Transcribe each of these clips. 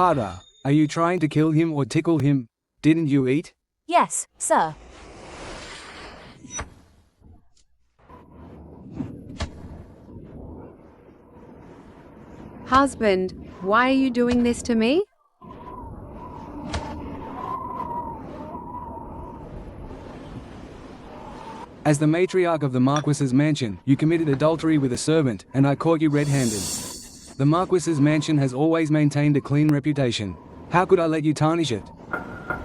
Harder. Are you trying to kill him or tickle him? Didn't you eat? Yes, sir. Husband, why are you doing this to me? As the matriarch of the Marquis's mansion, you committed adultery with a servant, and I caught you red-handed. The Marquis's mansion has always maintained a clean reputation. How could I let you tarnish it?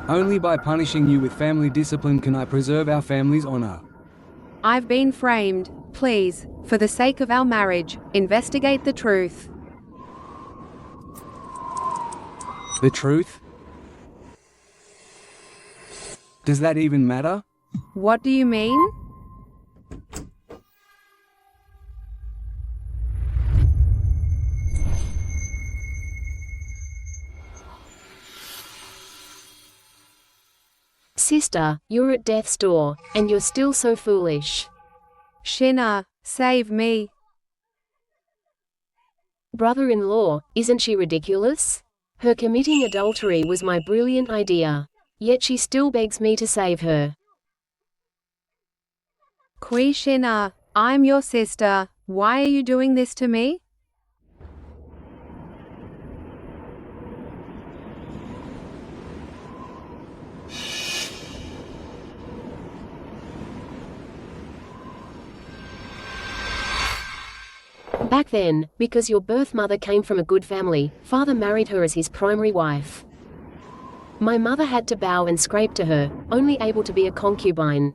Only by punishing you with family discipline can I preserve our family's honor. I've been framed. Please, for the sake of our marriage, investigate the truth. The truth? Does that even matter? What do you mean? Sister, you're at death's door, and you're still so foolish. Shinna, save me. Brother-in-law, isn't she ridiculous? Her committing adultery was my brilliant idea. Yet she still begs me to save her. Qui Shinna, I'm your sister. Why are you doing this to me? Back then, because your birth mother came from a good family, father married her as his primary wife. My mother had to bow and scrape to her, only able to be a concubine.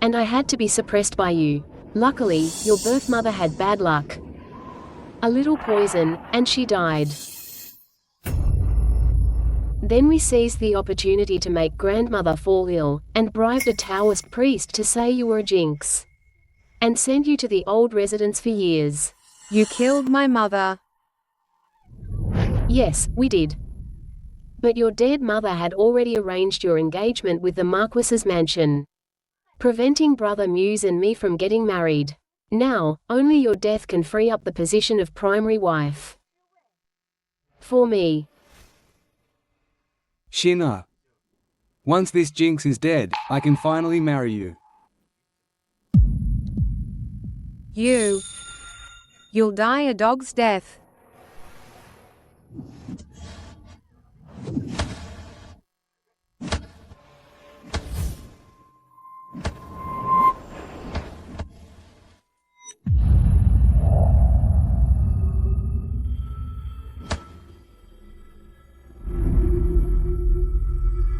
And I had to be suppressed by you. Luckily, your birth mother had bad luck. A little poison, and she died. Then we seized the opportunity to make grandmother fall ill, and bribed a Taoist priest to say you were a jinx. And send you to the old residence for years. You killed my mother. Yes, we did. But your dead mother had already arranged your engagement with the Marquis's mansion, preventing Brother Muse and me from getting married. Now, only your death can free up the position of primary wife. For me. Shinna. Once this jinx is dead, I can finally marry you. You'll die a dog's death.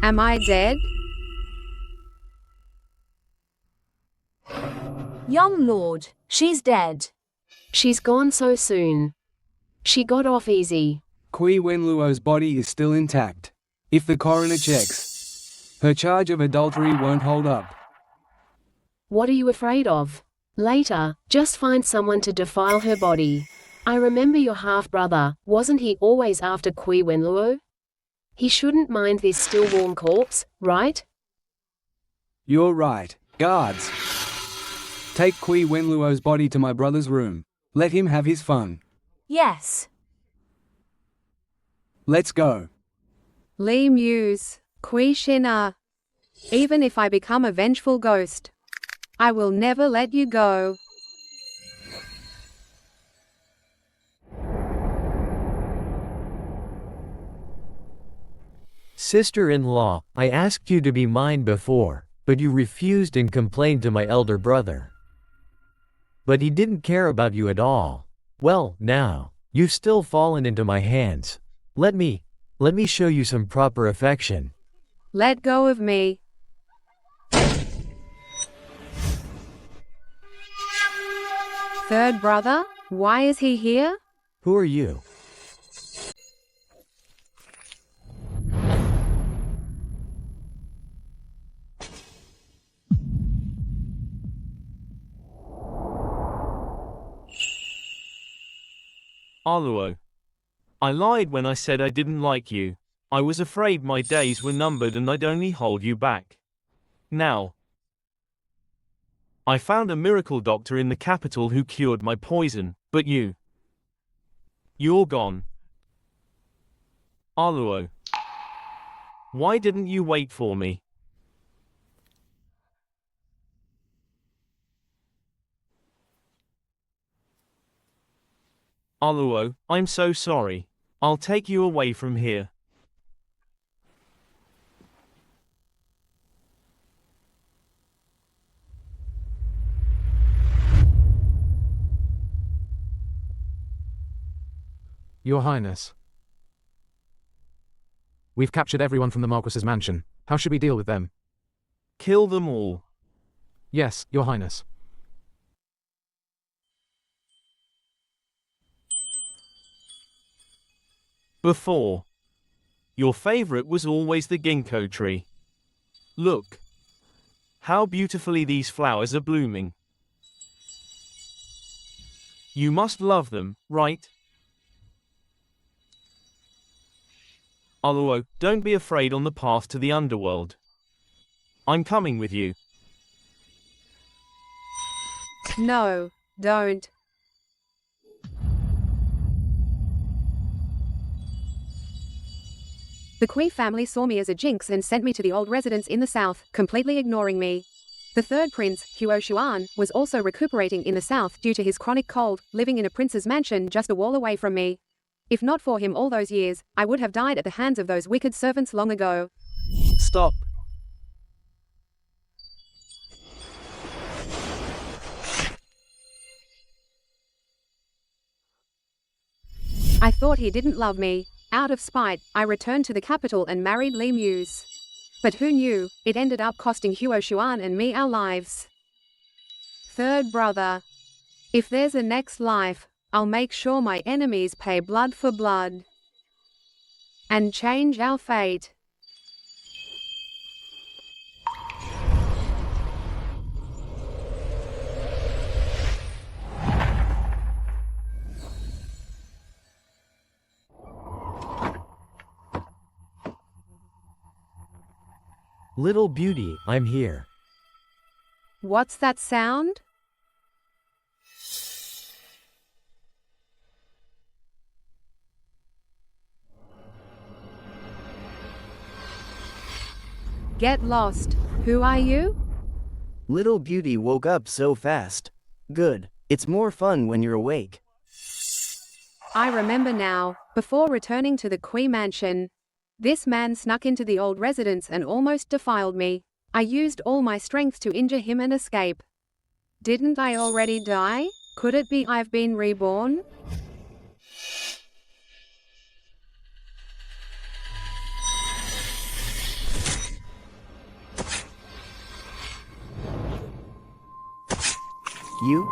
Am I dead? Young lord, she's dead. She's gone so soon. She got off easy. Kui Wenluo's body is still intact. If the coroner checks, her charge of adultery won't hold up. What are you afraid of? Later, just find someone to defile her body. I remember your half-brother, wasn't he always after Kui Wenluo? He shouldn't mind this still warm corpse, right? You're right. Guards! Take Kui Wenluo's body to my brother's room. Let him have his fun. Yes. Let's go. Li Muse, Qui Shinna. Even if I become a vengeful ghost, I will never let you go. Sister-in-law, I asked you to be mine before, but you refused and complained to my elder brother. But he didn't care about you at all. Well, now, you've still fallen into my hands. Let me show you some proper affection. Let go of me. Third brother, why is he here? Who are you? Aluo. I lied when I said I didn't like you. I was afraid my days were numbered and I'd only hold you back. Now, I found a miracle doctor in the capital who cured my poison, but you're gone. Aluo. Why didn't you wait for me? Aluo, I'm so sorry. I'll take you away from here. Your Highness. We've captured everyone from the Marquis's mansion. How should we deal with them? Kill them all. Yes, Your Highness. Before. Your favorite was always the ginkgo tree. Look. How beautifully these flowers are blooming. You must love them, right? Aluo, don't be afraid on the path to the underworld. I'm coming with you. No, don't. The Kui family saw me as a jinx and sent me to the old residence in the south, completely ignoring me. The third prince, Huo Xuan, was also recuperating in the south due to his chronic cold, living in a prince's mansion just a wall away from me. If not for him all those years, I would have died at the hands of those wicked servants long ago. Stop. I thought he didn't love me. Out of spite, I returned to the capital and married Li Muse. But who knew, it ended up costing Huo Xuan and me our lives. Third brother. If there's a next life, I'll make sure my enemies pay blood for blood. And change our fate. Little beauty, I'm here. What's that sound? Get lost. Who are you? Little Beauty woke up so fast. Good. It's more fun when you're awake. I remember now, before returning to the Kui mansion. This man snuck into the old residence and almost defiled me. I used all my strength to injure him and escape. Didn't I already die? Could it be I've been reborn? You?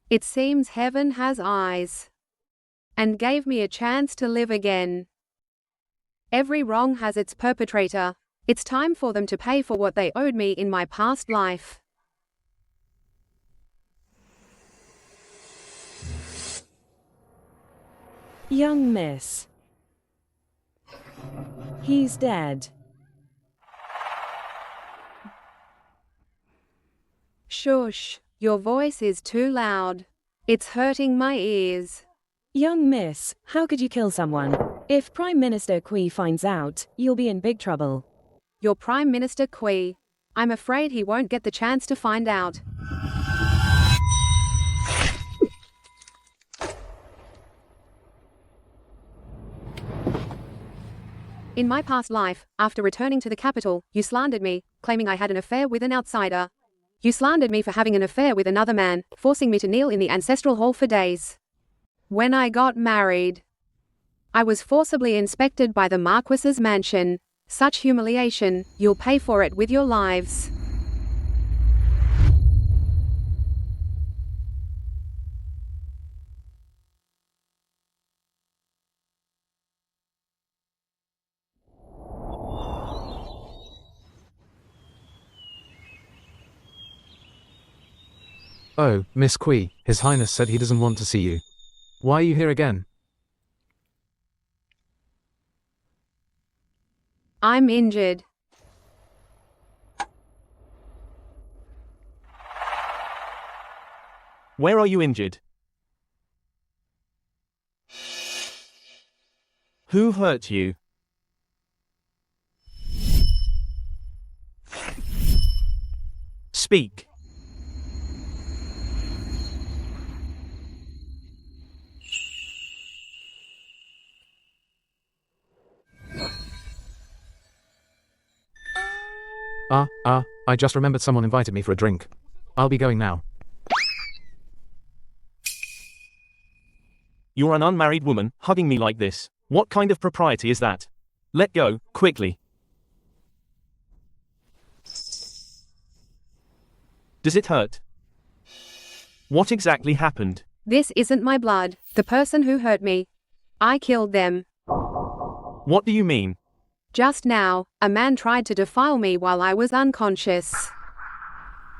It seems heaven has eyes. And gave me a chance to live again. Every wrong has its perpetrator. It's time for them to pay for what they owed me in my past life. Young miss. He's dead. Shush, your voice is too loud. It's hurting my ears. Young miss, how could you kill someone? If Prime Minister Kui finds out, you'll be in big trouble. Your Prime Minister Kui. I'm afraid he won't get the chance to find out. In my past life, after returning to the capital, you slandered me, claiming I had an affair with an outsider. You slandered me for having an affair with another man, forcing me to kneel in the ancestral hall for days. When I got married, I was forcibly inspected by the Marquis's mansion. Such humiliation, you'll pay for it with your lives. Oh, Miss Kui, His Highness said he doesn't want to see you. Why are you here again? I'm injured. Where are you injured? Who hurt you? Speak. I just remembered someone invited me for a drink. I'll be going now. You're an unmarried woman, hugging me like this. What kind of propriety is that? Let go, quickly. Does it hurt? What exactly happened? This isn't my blood. The person who hurt me. I killed them. What do you mean? Just now, a man tried to defile me while I was unconscious.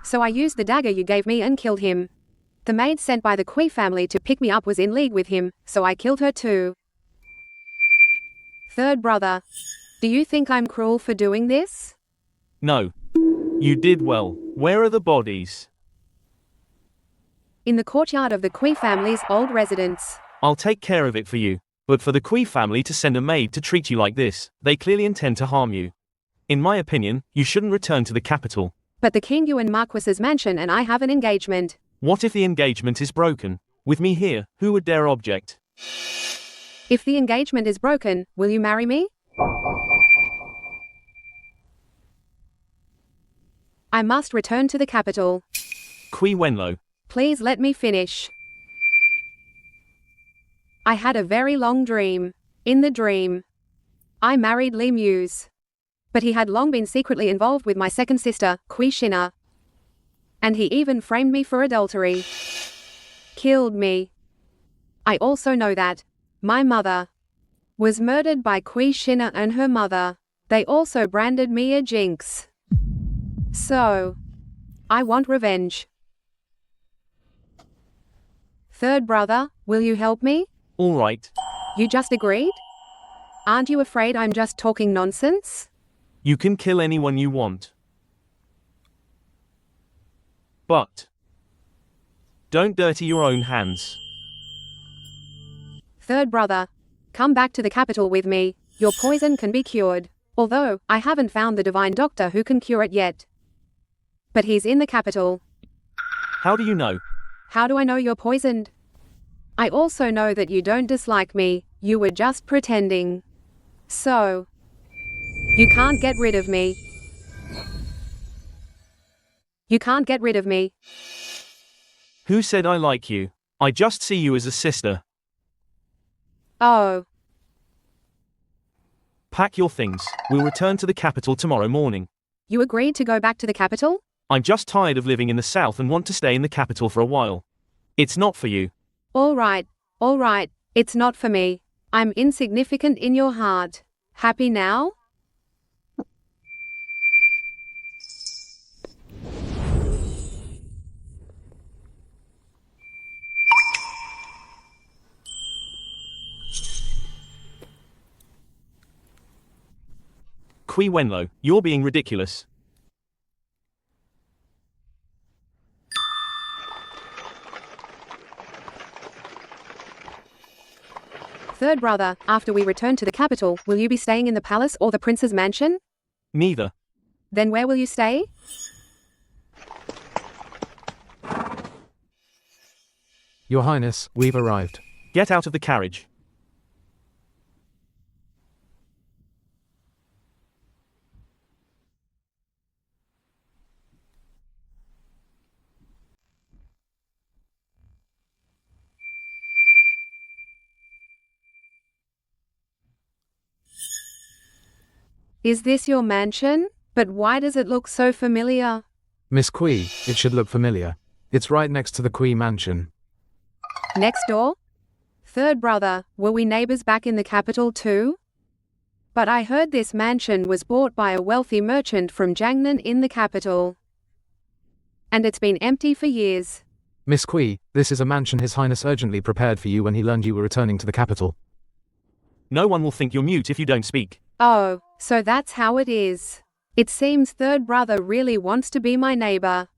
So I used the dagger you gave me and killed him. The maid sent by the Kui family to pick me up was in league with him, so I killed her too. Third brother, do you think I'm cruel for doing this? No. You did well. Where are the bodies? In the courtyard of the Kui family's old residence. I'll take care of it for you. But for the Kui family to send a maid to treat you like this, they clearly intend to harm you. In my opinion, you shouldn't return to the capital. But the king and Marquis's mansion and I have an engagement. What if the engagement is broken? With me here, who would dare object? If the engagement is broken, will you marry me? I must return to the capital. Kui Wenlo. Please let me finish. I had a very long dream. In the dream, I married Li Muse. But he had long been secretly involved with my second sister, Kui Shina. And he even framed me for adultery. Killed me. I also know that my mother was murdered by Kui Shina and her mother. They also branded me a jinx. So, I want revenge. Third brother, will you help me? All right. You just agreed? Aren't you afraid I'm just talking nonsense? You can kill anyone you want. But don't dirty your own hands. Third brother, come back to the capital with me. Your poison can be cured. Although, I haven't found the divine doctor who can cure it yet. But he's in the capital. How do you know? How do I know you're poisoned? I also know that you don't dislike me, you were just pretending. So, you can't get rid of me. You can't get rid of me. Who said I like you? I just see you as a sister. Oh. Pack your things. We'll return to the capital tomorrow morning. You agreed to go back to the capital? I'm just tired of living in the south and want to stay in the capital for a while. It's not for you. All right, it's not for me. I'm insignificant in your heart. Happy now? Kui Wenlo, you're being ridiculous. Third brother, after we return to the capital, will you be staying in the palace or the prince's mansion? Neither. Then where will you stay? Your Highness, we've arrived. Get out of the carriage. Is this your mansion? But why does it look so familiar? Miss Kui, it should look familiar. It's right next to the Kui mansion. Next door? Third brother, were we neighbors back in the capital too? But I heard this mansion was bought by a wealthy merchant from Jiangnan in the capital. And it's been empty for years. Miss Kui, this is a mansion His Highness urgently prepared for you when he learned you were returning to the capital. No one will think you're mute if you don't speak. Oh, so that's how it is. It seems third brother really wants to be my neighbor.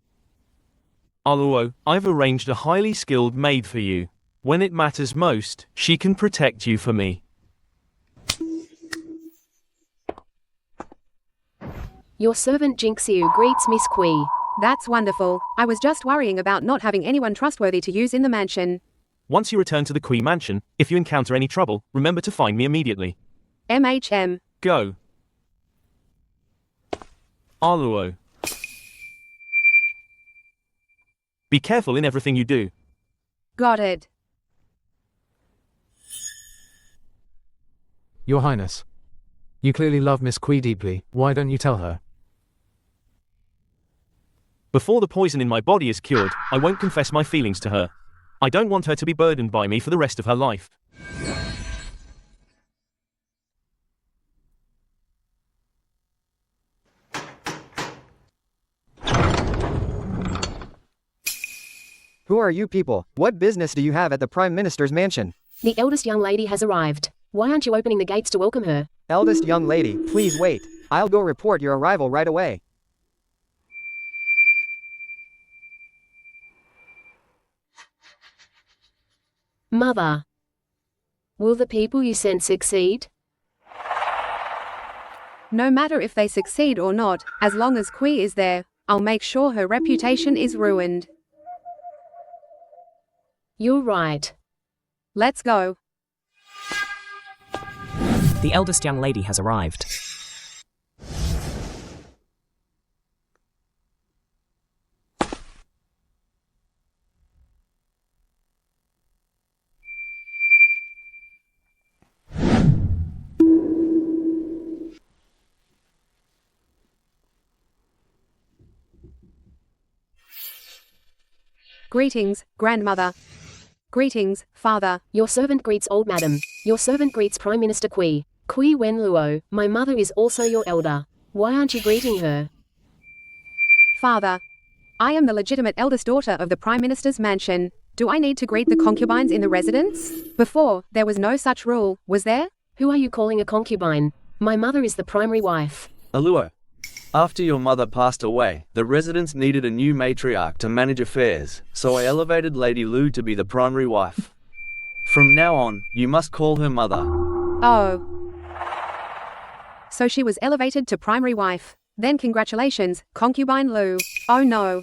Aluo, I've arranged a highly skilled maid for you. When it matters most, she can protect you for me. Your servant Jinxiu greets Miss Kui. That's wonderful. I was just worrying about not having anyone trustworthy to use in the mansion. Once you return to the Kui mansion, if you encounter any trouble, remember to find me immediately. MHM. Go. Aluo. Be careful in everything you do. Got it. Your Highness. You clearly love Miss Kui deeply. Why don't you tell her? Before the poison in my body is cured, I won't confess my feelings to her. I don't want her to be burdened by me for the rest of her life. Who are you people? What business do you have at the Prime Minister's mansion? The eldest young lady has arrived. Why aren't you opening the gates to welcome her? Eldest young lady, please wait. I'll go report your arrival right away. Mother. Will the people you sent succeed? No matter if they succeed or not, as long as Kui is there, I'll make sure her reputation is ruined. You're right. Let's go. The eldest young lady has arrived. Greetings, grandmother. Greetings, father. Your servant greets old madam. Your servant greets Prime Minister Kui. Kui Wen Luo, my mother is also your elder. Why aren't you greeting her? Father. I am the legitimate eldest daughter of the Prime Minister's mansion. Do I need to greet the concubines in the residence? Before, there was no such rule, was there? Who are you calling a concubine? My mother is the primary wife. Aluo. After your mother passed away, the residence needed a new matriarch to manage affairs, so I elevated Lady Lu to be the primary wife. From now on, you must call her mother. Oh. So she was elevated to primary wife. Then congratulations, concubine Lu. Oh no.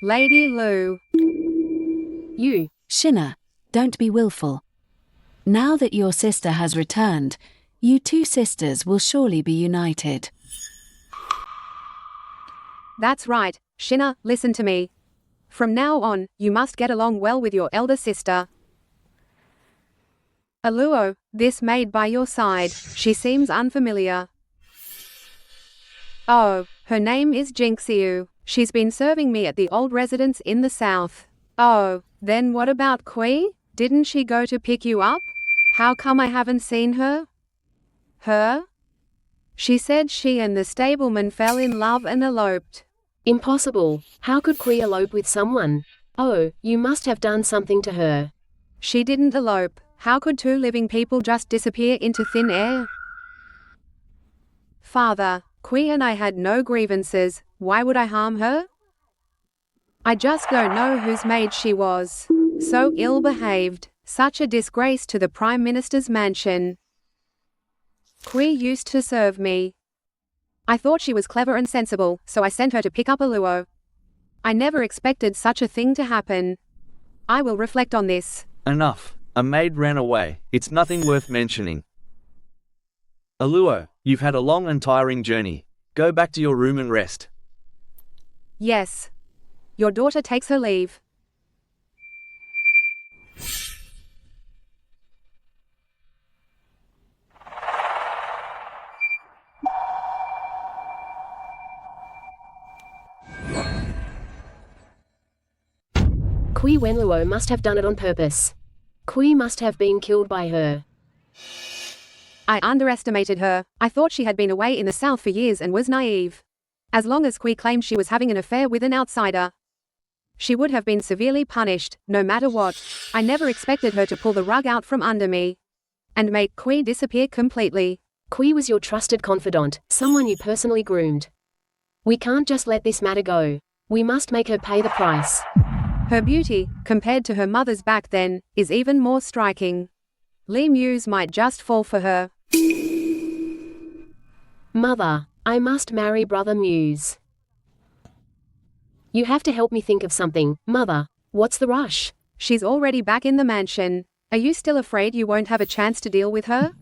Lady Lu. You. Shinna, don't be willful. Now that your sister has returned, you two sisters will surely be united. That's right, Shinna, listen to me. From now on, you must get along well with your elder sister. Aluo, this maid by your side, she seems unfamiliar. Oh, her name is Jinxiu. She's been serving me at the old residence in the south. Oh, then what about Kui? Didn't she go to pick you up? How come I haven't seen her? Her? She said she and the stableman fell in love and eloped. Impossible. How could Kui elope with someone? Oh, you must have done something to her. She didn't elope. How could two living people just disappear into thin air? Father, Kui and I had no grievances. Why would I harm her? I just don't know whose maid she was. So ill-behaved. Such a disgrace to the Prime Minister's mansion. Kui used to serve me. I thought she was clever and sensible, so I sent her to pick up Aluo. I never expected such a thing to happen. I will reflect on this. Enough. A maid ran away. It's nothing worth mentioning. Aluo, you've had a long and tiring journey. Go back to your room and rest. Yes. Your daughter takes her leave. Kui Wenluo must have done it on purpose. Kui must have been killed by her. I underestimated her. I thought she had been away in the south for years and was naive. As long as Kui claimed she was having an affair with an outsider, she would have been severely punished, no matter what. I never expected her to pull the rug out from under me and make Kui disappear completely. Kui was your trusted confidant, someone you personally groomed. We can't just let this matter go. We must make her pay the price. Her beauty, compared to her mother's back then, is even more striking. Lee Muse might just fall for her. Mother, I must marry Brother Muse. You have to help me think of something, Mother. What's the rush? She's already back in the mansion. Are you still afraid you won't have a chance to deal with her?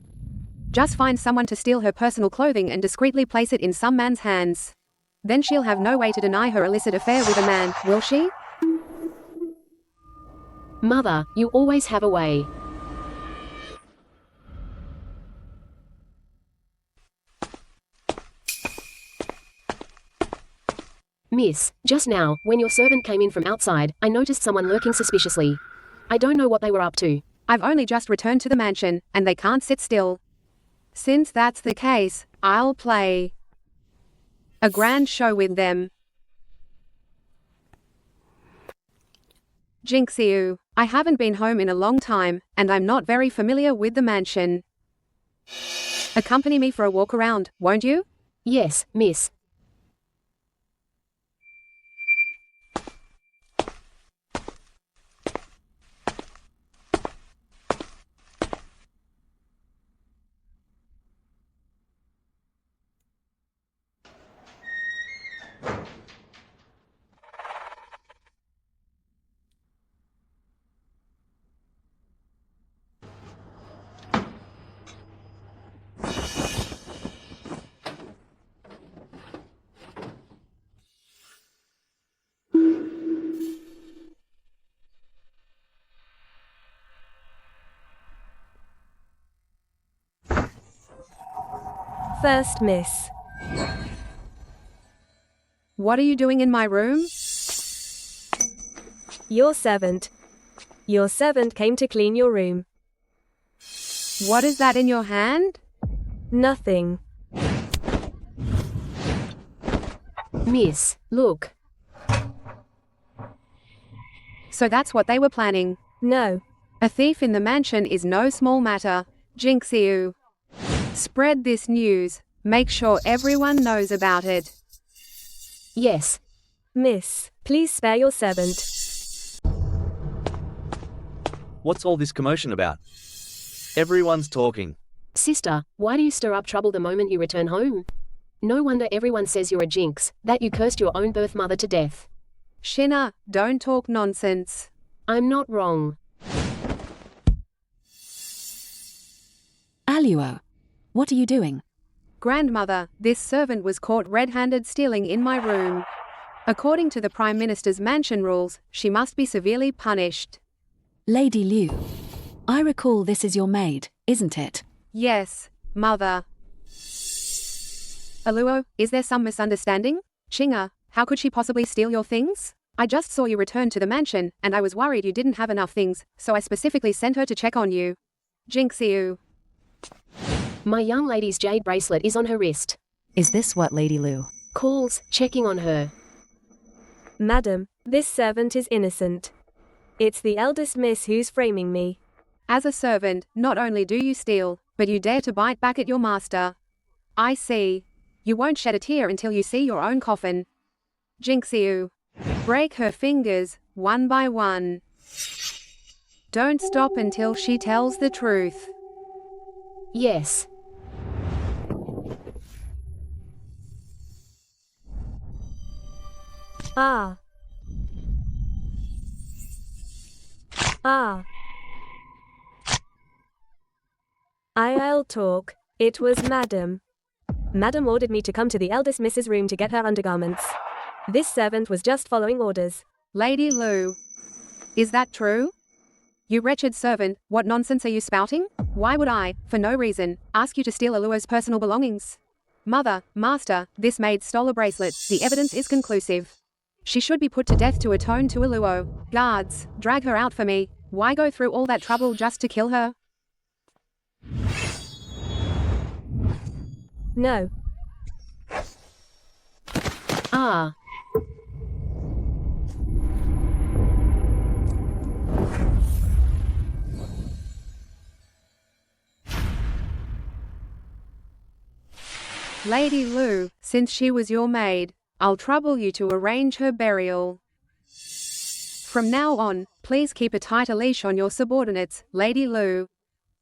Just find someone to steal her personal clothing and discreetly place it in some man's hands. Then she'll have no way to deny her illicit affair with a man, will she? Mother, you always have a way. Miss, just now, when your servant came in from outside, I noticed someone lurking suspiciously. I don't know what they were up to. I've only just returned to the mansion, and they can't sit still. Since that's the case, I'll play a grand show with them. Jinxiu, I haven't been home in a long time, and I'm not very familiar with the mansion. Accompany me for a walk around, won't you? Yes, miss. First miss. What are you doing in my room? Your servant. Your servant came to clean your room. What is that in your hand? Nothing. Miss, look. So that's what they were planning. No. A thief in the mansion is no small matter. Jinxiu. Spread this news. Make sure everyone knows about it. Yes. Miss, please spare your servant. What's all this commotion about? Everyone's talking. Sister, why do you stir up trouble the moment you return home? No wonder everyone says you're a jinx, that you cursed your own birth mother to death. Shinna, don't talk nonsense. I'm not wrong. Aluo, what are you doing? Grandmother, this servant was caught red-handed stealing in my room. According to the Prime Minister's mansion rules, she must be severely punished. Lady Liu, I recall this is your maid, isn't it? Yes, Mother. Aluo, is there some misunderstanding? Chinga, how could she possibly steal your things? I just saw you return to the mansion, and I was worried you didn't have enough things, so I specifically sent her to check on you. Jinxiu. My young lady's jade bracelet is on her wrist. Is this what Lady Liu? Calls, checking on her. Madam, this servant is innocent. It's the eldest miss who's framing me. As a servant, not only do you steal, but you dare to bite back at your master. I see. You won't shed a tear until you see your own coffin. Jinxiu. Break her fingers, one by one. Don't stop until she tells the truth. Yes. Ah. Ah. I'll talk. It was Madam. Madam ordered me to come to the eldest Miss's room to get her undergarments. This servant was just following orders. Lady Liu. Is that true? You wretched servant, what nonsense are you spouting? Why would I, for no reason, ask you to steal Aluo's personal belongings? Mother, master, this maid stole a bracelet. The evidence is conclusive. She should be put to death to atone to Aluo. Guards, drag her out for me. Why go through all that trouble just to kill her? No. Ah. Lady Liu, since she was your maid, I'll trouble you to arrange her burial. From now on, please keep a tighter leash on your subordinates, Lady Lu.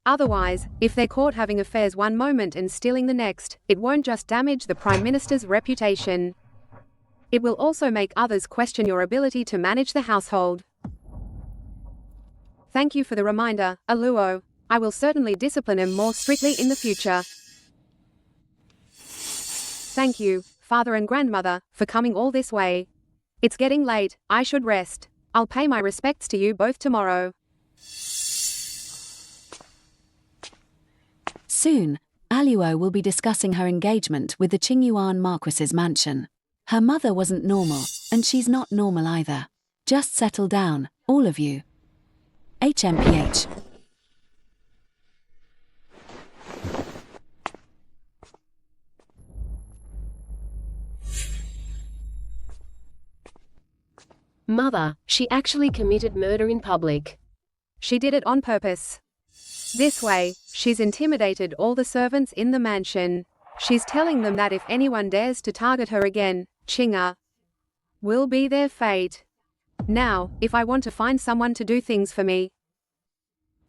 Otherwise, if they're caught having affairs one moment and stealing the next, it won't just damage the Prime Minister's reputation. It will also make others question your ability to manage the household. Thank you for the reminder, Aluo. I will certainly discipline him more strictly in the future. Thank you, father and grandmother, for coming all this way. It's getting late, I should rest. I'll pay my respects to you both tomorrow. Soon, Aluo will be discussing her engagement with the Qingyuan Marquis's mansion. Her mother wasn't normal, and she's not normal either. Just settle down, all of you. HMPH. Mother, she actually committed murder in public. She did it on purpose. This way, she's intimidated all the servants in the mansion. She's telling them that if anyone dares to target her again, Qing'er will be their fate. Now, if I want to find someone to do things for me,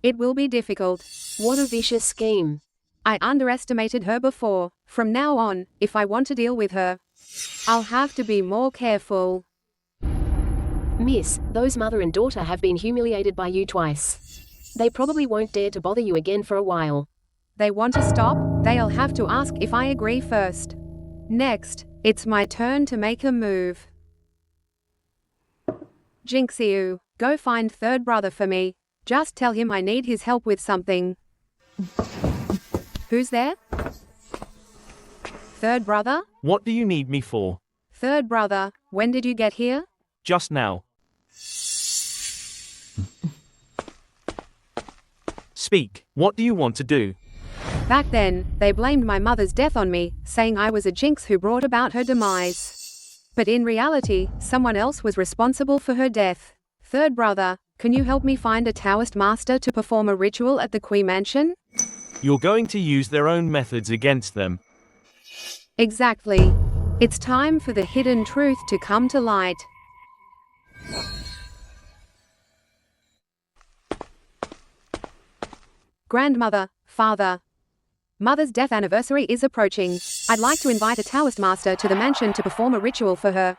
it will be difficult. What a vicious scheme. I underestimated her before. From now on, if I want to deal with her, I'll have to be more careful. Miss, those mother and daughter have been humiliated by you twice. They probably won't dare to bother you again for a while. They want to stop? They'll have to ask if I agree first. Next, it's my turn to make a move. Jinxiu, go find third brother for me. Just tell him I need his help with something. Who's there? Third brother? What do you need me for? Third brother, when did you get here? Just now. Speak, what do you want to do? Back then, they blamed my mother's death on me, saying I was a jinx who brought about her demise. But in reality, someone else was responsible for her death. Third brother, can you help me find a Taoist master to perform a ritual at the Kui Mansion? You're going to use their own methods against them. Exactly. It's time for the hidden truth to come to light. Grandmother, father. Mother's death anniversary is approaching. I'd like to invite a Taoist master to the mansion to perform a ritual for her.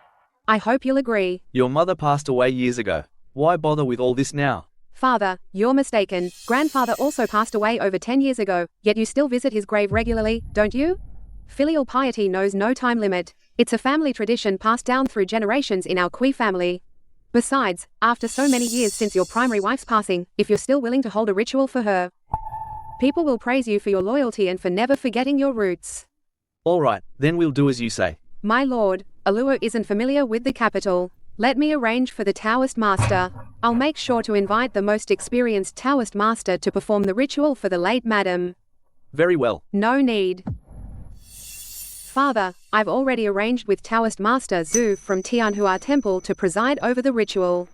I hope you'll agree. Your mother passed away years ago. Why bother with all this now? Father, you're mistaken. Grandfather also passed away over 10 years ago, yet you still visit his grave regularly, don't you? Filial piety knows no time limit. It's a family tradition passed down through generations in our Kui family. Besides, after so many years since your primary wife's passing, if you're still willing to hold a ritual for her, people will praise you for your loyalty and for never forgetting your roots. Alright, then we'll do as you say. My lord, Aluo isn't familiar with the capital. Let me arrange for the Taoist master. I'll make sure to invite the most experienced Taoist master to perform the ritual for the late madam. Very well. No need. Father, I've already arranged with Taoist master Zhu from Tianhua Temple to preside over the ritual.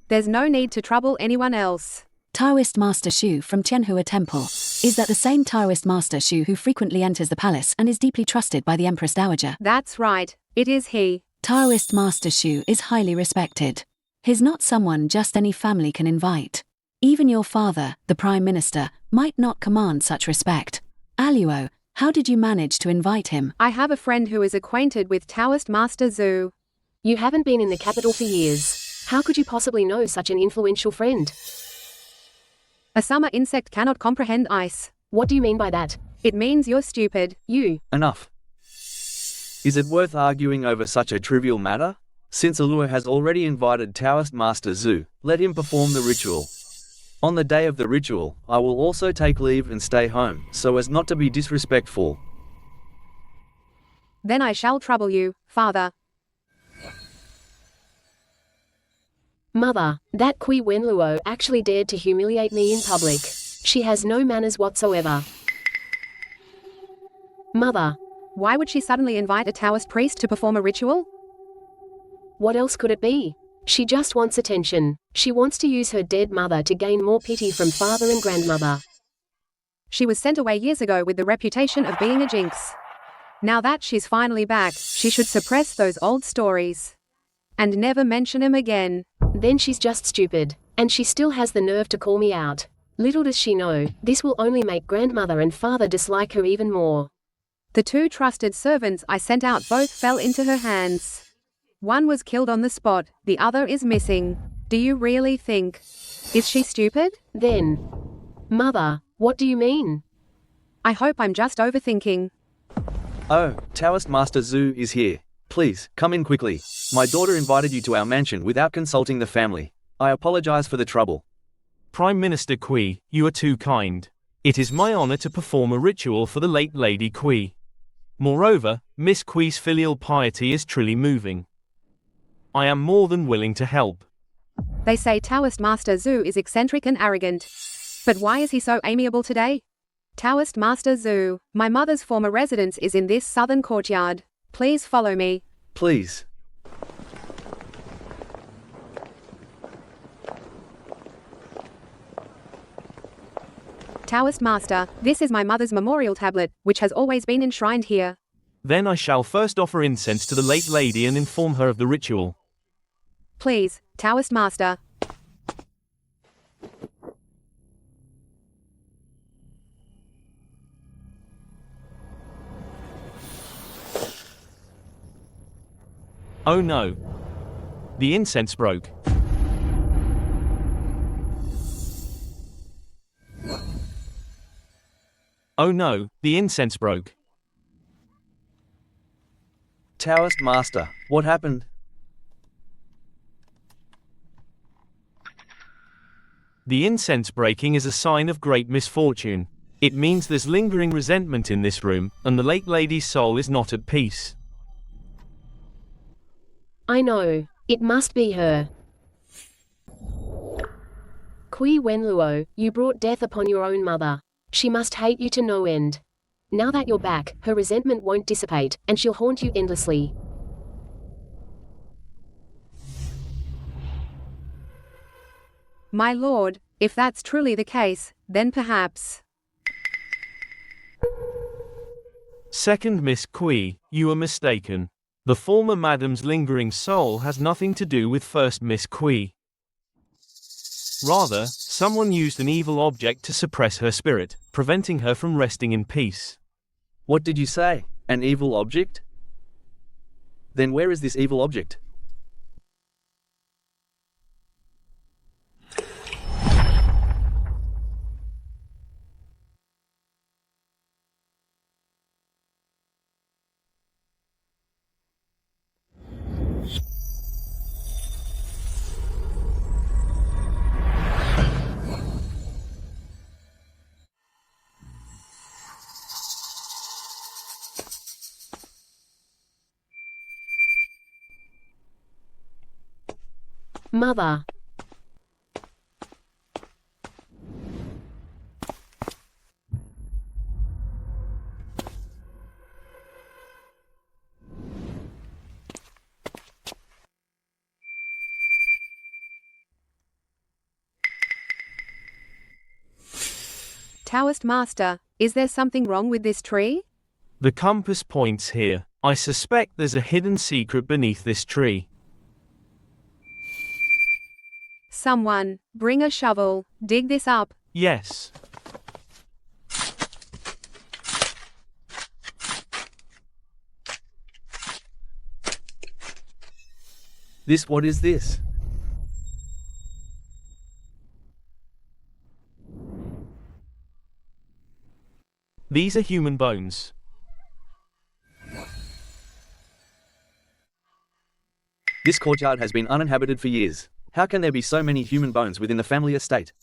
There's no need to trouble anyone else. Taoist Master Shu from Tianhua Temple. Is that the same Taoist Master Shu who frequently enters the palace and is deeply trusted by the Empress Dowager? That's right, it is he. Taoist Master Shu is highly respected. He's not someone just any family can invite. Even your father, the Prime Minister, might not command such respect. Aluo, how did you manage to invite him? I have a friend who is acquainted with Taoist Master Zhu. You haven't been in the capital for years. How could you possibly know such an influential friend? A summer insect cannot comprehend ice. What do you mean by that? It means you're stupid. You. Enough. Is it worth arguing over such a trivial matter? Since Aluo has already invited Taoist Master Zhu, let him perform the ritual. On the day of the ritual, I will also take leave and stay home, so as not to be disrespectful. Then I shall trouble you, father. Mother, that Kui Wenluo actually dared to humiliate me in public. She has no manners whatsoever. Mother. Why would she suddenly invite a Taoist priest to perform a ritual? What else could it be? She just wants attention. She wants to use her dead mother to gain more pity from father and grandmother. She was sent away years ago with the reputation of being a jinx. Now that she's finally back, she should suppress those old stories. And never mention him again. Then she's just stupid. And she still has the nerve to call me out. Little does she know, this will only make grandmother and father dislike her even more. The 2 trusted servants I sent out both fell into her hands. One was killed on the spot, the other is missing. Do you really think? Is she stupid? Then. Mother, what do you mean? I hope I'm just overthinking. Oh, Taoist Master Zhu is here. Please, come in quickly. My daughter invited you to our mansion without consulting the family. I apologize for the trouble. Prime Minister Kui, you are too kind. It is my honor to perform a ritual for the late Lady Kui. Moreover, Miss Kui's filial piety is truly moving. I am more than willing to help. They say Taoist Master Zhu is eccentric and arrogant. But why is he so amiable today? Taoist Master Zhu, my mother's former residence is in this southern courtyard. Please follow me. Please. Taoist Master, this is my mother's memorial tablet, which has always been enshrined here. Then I shall first offer incense to the late lady and inform her of the ritual. Please, Taoist Master. Oh no. The incense broke. Oh no, the incense broke. Taoist Master, what happened? The incense breaking is a sign of great misfortune. It means there's lingering resentment in this room, and the late lady's soul is not at peace. I know. It must be her. Kui Wenluo, you brought death upon your own mother. She must hate you to no end. Now that you're back, her resentment won't dissipate, and she'll haunt you endlessly. My lord, if that's truly the case, then perhaps. Second Miss Kui, you are mistaken. The former madam's lingering soul has nothing to do with first Miss Kui. Rather, someone used an evil object to suppress her spirit, preventing her from resting in peace. What did you say? An evil object? Then where is this evil object? Mother. Taoist Master, is there something wrong with this tree? The compass points here. I suspect there's a hidden secret beneath this tree. Someone, bring a shovel, dig this up. Yes. What is this? These are human bones. This courtyard has been uninhabited for years. How can there be so many human bones within the family estate?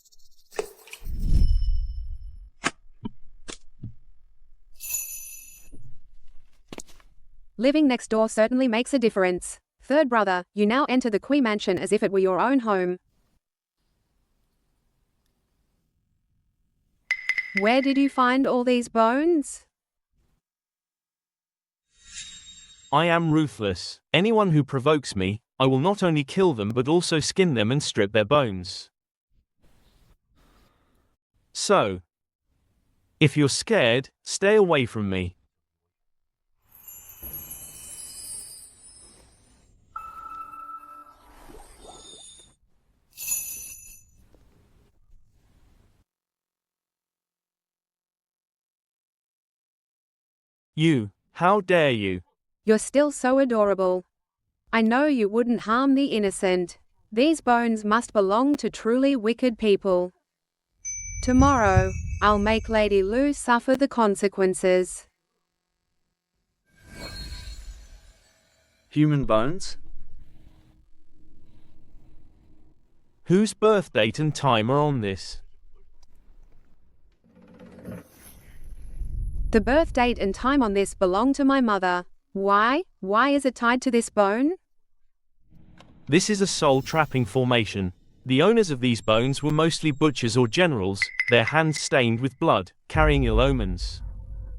Living next door certainly makes a difference. Third brother, you now enter the Kui mansion as if it were your own home. Where did you find all these bones? I am ruthless. Anyone who provokes me, I will not only kill them but also skin them and strip their bones. So, if you're scared, stay away from me. You, how dare you? You're still so adorable. I know you wouldn't harm the innocent. These bones must belong to truly wicked people. Tomorrow, I'll make Lady Lu suffer the consequences. Human bones? Whose birth date and time are on this? The birth date and time on this belong to my mother. Why? Why is it tied to this bone? This is a soul trapping formation. The owners of these bones were mostly butchers or generals, their hands stained with blood, carrying ill omens.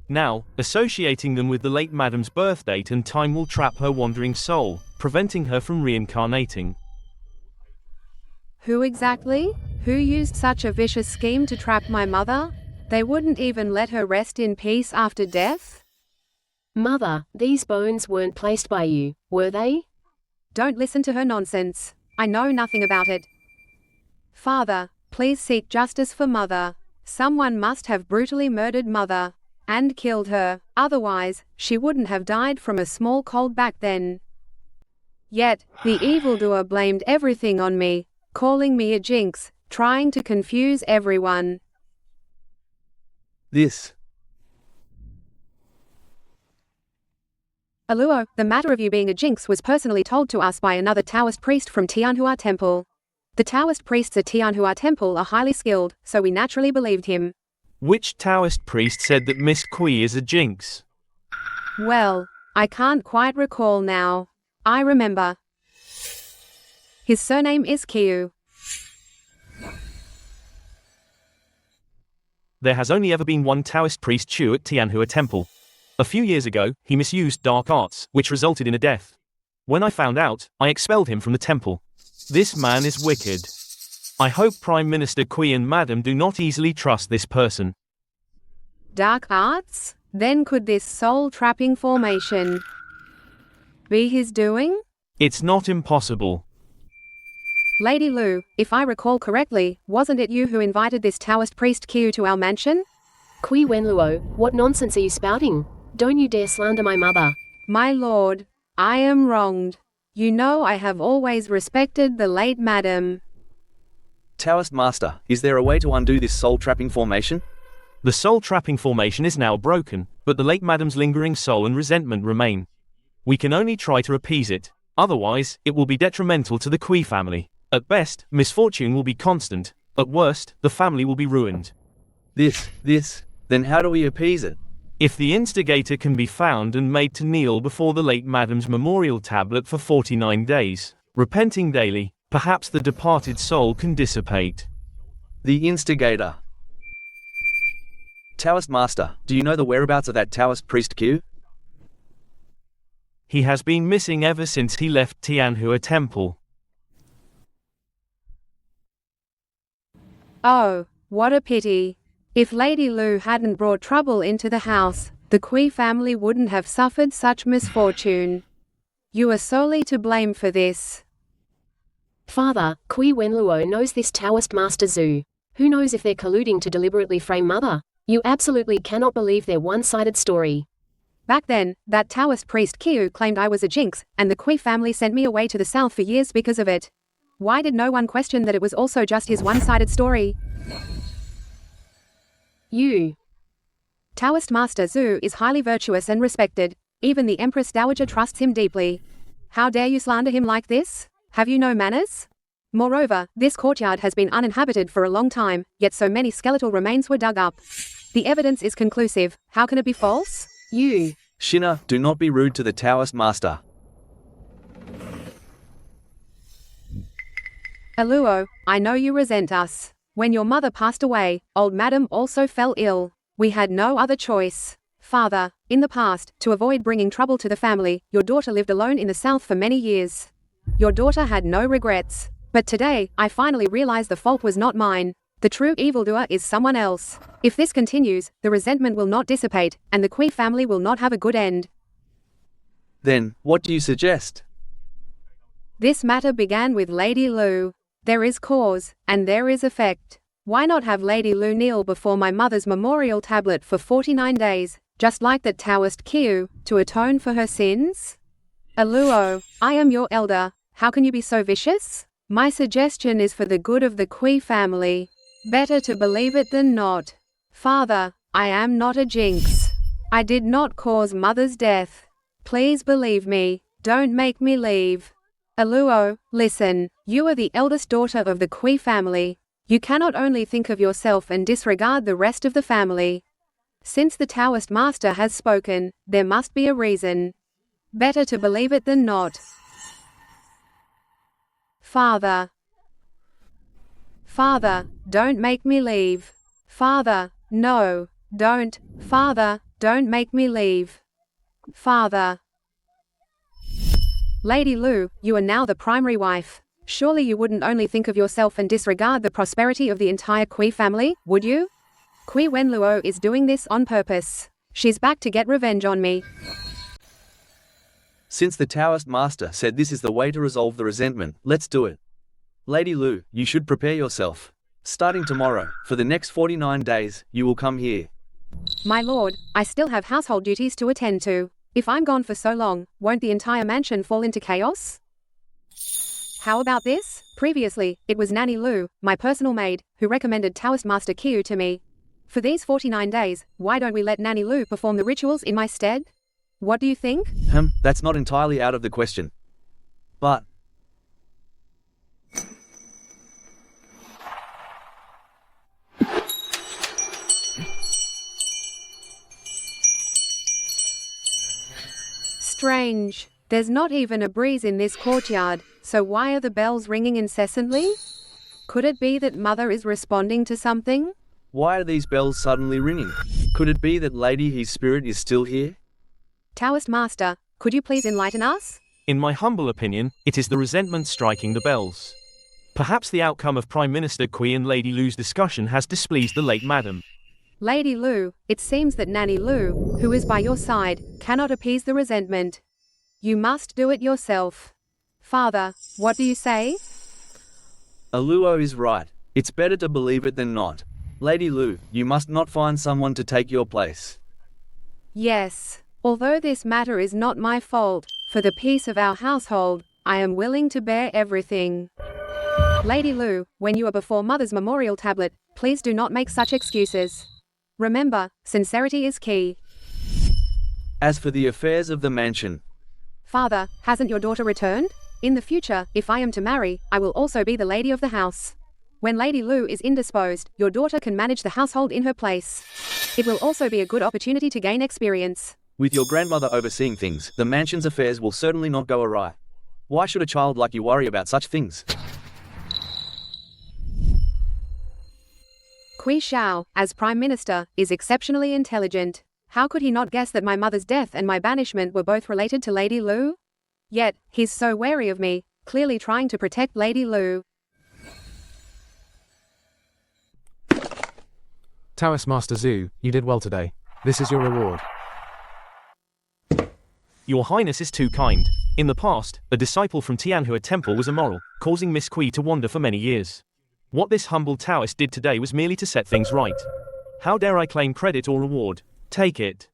Now, associating them with the late madam's birth date and time will trap her wandering soul, preventing her from reincarnating. Who exactly? Who used such a vicious scheme to trap my mother? They wouldn't even let her rest in peace after death? Mother, these bones weren't placed by you, were they? Don't listen to her nonsense. I know nothing about it. Father, please seek justice for Mother. Someone must have brutally murdered Mother and killed her. Otherwise, she wouldn't have died from a small cold back then. Yet, the evildoer blamed everything on me, calling me a jinx, trying to confuse everyone. This. Aluo, the matter of you being a jinx was personally told to us by another Taoist priest from Tianhua Temple. The Taoist priests at Tianhua Temple are highly skilled, so we naturally believed him. Which Taoist priest said that Miss Kui is a jinx? Well, I can't quite recall now. I remember. His surname is Kiu. There has only ever been one Taoist priest Chu at Tianhua Temple. A few years ago, he misused dark arts, which resulted in a death. When I found out, I expelled him from the temple. This man is wicked. I hope Prime Minister Kui and Madam do not easily trust this person. Dark arts? Then could this soul-trapping formation be his doing? It's not impossible. Lady Lu, if I recall correctly, wasn't it you who invited this Taoist priest Kiu to our mansion? Kui Wenluo, what nonsense are you spouting? Don't you dare slander my mother. My lord, I am wronged. You know I have always respected the late madam. Taoist Master, is there a way to undo this soul-trapping formation? The soul-trapping formation is now broken, but the late madam's lingering soul and resentment remain. We can only try to appease it, otherwise, it will be detrimental to the Kui family. At best, misfortune will be constant, at worst, the family will be ruined. Then how do we appease it? If the instigator can be found and made to kneel before the late madam's memorial tablet for 49 days, repenting daily, perhaps the departed soul can dissipate. The instigator. Taoist Master, do you know the whereabouts of that Taoist priest Q? He has been missing ever since he left Tianhua Temple. Oh, what a pity. If Lady Lu hadn't brought trouble into the house, the Kui family wouldn't have suffered such misfortune. You are solely to blame for this. Father, Kui Wenluo knows this Taoist Master Zhu. Who knows if they're colluding to deliberately frame Mother? You absolutely cannot believe their one-sided story. Back then, that Taoist priest Kiu claimed I was a jinx, and the Kui family sent me away to the south for years because of it. Why did no one question that it was also just his one-sided story? You. Taoist Master Zhu is highly virtuous and respected. Even the Empress Dowager trusts him deeply. How dare you slander him like this? Have you no manners? Moreover, this courtyard has been uninhabited for a long time, yet so many skeletal remains were dug up. The evidence is conclusive. How can it be false? You. Shina, do not be rude to the Taoist Master. Aluo, I know you resent us. When your mother passed away, old madam also fell ill. We had no other choice. Father, in the past, to avoid bringing trouble to the family, your daughter lived alone in the south for many years. Your daughter had no regrets. But today, I finally realize the fault was not mine. The true evildoer is someone else. If this continues, the resentment will not dissipate, and the Kui family will not have a good end. Then, what do you suggest? This matter began with Lady Lu. There is cause, and there is effect. Why not have Lady Lu kneel before my mother's memorial tablet for 49 days, just like the Taoist Kiu, to atone for her sins? Aluo, I am your elder, how can you be so vicious? My suggestion is for the good of the Kui family. Better to believe it than not. Father, I am not a jinx. I did not cause mother's death. Please believe me, don't make me leave. Aluo, listen, you are the eldest daughter of the Kui family. You cannot only think of yourself and disregard the rest of the family. Since the Taoist master has spoken, there must be a reason. Better to believe it than not. Father. Father, don't make me leave. Father, no, don't. Father, don't make me leave. Father. Lady Lu, you are now the primary wife. Surely you wouldn't only think of yourself and disregard the prosperity of the entire Kui family, would you? Kui Wenluo is doing this on purpose. She's back to get revenge on me. Since the Taoist master said this is the way to resolve the resentment, let's do it. Lady Lu, you should prepare yourself. Starting tomorrow, for the next 49 days, you will come here. My lord, I still have household duties to attend to. If I'm gone for so long, won't the entire mansion fall into chaos? How about this? Previously, it was Nanny Lu, my personal maid, who recommended Taoist Master Kiu to me. For these 49 days, why don't we let Nanny Lu perform the rituals in my stead? What do you think? That's not entirely out of the question. But strange. There's not even a breeze in this courtyard, so why are the bells ringing incessantly? Could it be that Mother is responding to something? why are these bells suddenly ringing? Could it be that Lady He's spirit is still here? Taoist Master, could you please enlighten us? In my humble opinion, it is the resentment striking the bells. Perhaps the outcome of Prime Minister Kui and Lady Lu's discussion has displeased the late madam. Lady Lu, it seems that Nanny Lu, who is by your side, cannot appease the resentment. You must do it yourself. Father, what do you say? Aluo is right. It's better to believe it than not. Lady Lu, you must not find someone to take your place. Yes. Although this matter is not my fault, for the peace of our household, I am willing to bear everything. Lady Lu, when you are before Mother's memorial tablet, please do not make such excuses. Remember, sincerity is key. As for the affairs of the mansion, Father, hasn't your daughter returned? In the future, if I am to marry, I will also be the lady of the house. When Lady Lu is indisposed, your daughter can manage the household in her place. It will also be a good opportunity to gain experience. with your grandmother overseeing things, the mansion's affairs will certainly not go awry. Why should a child like you worry about such things? Kui Xiao, as Prime Minister, is exceptionally intelligent. How could he not guess that my mother's death and my banishment were both related to Lady Lu? Yet, he's so wary of me, clearly trying to protect Lady Lu. Taoist Master Zhu, you did well today. This is your reward. Your Highness is too kind. In the past, a disciple from Tianhua Temple was immoral, causing Miss Kui to wander for many years. What this humble Taoist did today was merely to set things right. How dare I claim credit or reward? Take it.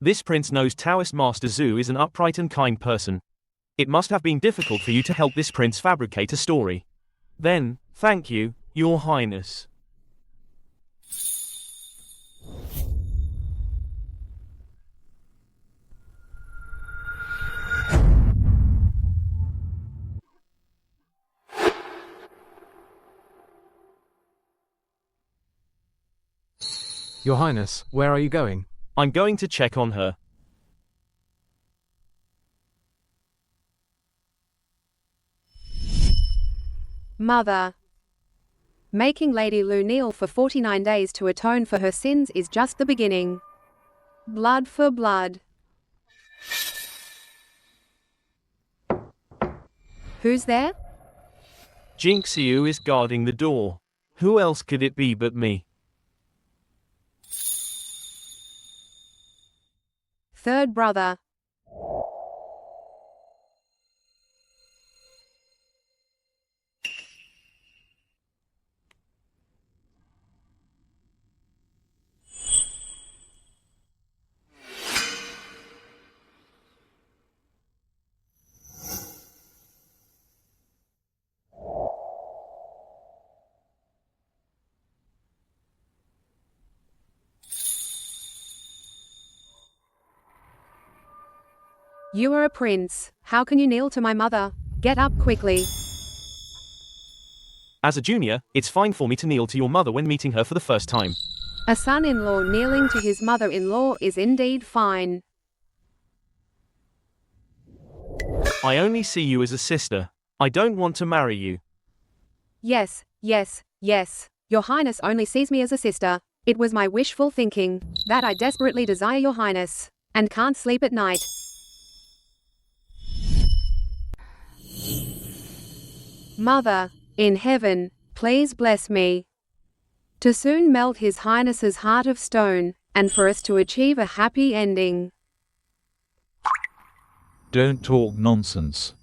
This prince knows Taoist Master Zhu is an upright and kind person. It must have been difficult for you to help this prince fabricate a story. Then, thank you, Your Highness. Your Highness, where are you going? I'm going to check on her. Mother. Making Lady Lu kneel for 49 days to atone for her sins is just the beginning. Blood for blood. Who's there? Jinxiu is guarding the door. Who else could it be but me? Third brother. You are a prince. How can you kneel to my mother? Get up quickly. As a junior, it's fine for me to kneel to your mother when meeting her for the first time. A son-in-law kneeling to his mother-in-law is indeed fine. I only see you as a sister. I don't want to marry you. Yes, yes, yes. Your Highness only sees me as a sister. It was my wishful thinking that I desperately desire your Highness and can't sleep at night. Mother, in heaven, please bless me to soon melt His Highness's heart of stone, and for us to achieve a happy ending. Don't talk nonsense.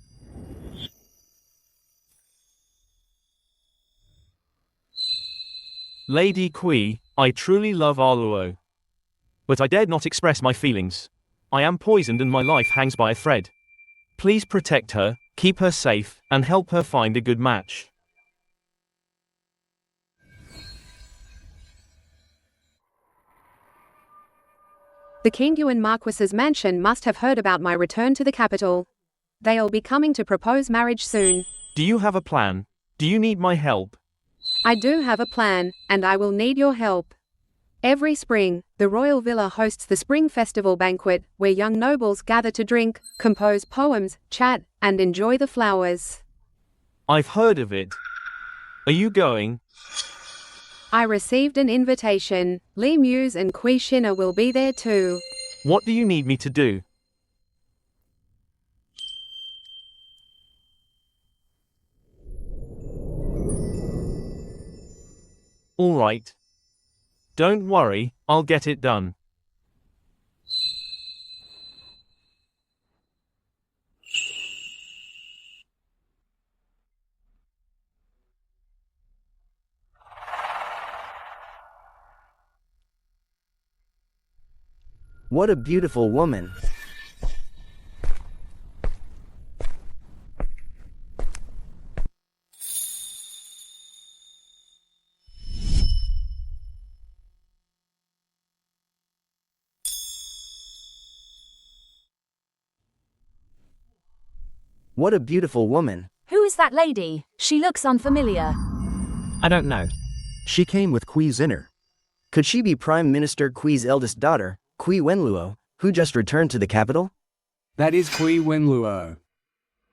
Lady Kui, I truly love Aluo. But I dared not express my feelings. I am poisoned and my life hangs by a thread. Please protect her, keep her safe, and help her find a good match. The King Yuan Marquis's mansion must have heard about my return to the capital. They'll be coming to propose marriage soon. Do you have a plan? Do you need my help? I do have a plan, and I will need your help. Every spring, the royal villa hosts the Spring Festival banquet, where young nobles gather to drink, compose poems, chat, and enjoy the flowers. I've heard of it. Are you going? I received an invitation. Li Muse and Kui Shina will be there too. What do you need me to do? All right. Don't worry, I'll get it done. What a beautiful woman. What a beautiful woman. Who is that lady? She looks unfamiliar. I don't know. She came with Kui Zinner. Could she be Prime Minister Kui's eldest daughter, Kui Wenluo, who just returned to the capital? That is Kui Wenluo.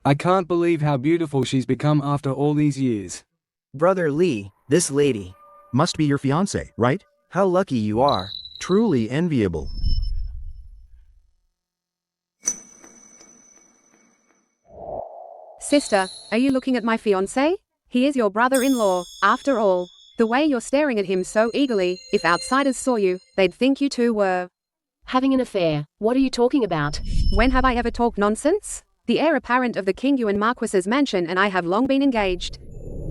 I can't believe how beautiful she's become after all these years. Brother Li, this lady. Must be your fiancé, right? How lucky you are. Truly enviable. Sister, are you looking at my fiancé? He is your brother-in-law, after all. The way you're staring at him so eagerly, if outsiders saw you, they'd think you two were having an affair. What are you talking about? When have I ever talked nonsense? The heir apparent of the King Yuan Marquis's mansion and I have long been engaged.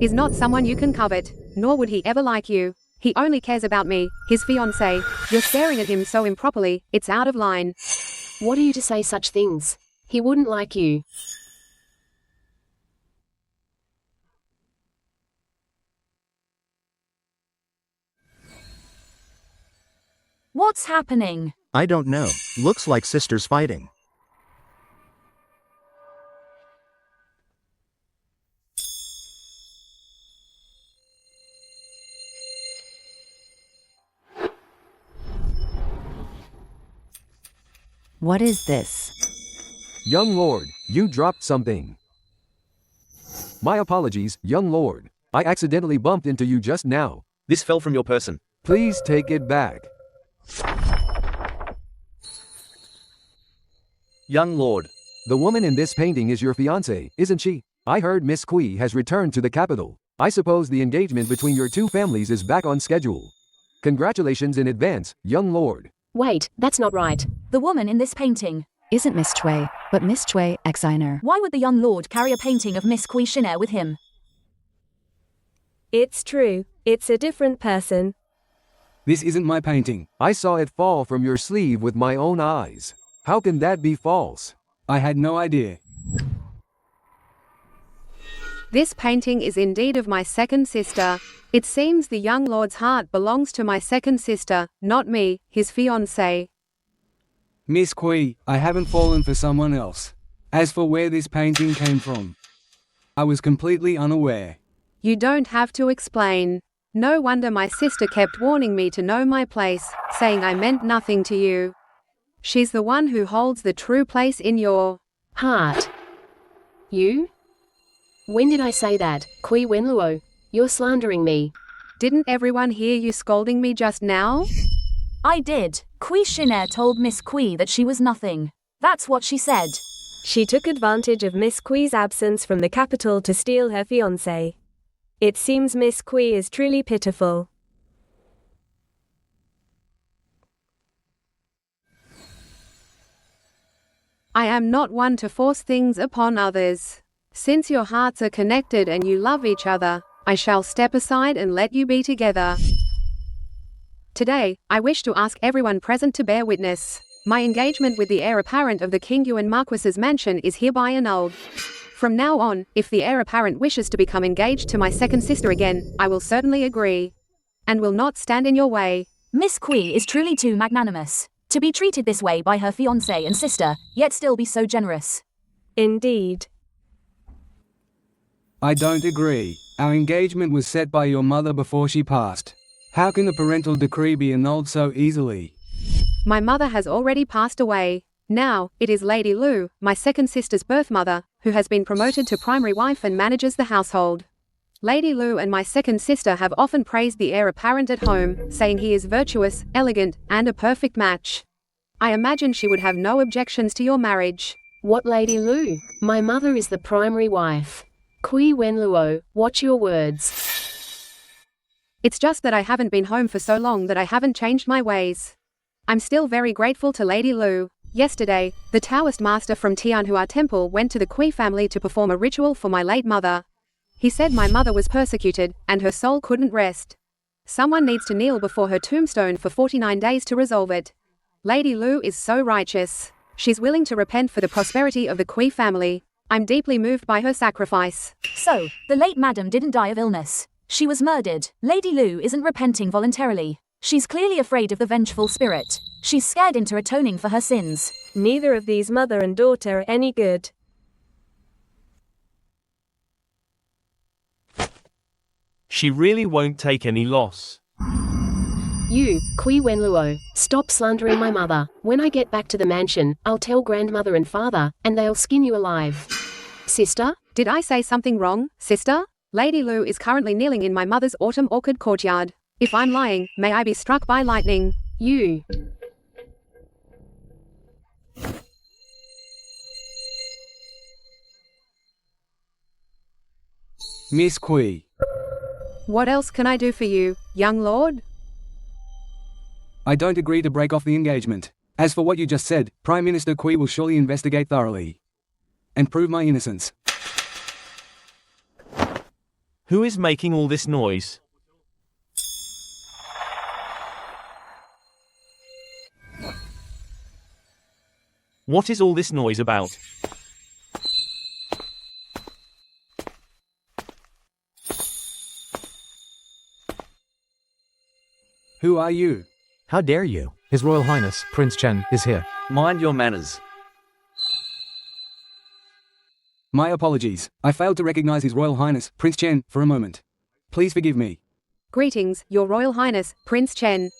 Is not someone you can covet, nor would he ever like you. He only cares about me, his fiancé. You're staring at him so improperly, it's out of line. What are you to say such things? He wouldn't like you. What's happening? I don't know. Looks like sisters fighting. What is this? Young Lord, you dropped something. My apologies, young Lord. I accidentally bumped into you just now. This fell from your person. Please take it back. Young Lord. The woman in this painting is your fiancée, isn't she? I heard Miss Kui has returned to the capital. I suppose the engagement between your two families is back on schedule. Congratulations in advance, young Lord. Wait, that's not right. The woman in this painting isn't Miss Chui, but Miss Chui, ex-Einer. Why would the young lord carry a painting of Miss Kui Shiner with him? It's true, it's a different person. This isn't my painting. I saw it fall from your sleeve with my own eyes. How can that be false? I had no idea. This painting is indeed of my second sister. It seems the young lord's heart belongs to my second sister, not me, his fiancée. Miss Kui, I haven't fallen for someone else. As for where this painting came from, I was completely unaware. You don't have to explain. No wonder my sister kept warning me to know my place, saying I meant nothing to you. She's the one who holds the true place in your heart. You? When did I say that, Kui Wenluo? You're slandering me. Didn't everyone hear you scolding me just now? I did. Kui Shiner told Miss Kui that she was nothing. That's what she said. She took advantage of Miss Kui's absence from the capital to steal her fiancé. It seems Miss Kui is truly pitiful. I am not one to force things upon others. Since your hearts are connected and you love each other, I shall step aside and let you be together. Today, I wish to ask everyone present to bear witness. My engagement with the heir apparent of the King Yuan Marquis's mansion is hereby annulled. From now on, if the heir apparent wishes to become engaged to my second sister again, I will certainly agree. And will not stand in your way. Miss Kui is truly too magnanimous. To be treated this way by her fiancé and sister, yet still be so generous. Indeed. I don't agree. Our engagement was set by your mother before she passed. How can the parental decree be annulled so easily? My mother has already passed away. Now, it is Lady Lu, my second sister's birth mother, who has been promoted to primary wife and manages the household. Lady Lu and my second sister have often praised the heir apparent at home, saying he is virtuous, elegant, and a perfect match. I imagine she would have no objections to your marriage. What Lady Lu? My mother is the primary wife. Kui Wenluo, watch your words. It's just that I haven't been home for so long that I haven't changed my ways. I'm still very grateful to Lady Lu. Yesterday, the Taoist master from Tianhua Temple went to the Kui family to perform a ritual for my late mother. He said my mother was persecuted, and her soul couldn't rest. Someone needs to kneel before her tombstone for 49 days to resolve it. Lady Lu is so righteous. She's willing to repent for the prosperity of the Kui family. I'm deeply moved by her sacrifice. So, the late madam didn't die of illness. She was murdered. Lady Lu isn't repenting voluntarily. She's clearly afraid of the vengeful spirit. She's scared into atoning for her sins. Neither of these mother and daughter are any good. She really won't take any loss. You, Kui Wenluo, stop slandering my mother. When I get back to the mansion, I'll tell grandmother and father, and they'll skin you alive. Sister? Did I say something wrong, sister? Lady Lu is currently kneeling in my mother's autumn orchid courtyard. If I'm lying, may I be struck by lightning. You. Miss Kui. What else can I do for you, young lord? I don't agree to break off the engagement. As for what you just said, Prime Minister Kui will surely investigate thoroughly and prove my innocence. Who is making all this noise? What is all this noise about? Who are you? How dare you? His Royal Highness, Prince Chen, is here. Mind your manners. My apologies. I failed to recognize His Royal Highness, Prince Chen, for a moment. Please forgive me. Greetings, Your Royal Highness, Prince Chen.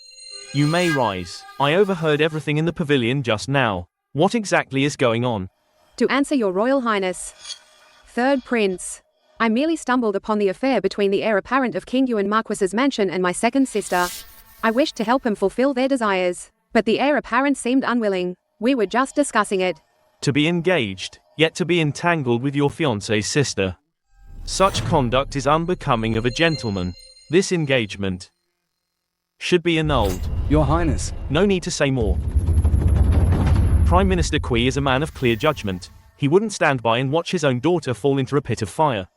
You may rise. I overheard everything in the pavilion just now. What exactly is going on? To answer Your Royal Highness. Third Prince. I merely stumbled upon the affair between the heir apparent of King Yuan Marquis's mansion and my second sister. I wished to help him fulfill their desires, but the heir apparent seemed unwilling. We were just discussing it. To be engaged, yet to be entangled with your fiancé's sister. Such conduct is unbecoming of a gentleman. This engagement should be annulled. Your Highness. No need to say more. Prime Minister Kui is a man of clear judgment. He wouldn't stand by and watch his own daughter fall into a pit of fire.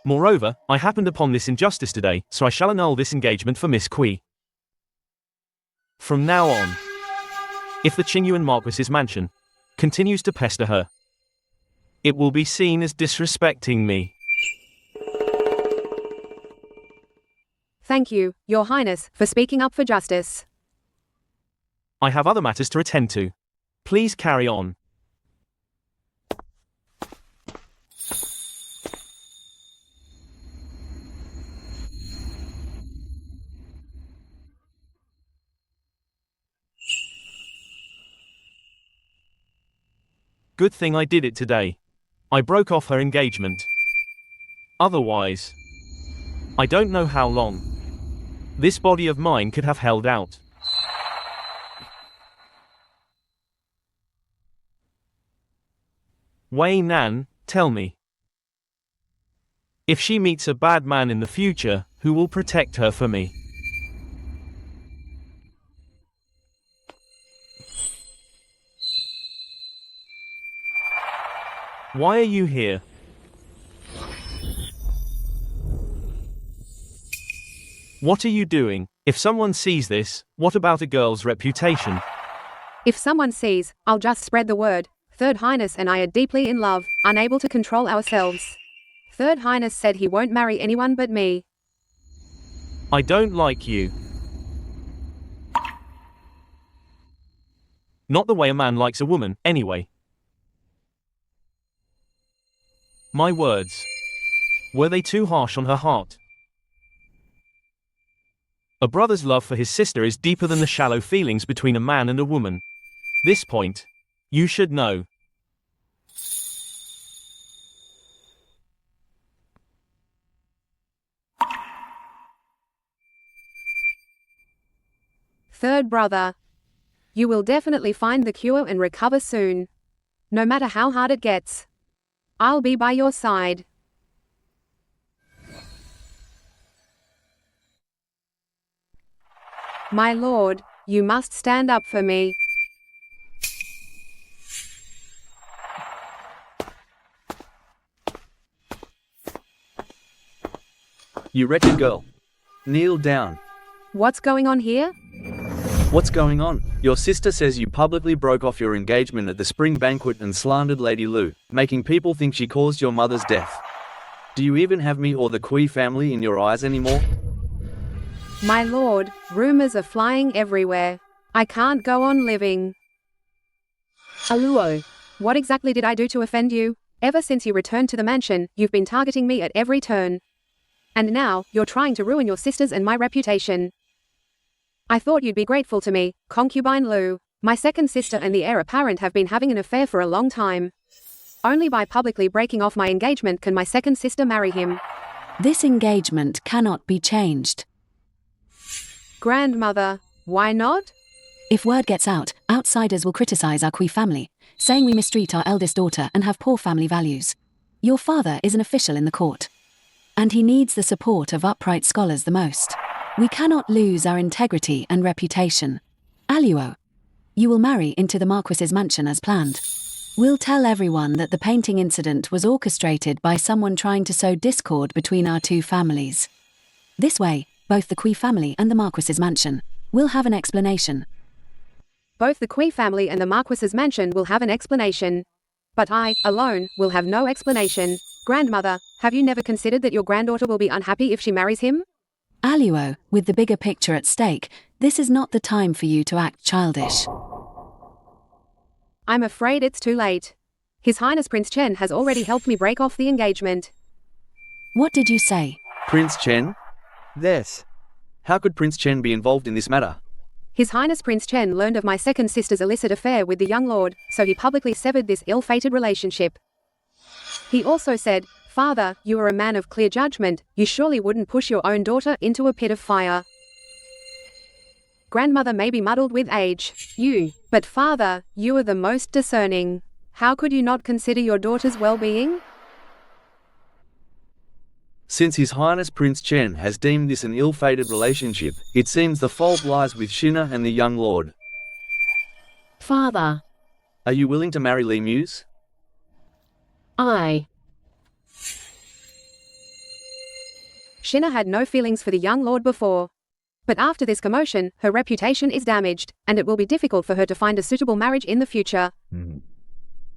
Moreover, I happened upon this injustice today, so I shall annul this engagement for Miss Kui. From now on, if the Qingyuan Marquis's mansion continues to pester her, it will be seen as disrespecting me. Thank you, Your Highness, for speaking up for justice. I have other matters to attend to. Please carry on. Good thing I did it today. I broke off her engagement. Otherwise, I don't know how long this body of mine could have held out. Wei Nan, tell me. If she meets a bad man in the future, who will protect her for me? Why are you here? What are you doing? If someone sees this, what about a girl's reputation? If someone sees, I'll just spread the word. Third Highness and I are deeply in love, unable to control ourselves. Third Highness said he won't marry anyone but me. I don't like you. Not the way a man likes a woman, anyway. My words. Were they too harsh on her heart? A brother's love for his sister is deeper than the shallow feelings between a man and a woman. This point, you should know. Third brother. You will definitely find the cure and recover soon. No matter how hard it gets. I'll be by your side. My lord, you must stand up for me. You wretched girl. Kneel down. What's going on here? What's going on? Your sister says you publicly broke off your engagement at the spring banquet and slandered Lady Lu, making people think she caused your mother's death. Do you even have me or the Kui family in your eyes anymore? My lord, rumors are flying everywhere. I can't go on living. Aluo. What exactly did I do to offend you? Ever since you returned to the mansion, you've been targeting me at every turn. And now, you're trying to ruin your sister's and my reputation. I thought you'd be grateful to me, concubine Lu. My second sister and the heir apparent have been having an affair for a long time. Only by publicly breaking off my engagement can my second sister marry him. This engagement cannot be changed. Grandmother, why not? If word gets out, outsiders will criticize our Kui family, saying we mistreat our eldest daughter and have poor family values. Your father is an official in the court. And he needs the support of upright scholars the most. We cannot lose our integrity and reputation. Aluo, you will marry into the Marquis's mansion as planned. We'll tell everyone that the painting incident was orchestrated by someone trying to sow discord between our two families. This way, both the Kui family and the Marquis's mansion will have an explanation. Both the Kui family and the Marquis's mansion will have an explanation. But I, alone, will have no explanation. Grandmother, have you never considered that your granddaughter will be unhappy if she marries him? Aluo, with the bigger picture at stake, this is not the time for you to act childish. I'm afraid it's too late. His Highness Prince Chen has already helped me break off the engagement. What did you say? Prince Chen? This. How could Prince Chen be involved in this matter? His Highness Prince Chen learned of my second sister's illicit affair with the young lord, so he publicly severed this ill-fated relationship. He also said, "Father, you are a man of clear judgment, you surely wouldn't push your own daughter into a pit of fire." Grandmother may be muddled with age. But father, you are the most discerning. How could you not consider your daughter's well-being? Since His Highness Prince Chen has deemed this an ill-fated relationship, it seems the fault lies with Shina and the young lord. Father. Are you willing to marry Li Muse? Shina had no feelings for the young lord before. But after this commotion, her reputation is damaged, and it will be difficult for her to find a suitable marriage in the future.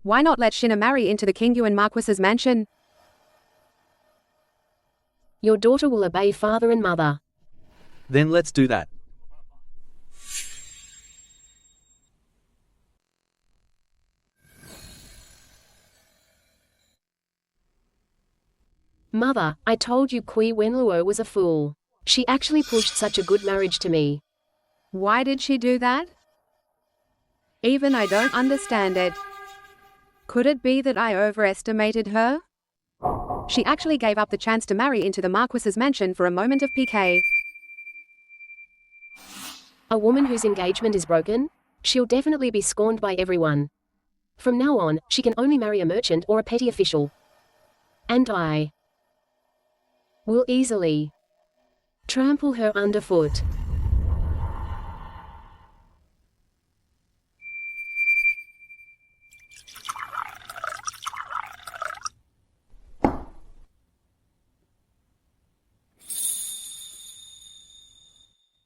Why not let Shina marry into the King Yuan Marquis's mansion? Your daughter will obey father and mother. Then let's do that. Mother, I told you Kui Wenluo was a fool. She actually pushed such a good marriage to me. Why did she do that? Even I don't understand it. Could it be that I overestimated her? She actually gave up the chance to marry into the Marquis's mansion for a moment of pique. A woman whose engagement is broken? She'll definitely be scorned by everyone. From now on, she can only marry a merchant or a petty official. And I will easily trample her underfoot.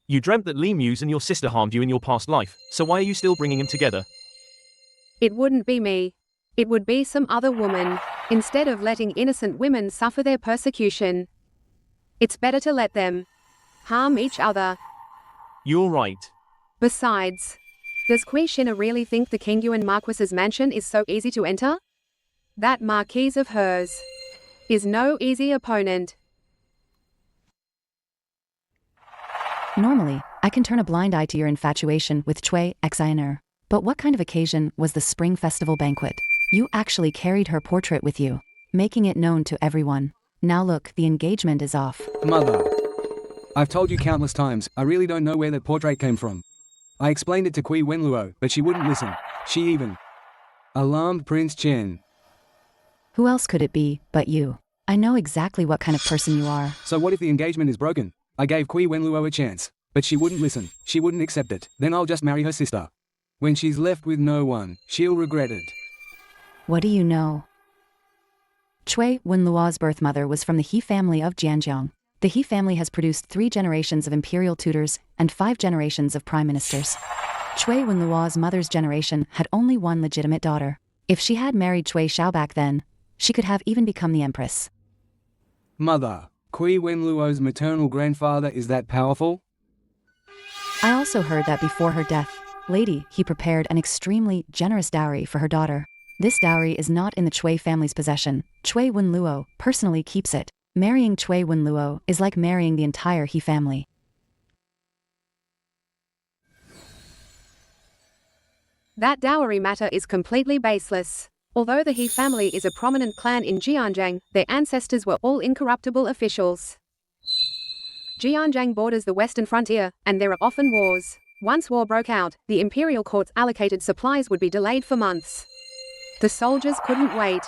You dreamt that Li Muse and your sister harmed you in your past life, so why are you still bringing them together? It wouldn't be me. It would be some other woman, instead of letting innocent women suffer their persecution. It's better to let them harm each other. You're right. Besides, does Kui Shina really think the King Yuan Marquis's mansion is so easy to enter? That marquise of hers is no easy opponent. Normally, I can turn a blind eye to your infatuation with Chui Exiner. But what kind of occasion was the Spring Festival banquet? You actually carried her portrait with you, making it known to everyone. Now look, the engagement is off. Mother, I've told you countless times, I really don't know where that portrait came from. I explained it to Kui Wenluo, but she wouldn't listen. She even alarmed Prince Chen. Who else could it be but you? I know exactly what kind of person you are. So what if the engagement is broken? I gave Kui Wenluo a chance, but she wouldn't listen. She wouldn't accept it. Then I'll just marry her sister. When she's left with no one, she'll regret it. What do you know? Chui Wenluo's birth mother was from the He family of Jianjiang. The He family has produced 3 generations of imperial tutors and 5 generations of prime ministers. Chui Wenluo's mother's generation had only one legitimate daughter. If she had married Chui Xiao back then, she could have even become the empress. Mother, Kui Wenluo's maternal grandfather is that powerful? I also heard that before her death, Lady He prepared an extremely generous dowry for her daughter. This dowry is not in the Chui family's possession. Chui Wenluo personally keeps it. Marrying Chui Wenluo is like marrying the entire He family. That dowry matter is completely baseless. Although the He family is a prominent clan in Jianjiang, their ancestors were all incorruptible officials. Jianjiang borders the western frontier, and there are often wars. Once war broke out, the imperial court's allocated supplies would be delayed for months. The soldiers couldn't wait.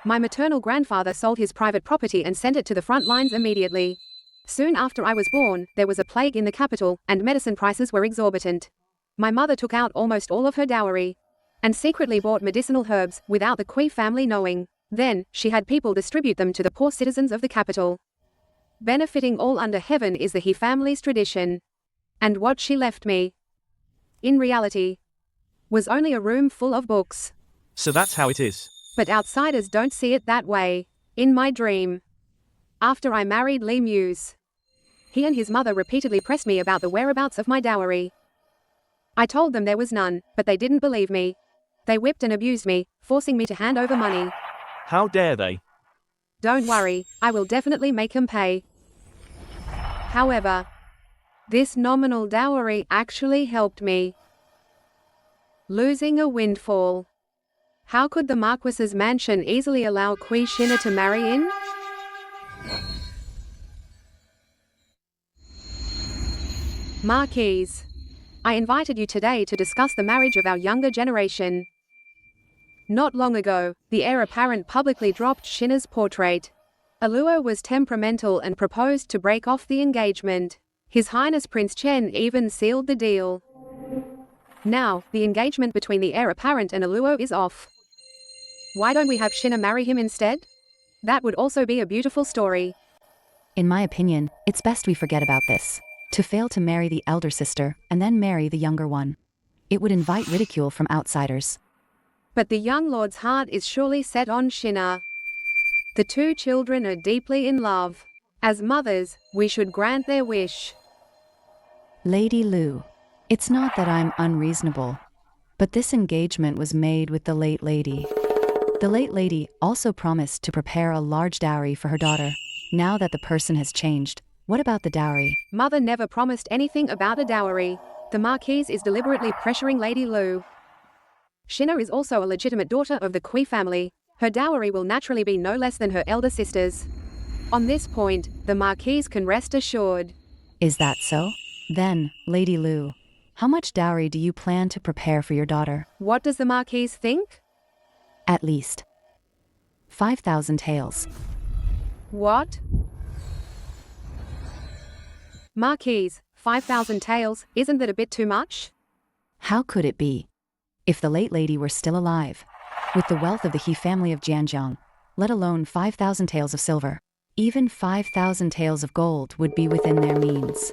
My maternal grandfather sold his private property and sent it to the front lines immediately. Soon after I was born, there was a plague in the capital, and medicine prices were exorbitant. My mother took out almost all of her dowry and secretly bought medicinal herbs without the Kui family knowing. Then, she had people distribute them to the poor citizens of the capital. Benefiting all under heaven is the He family's tradition. And what she left me, in reality, was only a room full of books. So that's how it is. But outsiders don't see it that way. In my dream, after I married Li Muse, he and his mother repeatedly pressed me about the whereabouts of my dowry. I told them there was none, but they didn't believe me. They whipped and abused me, forcing me to hand over money. How dare they? Don't worry, I will definitely make them pay. However, this nominal dowry actually helped me. Losing a windfall. How could the Marquis's mansion easily allow Kui Shina to marry in? Marquise, I invited you today to discuss the marriage of our younger generation. Not long ago, the heir apparent publicly dropped Shina's portrait. Aluo was temperamental and proposed to break off the engagement. His Highness Prince Chen even sealed the deal. Now, the engagement between the heir apparent and Aluo is off. Why don't we have Shina marry him instead? That would also be a beautiful story. In my opinion, it's best we forget about this. To fail to marry the elder sister and then marry the younger one, it would invite ridicule from outsiders. But the young lord's heart is surely set on Shina. The 2 children are deeply in love. As mothers, we should grant their wish. Lady Lu, it's not that I'm unreasonable, but this engagement was made with the late lady. The late lady also promised to prepare a large dowry for her daughter. Now that the person has changed, what about the dowry? Mother never promised anything about a dowry. The Marquise is deliberately pressuring Lady Lu. Shinna is also a legitimate daughter of the Kui family. Her dowry will naturally be no less than her elder sister's. On this point, the Marquise can rest assured. Is that so? Then, Lady Lu, how much dowry do you plan to prepare for your daughter? What does the Marquise think? At least 5,000 taels. What? Marquise, 5,000 taels, isn't that a bit too much? How could it be? If the late lady were still alive, with the wealth of the He family of Jianjiang, let alone 5,000 taels of silver, even 5,000 taels of gold would be within their means.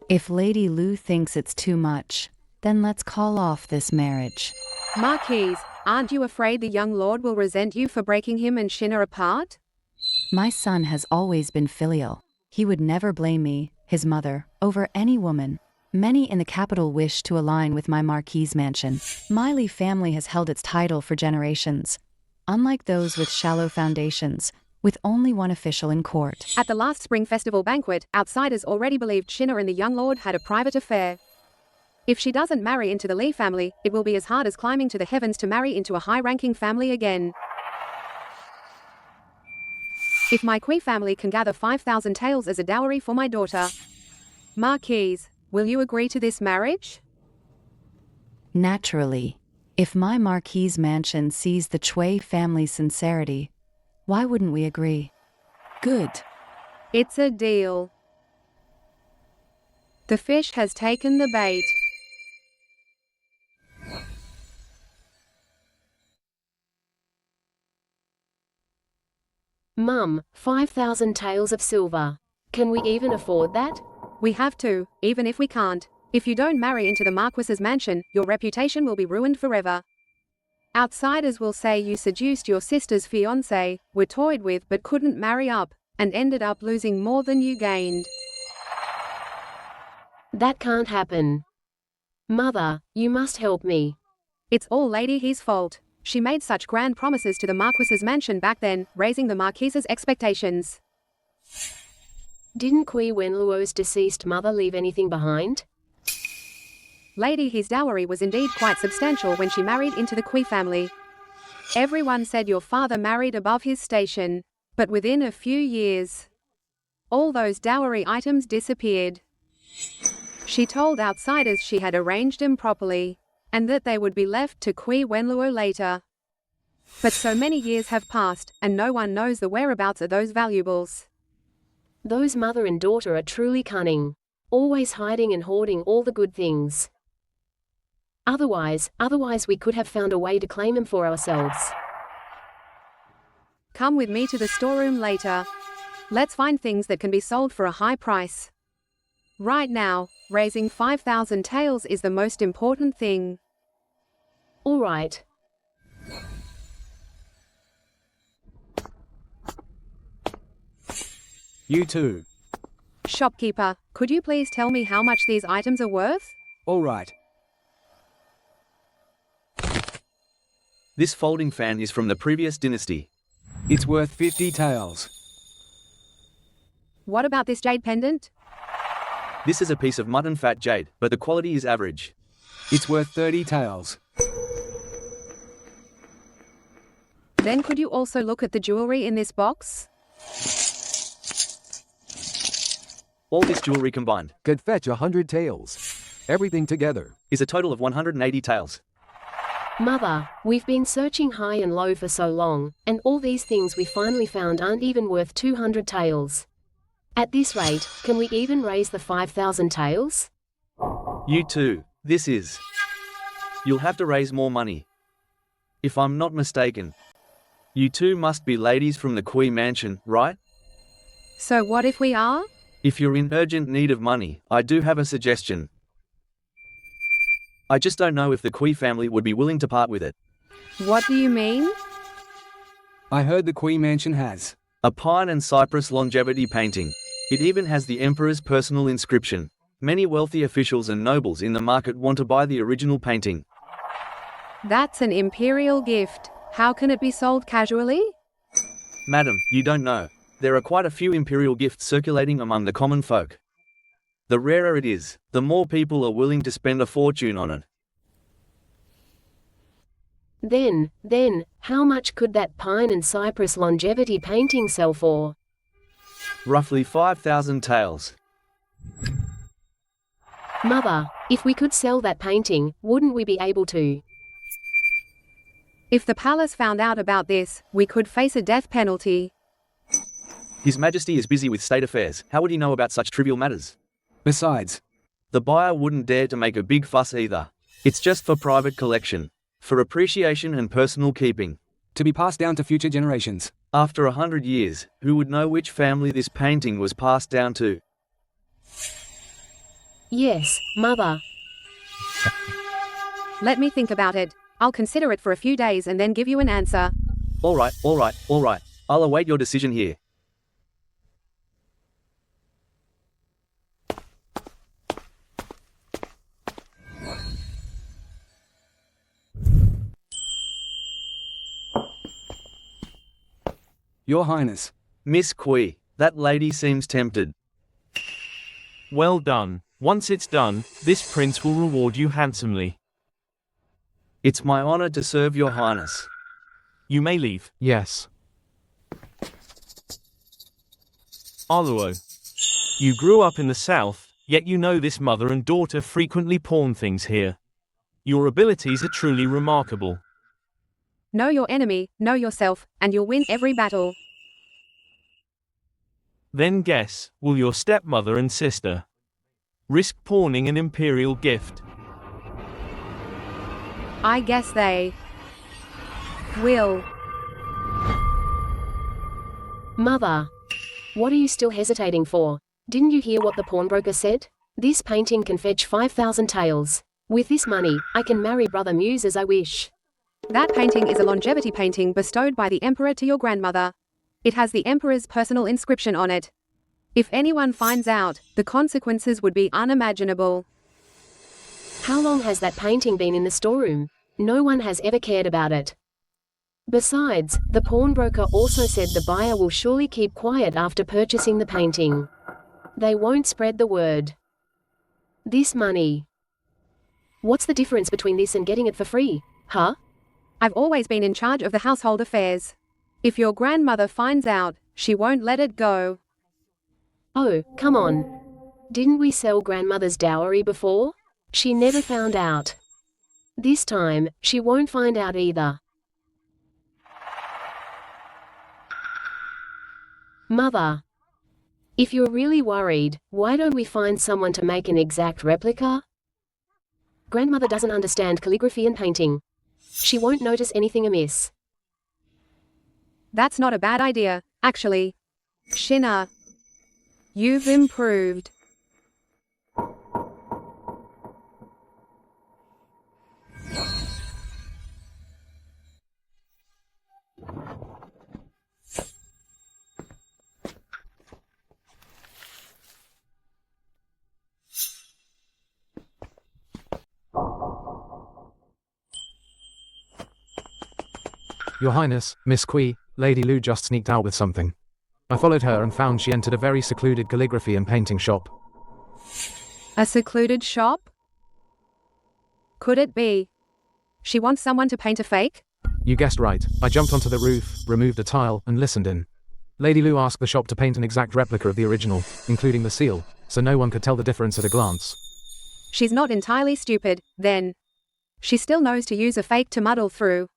If Lady Lu thinks it's too much, then let's call off this marriage. Marquise, aren't you afraid the young lord will resent you for breaking him and Shinna apart? My son has always been filial. He would never blame me, his mother, over any woman. Many in the capital wish to align with my Marquise mansion. My Li family has held its title for generations, unlike those with shallow foundations, with only one official in court. At the last Spring Festival banquet, outsiders already believed Shinna and the young lord had a private affair. If she doesn't marry into the Li family, it will be as hard as climbing to the heavens to marry into a high-ranking family again. If my Kui family can gather 5,000 taels as a dowry for my daughter, Marquise, will you agree to this marriage? Naturally. If my Marquise mansion sees the Chui family's sincerity, why wouldn't we agree? Good. It's a deal. The fish has taken the bait. Mum, 5,000 taels of silver. Can we even afford that? We have to, even if we can't. If you don't marry into the Marquis's mansion, your reputation will be ruined forever. Outsiders will say you seduced your sister's fiancé, were toyed with but couldn't marry up, and ended up losing more than you gained. That can't happen. Mother, you must help me. It's all Lady He's fault. She made such grand promises to the Marquis's mansion back then, raising the Marquise's expectations. Didn't Kui Wenluo's deceased mother leave anything behind? Lady He's dowry was indeed quite substantial when she married into the Kui family. Everyone said your father married above his station, but within a few years, all those dowry items disappeared. She told outsiders she had arranged them properly, and that they would be left to Kui Wenluo later. But so many years have passed, and no one knows the whereabouts of those valuables. Those mother and daughter are truly cunning, always hiding and hoarding all the good things. Otherwise we could have found a way to claim them for ourselves. Come with me to the storeroom later. Let's find things that can be sold for a high price. Right now, raising 5,000 taels is the most important thing. All right. You too. Shopkeeper, could you please tell me how much these items are worth? All right. This folding fan is from the previous dynasty. It's worth 50 taels. What about this jade pendant? This is a piece of mutton fat jade, but the quality is average. It's worth 30 taels. Then could you also look at the jewelry in this box? All this jewelry combined could fetch 100 taels. Everything together is a total of 180 taels. Mother, we've been searching high and low for so long, and all these things we finally found aren't even worth 200 taels. At this rate, can we even raise the 5,000 taels? You too. This is. You'll have to raise more money. If I'm not mistaken, you two must be ladies from the Kui mansion, right? So what if we are? If you're in urgent need of money, I do have a suggestion. I just don't know if the Kui family would be willing to part with it. What do you mean? I heard the Kui mansion has a pine and cypress longevity painting. It even has the emperor's personal inscription. Many wealthy officials and nobles in the market want to buy the original painting. That's an imperial gift. How can it be sold casually? Madam, you don't know. There are quite a few imperial gifts circulating among the common folk. The rarer it is, the more people are willing to spend a fortune on it. Then, how much could that pine and cypress longevity painting sell for? Roughly 5,000 taels. Mother, if we could sell that painting, wouldn't we be able to? If the palace found out about this, we could face a death penalty. His Majesty is busy with state affairs. How would he know about such trivial matters? Besides, the buyer wouldn't dare to make a big fuss either. It's just for private collection, for appreciation and personal keeping. To be passed down to future generations. After 100 years, who would know which family this painting was passed down to? Yes, Mother. Let me think about it. I'll consider it for a few days and then give you an answer. All right. I'll await your decision here. Your Highness. Miss Kui, that lady seems tempted. Well done. Once it's done, this prince will reward you handsomely. It's my honor to serve your highness. You may leave. Yes. Aluo. You grew up in the south, yet you know this mother and daughter frequently pawn things here. Your abilities are truly remarkable. Know your enemy, know yourself, and you'll win every battle. Then guess, will your stepmother and sister risk pawning an imperial gift? I guess they will. Mother. What are you still hesitating for? Didn't you hear what the pawnbroker said? This painting can fetch 5,000 taels. With this money, I can marry Brother Muse as I wish. That painting is a longevity painting bestowed by the Emperor to your grandmother. It has the Emperor's personal inscription on it. If anyone finds out, the consequences would be unimaginable. How long has that painting been in the storeroom? No one has ever cared about it. Besides, the pawnbroker also said the buyer will surely keep quiet after purchasing the painting. They won't spread the word. This money. What's the difference between this and getting it for free, huh? I've always been in charge of the household affairs. If your grandmother finds out, she won't let it go. Oh, come on. Didn't we sell grandmother's dowry before? She never found out. This time, she won't find out either. Mother. If you're really worried, why don't we find someone to make an exact replica? Grandmother doesn't understand calligraphy and painting. She won't notice anything amiss. That's not a bad idea, actually. Shinna. You've improved. Your Highness, Miss Kui, Lady Lu just sneaked out with something. I followed her and found she entered a very secluded calligraphy and painting shop. A secluded shop? Could it be? She wants someone to paint a fake? You guessed right. I jumped onto the roof, removed a tile, and listened in. Lady Lu asked the shop to paint an exact replica of the original, including the seal, so no one could tell the difference at a glance. She's not entirely stupid, then. She still knows to use a fake to muddle through.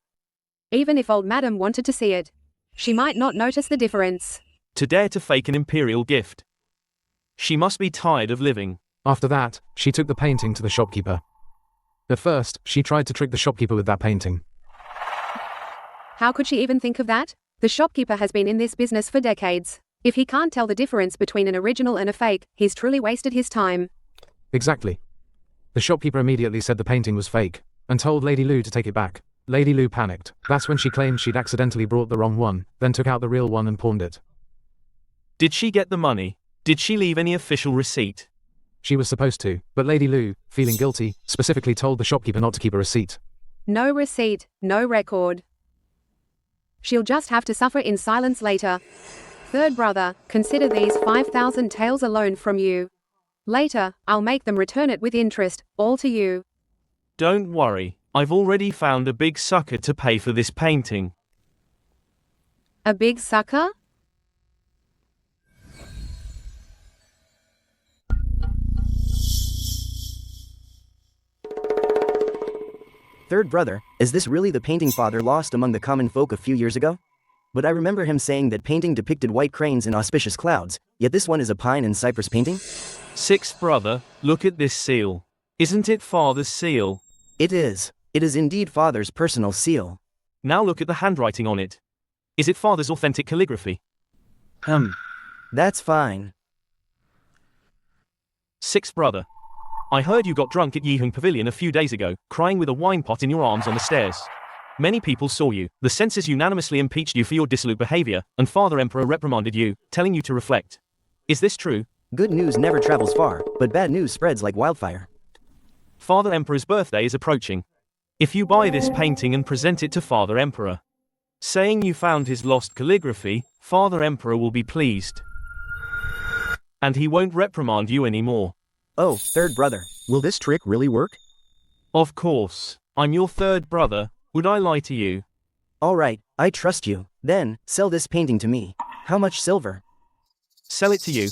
Even if old madam wanted to see it, she might not notice the difference. To dare to fake an imperial gift. She must be tired of living. After that, she took the painting to the shopkeeper. At first, she tried to trick the shopkeeper with that painting. How could she even think of that? The shopkeeper has been in this business for decades. If he can't tell the difference between an original and a fake, he's truly wasted his time. Exactly. The shopkeeper immediately said the painting was fake, and told Lady Lu to take it back. Lady Lu panicked. That's when she claimed she'd accidentally brought the wrong one, then took out the real one and pawned it. Did she get the money? Did she leave any official receipt? She was supposed to, but Lady Lu, feeling guilty, specifically told the shopkeeper not to keep a receipt. No receipt, no record. She'll just have to suffer in silence later. Third brother, consider these 5,000 taels a loan from you. Later, I'll make them return it with interest, all to you. Don't worry, I've already found a big sucker to pay for this painting. A big sucker? Third brother, is this really the painting father lost among the common folk a few years ago? But I remember him saying that painting depicted white cranes in auspicious clouds, yet this one is a pine and cypress painting? Sixth brother, look at this seal. Isn't it father's seal? It is. It is indeed father's personal seal. Now look at the handwriting on it. Is it father's authentic calligraphy? That's fine. Sixth brother, I heard you got drunk at Yihung Pavilion a few days ago, crying with a wine pot in your arms on the stairs. Many people saw you, the censors unanimously impeached you for your dissolute behavior, and Father Emperor reprimanded you, telling you to reflect. Is this true? Good news never travels far, but bad news spreads like wildfire. Father Emperor's birthday is approaching. If you buy this painting and present it to Father Emperor, saying you found his lost calligraphy, Father Emperor will be pleased. And he won't reprimand you anymore. Oh, third brother. Will this trick really work? Of course. I'm your third brother. Would I lie to you? All right, I trust you. Then, sell this painting to me. How much silver? Sell it to you.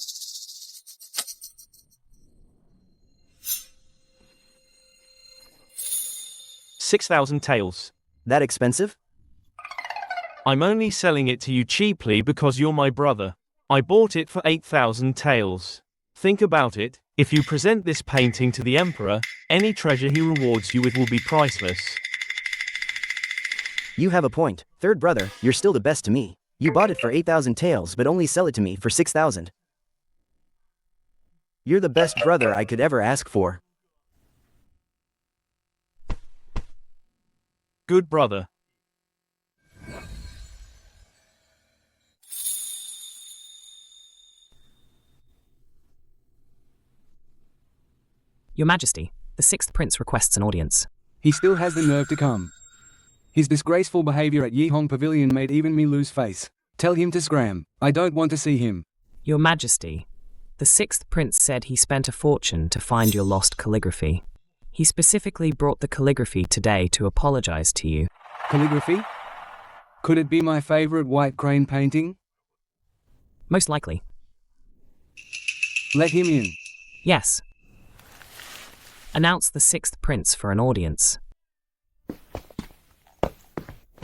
6,000 taels. That expensive? I'm only selling it to you cheaply because you're my brother. I bought it for 8,000 taels. Think about it, if you present this painting to the Emperor, any treasure he rewards you with will be priceless. You have a point. Third brother, you're still the best to me. You bought it for 8,000 taels but only sell it to me for 6,000. You're the best brother I could ever ask for. Good brother. Your Majesty, the sixth prince requests an audience. He still has the nerve to come. His disgraceful behavior at Yihong Pavilion made even me lose face. Tell him to scram. I don't want to see him. Your Majesty, the sixth prince said he spent a fortune to find your lost calligraphy. He specifically brought the calligraphy today to apologize to you. Calligraphy? Could it be my favorite white crane painting? Most likely. Let him in. Yes. Announce the sixth prince for an audience.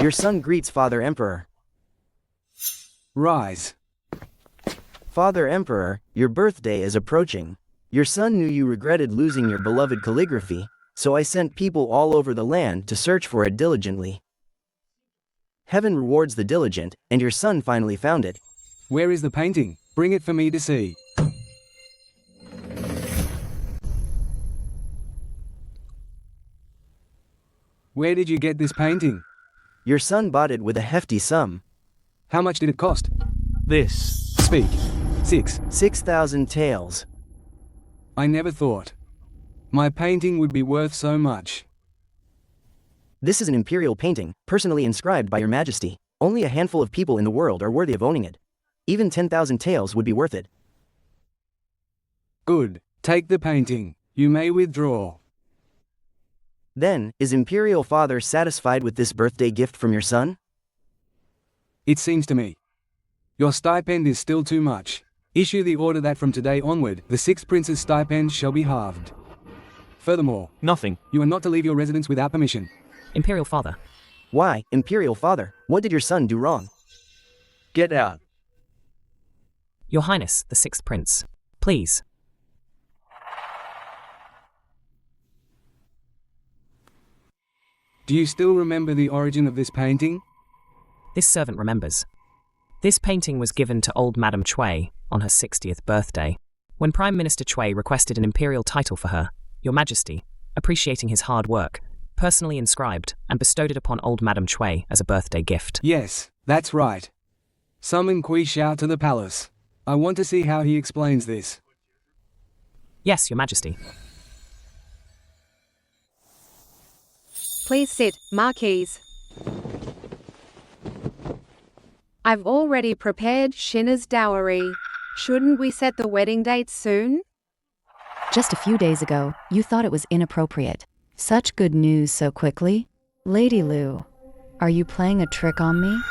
Your son greets Father Emperor. Rise. Father Emperor, your birthday is approaching. Your son knew you regretted losing your beloved calligraphy, so I sent people all over the land to search for it diligently. Heaven rewards the diligent, and your son finally found it. Where is the painting? Bring it for me to see. Where did you get this painting? Your son bought it with a hefty sum. How much did it cost? This. Speak. 6,000 taels. I never thought my painting would be worth so much. This is an imperial painting, personally inscribed by your majesty. Only a handful of people in the world are worthy of owning it. Even 10,000 taels would be worth it. Good. Take the painting. You may withdraw. Then, is Imperial Father satisfied with this birthday gift from your son? It seems to me. Your stipend is still too much. Issue the order that from today onward, the sixth prince's stipend shall be halved. Furthermore, nothing. You are not to leave your residence without permission. Imperial Father. Why, Imperial Father? What did your son do wrong? Get out. Your Highness, the sixth prince. Please. Do you still remember the origin of this painting? This servant remembers. This painting was given to old Madame Chui on her 60th birthday, when Prime Minister Chui requested an imperial title for her, Your Majesty, appreciating his hard work, personally inscribed and bestowed it upon old Madame Chui as a birthday gift. Yes, that's right. Summon Kui Xiao to the palace. I want to see how he explains this. Yes, Your Majesty. Please sit, Marquise. I've already prepared Shinna's dowry. Shouldn't we set the wedding date soon? Just a few days ago, you thought it was inappropriate. Such good news so quickly? Lady Lu, are you playing a trick on me?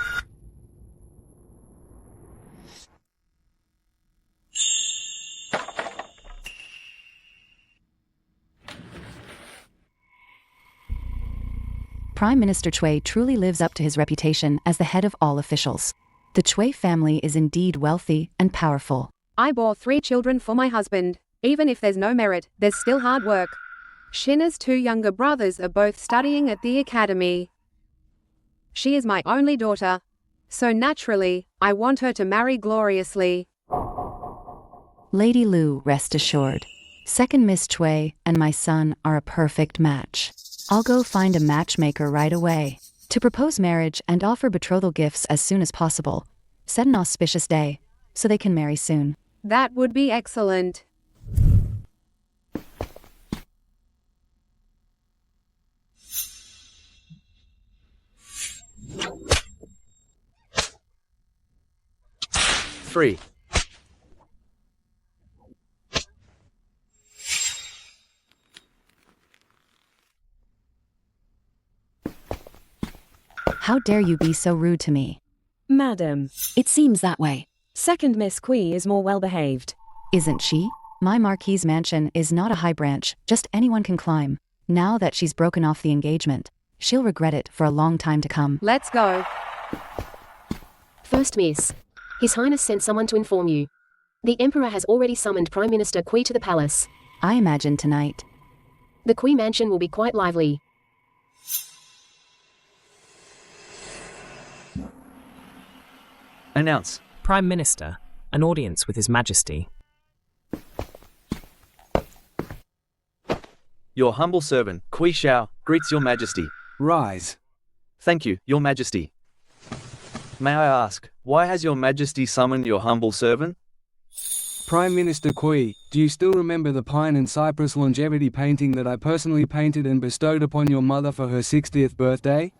Prime Minister Chui truly lives up to his reputation as the head of all officials. The Chui family is indeed wealthy and powerful. I bore 3 children for my husband. Even if there's no merit, there's still hard work. Shinna's 2 younger brothers are both studying at the academy. She is my only daughter, so naturally, I want her to marry gloriously. Lady Lu, rest assured. Second Miss Chui and my son are a perfect match. I'll go find a matchmaker right away to propose marriage and offer betrothal gifts as soon as possible. Set an auspicious day so they can marry soon. That would be excellent. Three. How dare you be so rude to me? Madam. It seems that way. Second Miss Kui is more well-behaved. Isn't she? My Marquise mansion is not a high branch, just anyone can climb. Now that she's broken off the engagement, she'll regret it for a long time to come. Let's go. First Miss. His Highness sent someone to inform you. The Emperor has already summoned Prime Minister Kui to the palace. I imagine tonight. The Kui mansion will be quite lively. Announce. Prime Minister, an audience with His Majesty. Your humble servant, Kui Shao, greets Your Majesty. Rise. Thank you, Your Majesty. May I ask, why has Your Majesty summoned your humble servant? Prime Minister Kui, do you still remember the pine and cypress longevity painting that I personally painted and bestowed upon your mother for her 60th birthday?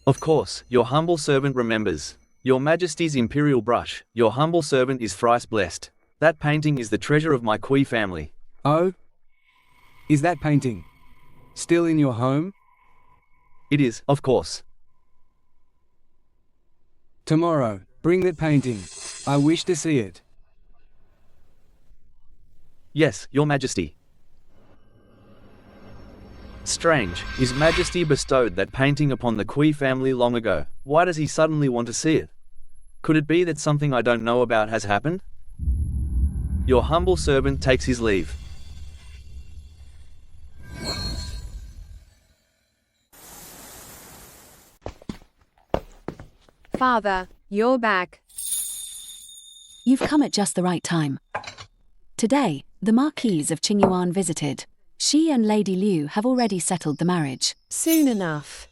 Of course, your humble servant remembers. Your Majesty's imperial brush, your humble servant is thrice blessed. That painting is the treasure of my Kui family. Oh? Is that painting still in your home? It is, of course. Tomorrow, bring that painting. I wish to see it. Yes, Your Majesty. Strange, His Majesty bestowed that painting upon the Kui family long ago. Why does he suddenly want to see it? Could it be that something I don't know about has happened? Your humble servant takes his leave. Father, you're back. You've come at just the right time. Today, the Marquise of Qingyuan visited. She and Lady Liu have already settled the marriage. Soon enough.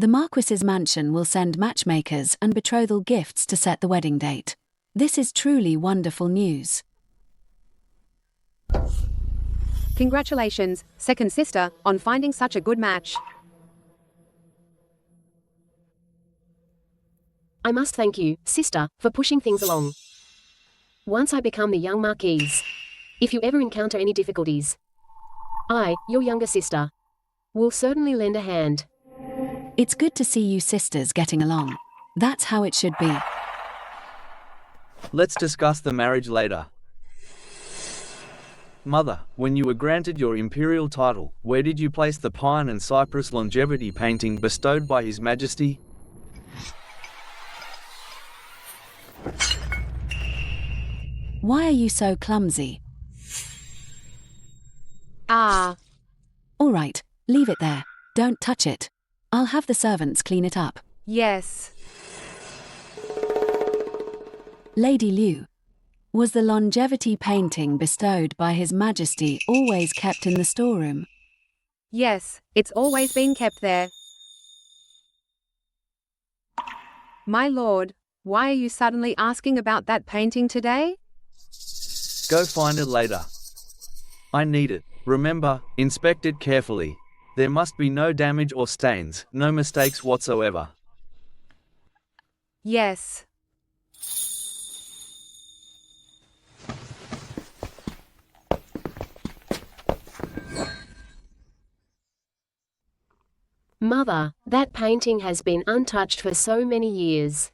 The Marquis's mansion will send matchmakers and betrothal gifts to set the wedding date. This is truly wonderful news. Congratulations, second sister, on finding such a good match. I must thank you, sister, for pushing things along. Once I become the young Marquise, if you ever encounter any difficulties, I, your younger sister, will certainly lend a hand. It's good to see you sisters getting along. That's how it should be. Let's discuss the marriage later. Mother, when you were granted your imperial title, where did you place the pine and cypress longevity painting bestowed by His Majesty? Why are you so clumsy? Ah. All right, leave it there. Don't touch it. I'll have the servants clean it up. Yes. Lady Liu, was the longevity painting bestowed by His Majesty always kept in the storeroom? Yes, it's always been kept there. My lord, why are you suddenly asking about that painting today? Go find it later. I need it. Remember, inspect it carefully. There must be no damage or stains, no mistakes whatsoever. Yes. Mother, that painting has been untouched for so many years.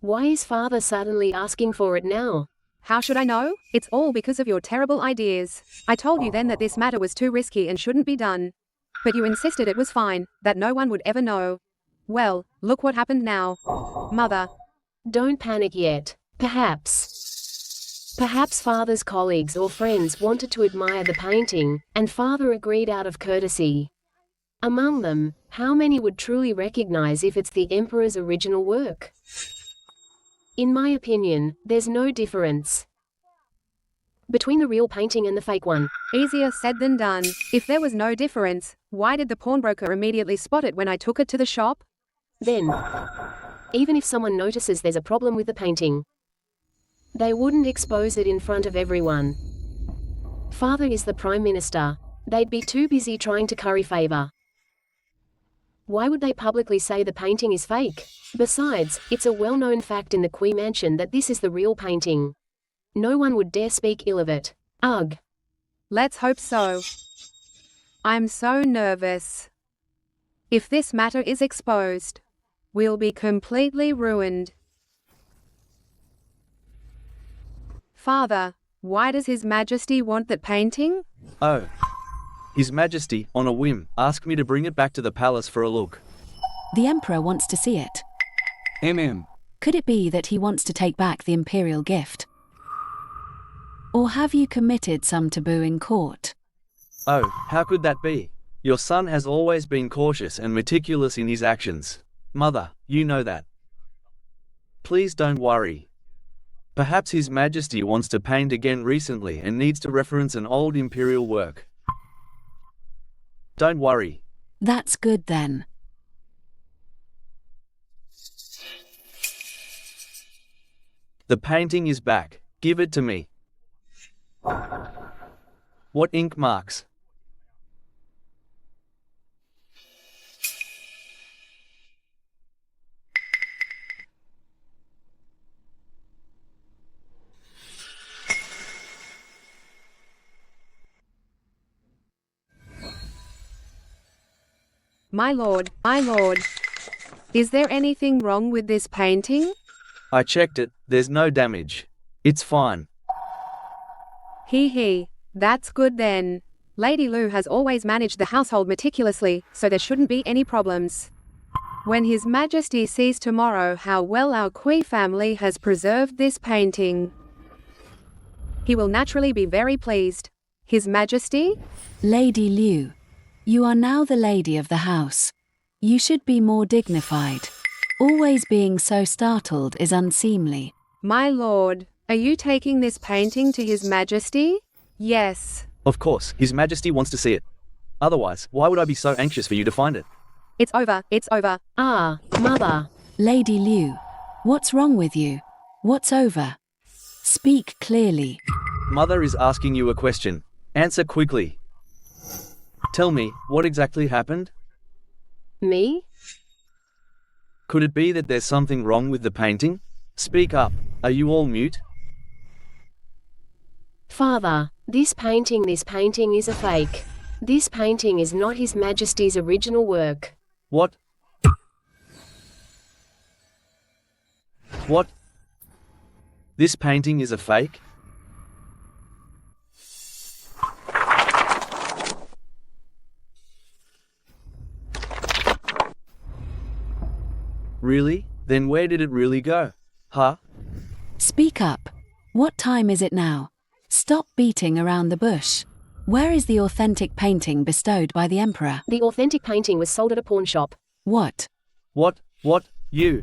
Why is father suddenly asking for it now? How should I know? It's all because of your terrible ideas. I told you then that this matter was too risky and shouldn't be done. But you insisted it was fine, that no one would ever know. Well, look what happened now. Mother. Don't panic yet. Perhaps father's colleagues or friends wanted to admire the painting, and father agreed out of courtesy. Among them, how many would truly recognize if it's the emperor's original work? In my opinion, there's no difference between the real painting and the fake one. Easier said than done. If there was no difference, why did the pawnbroker immediately spot it when I took it to the shop? Then, even if someone notices there's a problem with the painting, they wouldn't expose it in front of everyone. Father is the Prime Minister. They'd be too busy trying to curry favor. Why would they publicly say the painting is fake? Besides, it's a well-known fact in the Qui mansion that this is the real painting. No one would dare speak ill of it. Ugh. Let's hope so. I'm so nervous. If this matter is exposed, we'll be completely ruined. Father, why does His Majesty want that painting? Oh. His Majesty, on a whim, asked me to bring it back to the palace for a look. The Emperor wants to see it. Could it be that he wants to take back the imperial gift? Or have you committed some taboo in court? Oh, how could that be? Your son has always been cautious and meticulous in his actions. Mother, you know that. Please don't worry. Perhaps His Majesty wants to paint again recently and needs to reference an old imperial work. Don't worry. That's good then. The painting is back. Give it to me. What ink marks? My lord, is there anything wrong with this painting? I checked it, there's no damage. It's fine. That's good then. Lady Lu has always managed the household meticulously, so there shouldn't be any problems. When His Majesty sees tomorrow how well our Qui family has preserved this painting, he will naturally be very pleased. His Majesty? Lady Liu, you are now the lady of the house. You should be more dignified. Always being so startled is unseemly. My lord, are you taking this painting to His Majesty? Yes. Of course, His Majesty wants to see it. Otherwise, why would I be so anxious for you to find it? It's over. Ah, Mother. Lady Liu, what's wrong with you? What's over? Speak clearly. Mother is asking you a question. Answer quickly. Tell me, what exactly happened? Me? Could it be that there's something wrong with the painting? Speak up. Are you all mute? Father, this painting is a fake. This painting is not His Majesty's original work. What? What? This painting is a fake? Really? Then where did it really go? Huh? Speak up. What time is it now? Stop beating around the bush. Where is the authentic painting bestowed by the Emperor? The authentic painting was sold at a pawn shop. What? What? You?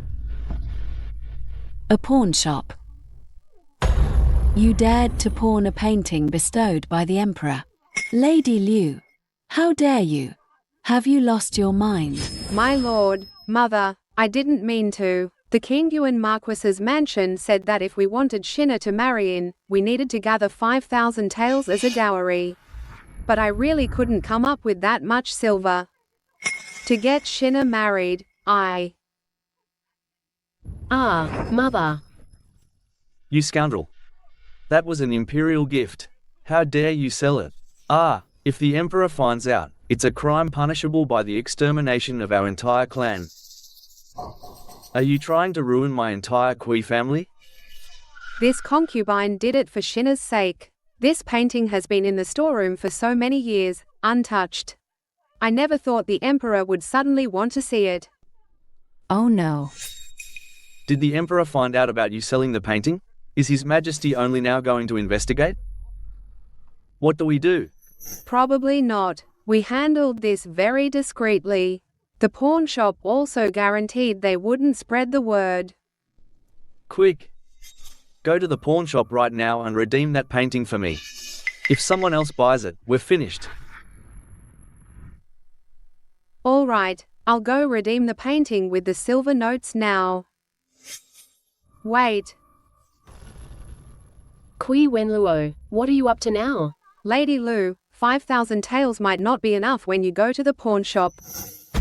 A pawn shop. You dared to pawn a painting bestowed by the Emperor. Lady Liu, how dare you? Have you lost your mind? My lord, Mother, I didn't mean to. The King Yuan Marquis's mansion said that if we wanted Shinna to marry in, we needed to gather 5,000 taels as a dowry. But I really couldn't come up with that much silver. To get Shinna married, Ah, mother. You scoundrel. That was an imperial gift. How dare you sell it? Ah, if the Emperor finds out, it's a crime punishable by the extermination of our entire clan. Are you trying to ruin my entire Kui family? This concubine did it for Shinna's sake. This painting has been in the storeroom for so many years, untouched. I never thought the Emperor would suddenly want to see it. Oh no. Did the Emperor find out about you selling the painting? Is His Majesty only now going to investigate? What do we do? Probably not. We handled this very discreetly. The pawn shop also guaranteed they wouldn't spread the word. Quick! Go to the pawn shop right now and redeem that painting for me. If someone else buys it, we're finished. All right, I'll go redeem the painting with the silver notes now. Wait. Kui Wenluo, what are you up to now? Lady Lu, 5,000 taels might not be enough when you go to the pawn shop.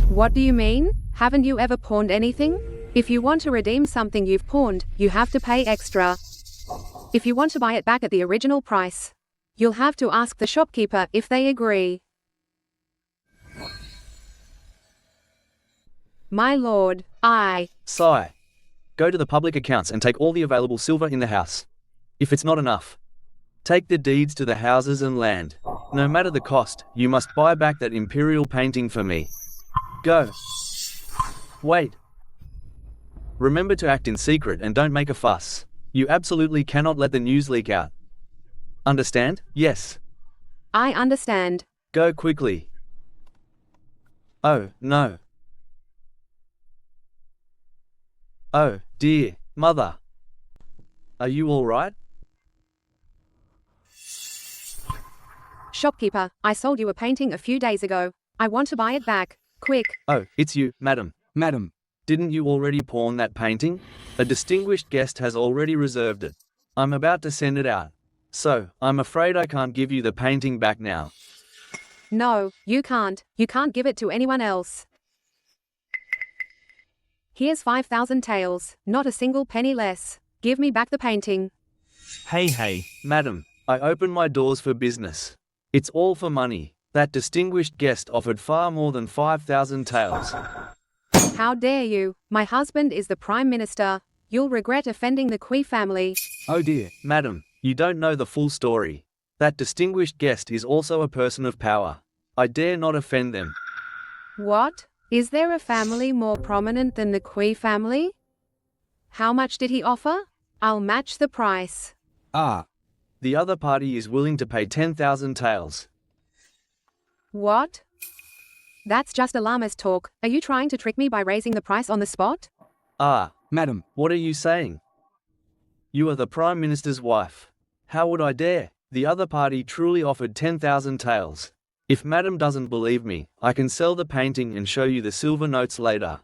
What do you mean? Haven't you ever pawned anything? If you want to redeem something you've pawned, you have to pay extra. If you want to buy it back at the original price, you'll have to ask the shopkeeper if they agree. My lord, Sigh. Go to the public accounts and take all the available silver in the house. If it's not enough, take the deeds to the houses and land. No matter the cost, you must buy back that imperial painting for me. Go. Wait. Remember to act in secret and don't make a fuss. You absolutely cannot let the news leak out. Understand? Yes. I understand. Go quickly. Oh, no. Oh, dear, mother. Are you all right? Shopkeeper, I sold you a painting a few days ago. I want to buy it back. Quick. Oh, it's you, madam. Madam. Didn't you already pawn that painting? A distinguished guest has already reserved it. I'm about to send it out. So, I'm afraid I can't give you the painting back now. No, you can't. You can't give it to anyone else. Here's 5,000 taels, not a single penny less. Give me back the painting. Hey. Madam, I open my doors for business. It's all for money. That distinguished guest offered far more than 5,000 taels. How dare you? My husband is the Prime Minister. You'll regret offending the Kui family. Oh dear. Madam, you don't know the full story. That distinguished guest is also a person of power. I dare not offend them. What? Is there a family more prominent than the Kui family? How much did he offer? I'll match the price. Ah. The other party is willing to pay 10,000 taels. What? That's just alarmist talk. Are you trying to trick me by raising the price on the spot? Ah. Madam. What are you saying? You are the Prime Minister's wife. How would I dare? The other party truly offered 10,000 taels. If Madam doesn't believe me, I can sell the painting and show you the silver notes later.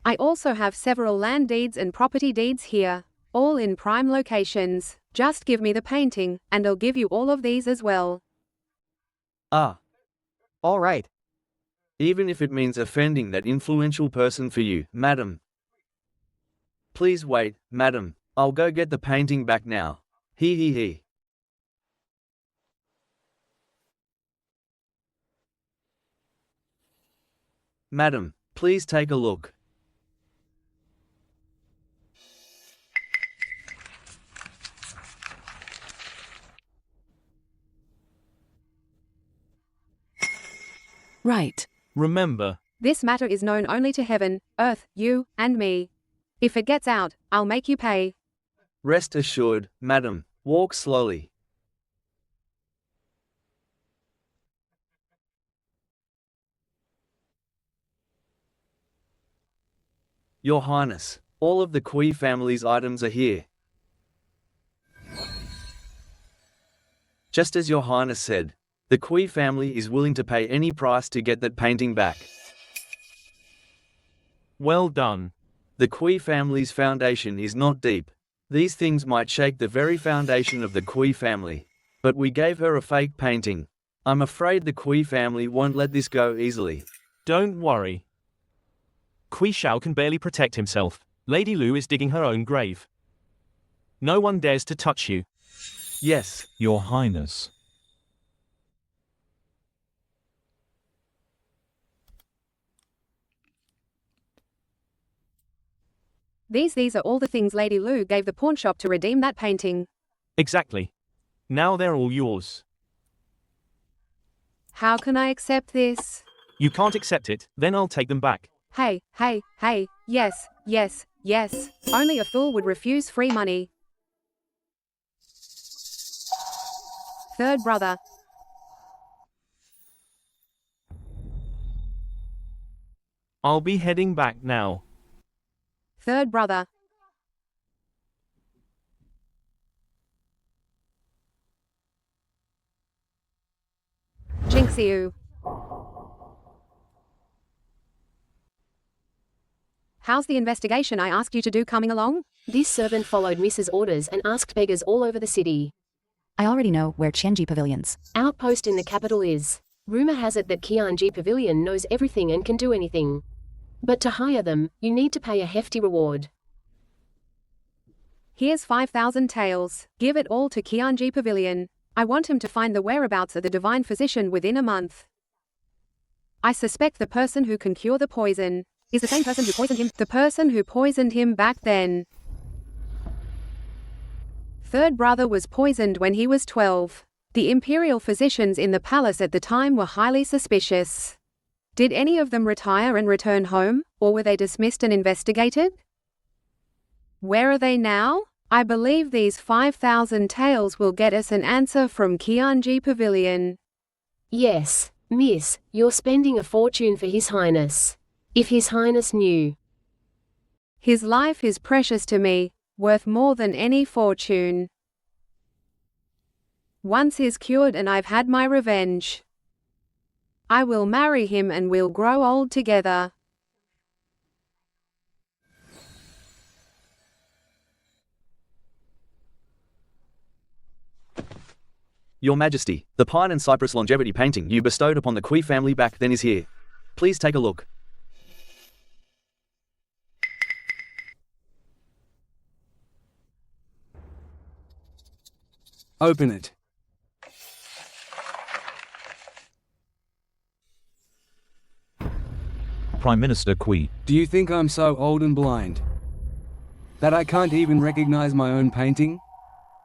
I also have several land deeds and property deeds here, all in prime locations. Just give me the painting, and I'll give you all of these as well. Ah. All right. Even if it means offending that influential person for you, madam. Please wait, madam. I'll go get the painting back now. He. Madam, please take a look. Right. Remember, This matter is known only to heaven, earth, you, and me. If it gets out, I'll make you pay. Rest assured, madam. Walk slowly. Your Highness, all of the Kui family's items are here. Just as Your Highness said, the Kui family is willing to pay any price to get that painting back. well done. The Kui family's foundation is not deep. These things might shake the very foundation of the Kui family. But we gave her a fake painting. I'm afraid the Kui family won't let this go easily. Don't worry. Kui Shao can barely protect himself. Lady Lu is digging her own grave. No one dares to touch you. Yes, Your Highness. These are all the things Lady Lu gave the pawnshop to redeem that painting. Exactly. Now they're all yours. How can I accept this? You can't accept it, then I'll take them back. Hey, yes, yes, yes. Only a fool would refuse free money. Third brother. I'll be heading back now. Third brother. Jinxiu. How's the investigation I asked you to do coming along? This servant followed Mrs. orders and asked beggars all over the city. I already know where Qianji Pavilion's Outpost in the capital is. Rumor has it that Qianji Pavilion knows everything and can do anything. But to hire them, you need to pay a hefty reward. Here's 5,000 taels. Give it all to Qianji Pavilion. I want him to find the whereabouts of the divine physician within a month. I suspect the person who can cure the poison is the same person who poisoned him. The person who poisoned him back then. Third brother was poisoned when he was 12. The imperial physicians in the palace at the time were highly suspicious. Did any of them retire and return home, or were they dismissed and investigated? Where are they now? I believe these 5,000 taels will get us an answer from Qianji Pavilion. Yes, miss, you're spending a fortune for His Highness. If His Highness knew. His life is precious to me, worth more than any fortune. Once he's cured and I've had my revenge, I will marry him and we'll grow old together. Your Majesty, the pine and cypress longevity painting you bestowed upon the Kui family back then is here. Please take a look. Open it. Prime Minister Kui. Do you think I'm so old and blind that I can't even recognize my own painting?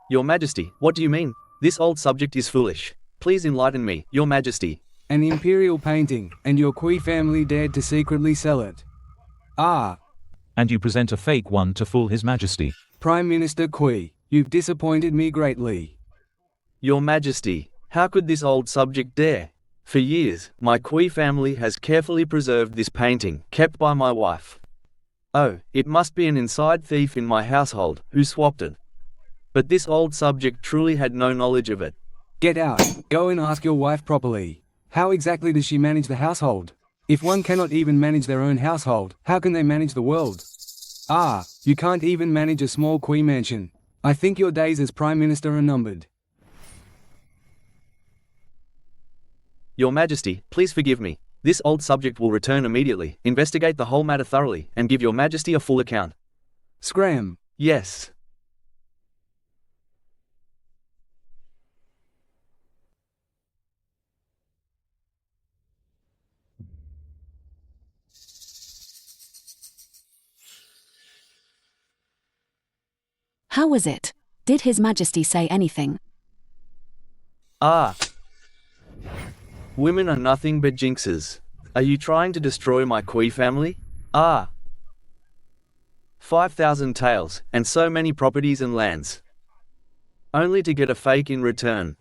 Your Majesty, what do you mean? This old subject is foolish. Please enlighten me, Your Majesty. An imperial painting, and your Kui family dared to secretly sell it. Ah. And you present a fake one to fool His Majesty. Prime Minister Kui, you've disappointed me greatly. Your Majesty, how could this old subject dare? For years, my Kui family has carefully preserved this painting, kept by my wife. Oh, it must be an inside thief in my household, who swapped it. But this old subject truly had no knowledge of it. Get out. Go and ask your wife properly. How exactly does she manage the household? If one cannot even manage their own household, how can they manage the world? Ah, you can't even manage a small Kui mansion. I think your days as Prime Minister are numbered. Your Majesty, please forgive me. This old subject will return immediately, investigate the whole matter thoroughly, and give Your Majesty a full account. Scram. Yes. How was it? Did His Majesty say anything? Ah. Women are nothing but jinxes. Are you trying to destroy my Kui family? Ah. 5,000 taels, and so many properties and lands. Only to get a fake in return.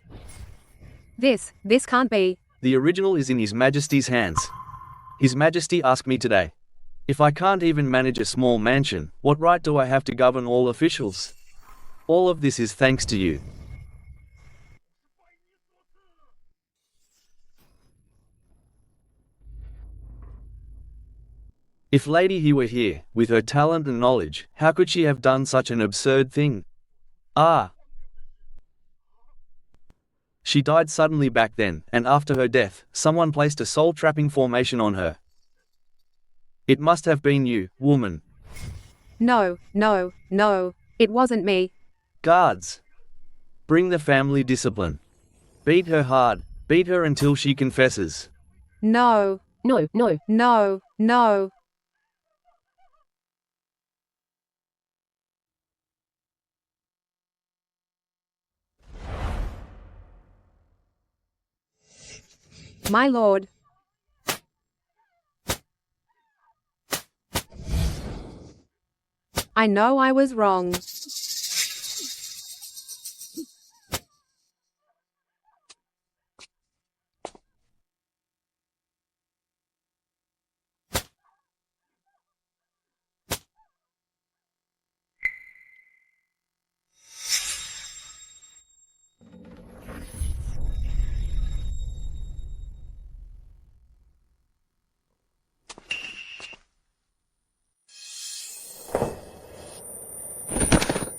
This can't be. The original is in His Majesty's hands. His Majesty asked me today. If I can't even manage a small mansion, what right do I have to govern all officials? All of this is thanks to you. If Lady He were here, with her talent and knowledge, how could she have done such an absurd thing? Ah. She died suddenly back then, and after her death, someone placed a soul-trapping formation on her. It must have been you, woman. No, no, no, it wasn't me. Guards! Bring the family discipline. Beat her hard, beat her until she confesses. No, No, no. no, no. My lord. I know I was wrong.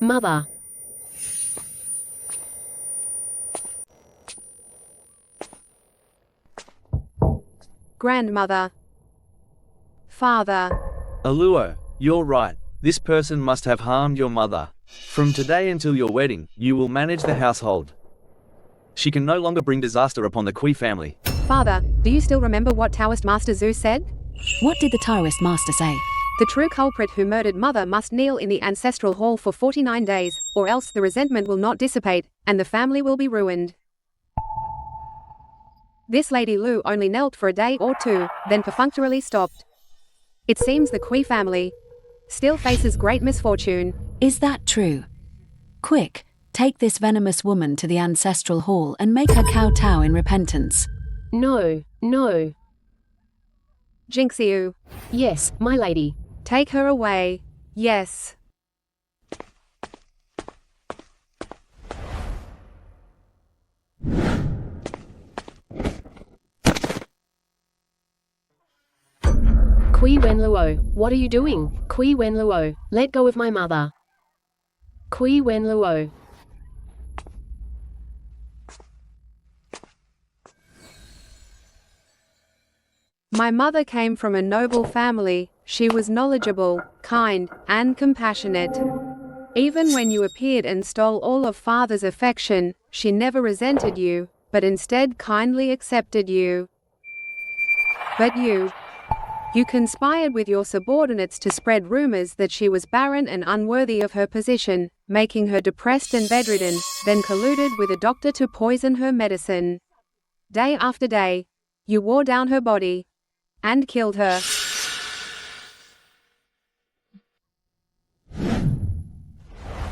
Mother. Grandmother. Father. Aluo, you're right. This person must have harmed your mother. From today until your wedding, you will manage the household. She can no longer bring disaster upon the Kui family. Father, do you still remember what Taoist Master Zhu said? What did the Taoist master say? The true culprit who murdered mother must kneel in the ancestral hall for 49 days, or else the resentment will not dissipate, and the family will be ruined. This Lady Lu only knelt for a day or two, then perfunctorily stopped. It seems the Kui family still faces great misfortune. Is that true? Quick, take this venomous woman to the ancestral hall and make her kowtow in repentance. No, no. Jinxiu. Yes, my lady. Take her away. Yes. Kui Wenluo, what are you doing? Kui Wenluo, let go of my mother. Kui Wenluo. My mother came from a noble family. She was knowledgeable, kind, and compassionate. Even when you appeared and stole all of father's affection, she never resented you, but instead kindly accepted you. But you conspired with your subordinates to spread rumors that she was barren and unworthy of her position, making her depressed and bedridden, then colluded with a doctor to poison her medicine. Day after day, you wore down her body and killed her.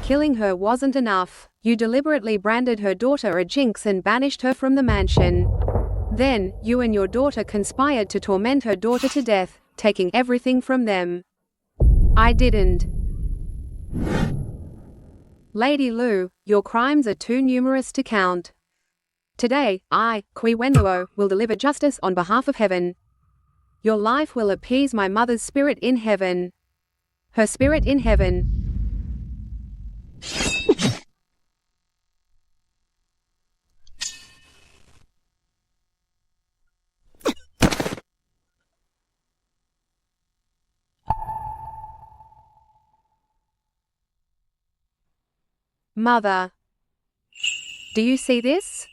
Killing her wasn't enough. You deliberately branded her daughter a jinx and banished her from the mansion. Then, you and your daughter conspired to torment her daughter to death, taking everything from them. I didn't. Lady Lu, your crimes are too numerous to count. Today, I, Kui Wenluo, will deliver justice on behalf of heaven. Your life will appease my mother's spirit in heaven. Her spirit in heaven. Mother. Do you see this?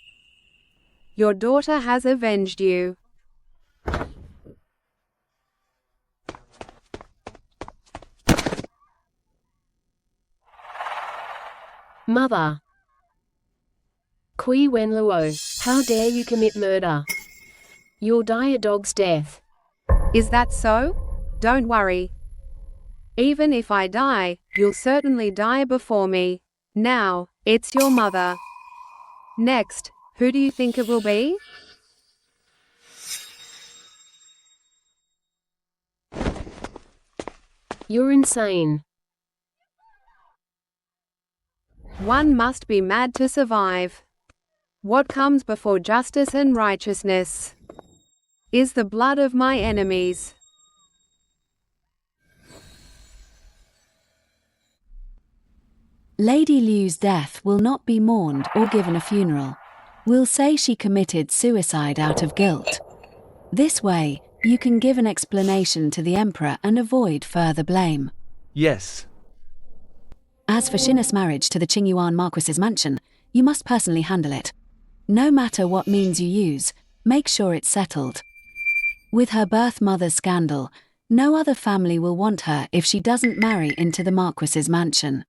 Your daughter has avenged you. Mother. Kui Wenluo, how dare you commit murder? You'll die a dog's death. Is that so? Don't worry. Even if I die, you'll certainly die before me. Now, it's your mother. Next, who do you think it will be? You're insane. One must be mad to survive. What comes before justice and righteousness is the blood of my enemies. Lady Lu's death will not be mourned or given a funeral. We'll say she committed suicide out of guilt. This way, you can give an explanation to the Emperor and avoid further blame. Yes. As for Shinna's marriage to the Qingyuan Marquis's mansion, you must personally handle it. No matter what means you use, make sure it's settled. With her birth mother's scandal, no other family will want her if she doesn't marry into the Marquis's mansion.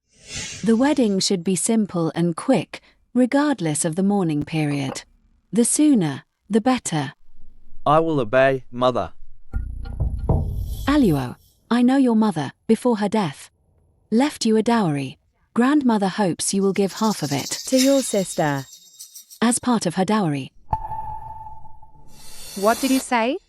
The wedding should be simple and quick, regardless of the mourning period. The sooner, the better. I will obey, mother. Aluo, I know your mother, before her death, left you a dowry. Grandmother hopes you will give half of it to your sister as part of her dowry. What did you say?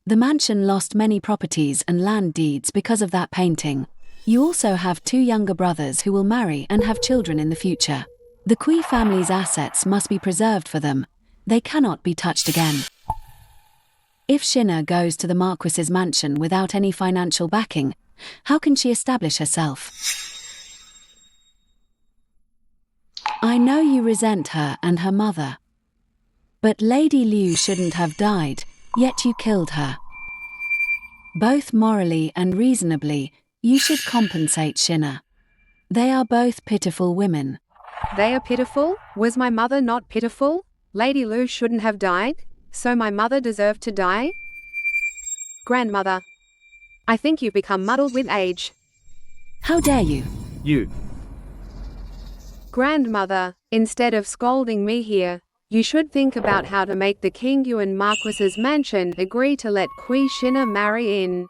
The mansion lost many properties and land deeds because of that painting. You also have 2 younger brothers who will marry and have children in the future. The Kui family's assets must be preserved for them. They cannot be touched again. If Shinna goes to the Marquis's mansion without any financial backing, how can she establish herself? I know you resent her and her mother. But Lady Liu shouldn't have died, yet you killed her. Both morally and reasonably, you should compensate Shinna. They are both pitiful women. They are pitiful? Was my mother not pitiful? Lady Liu shouldn't have died, so my mother deserved to die? Grandmother, I think you've become muddled with age. How dare you? You. Grandmother, instead of scolding me here, you should think about how to make the Qingyuan Marquis's mansion agree to let Kui Shinna marry in.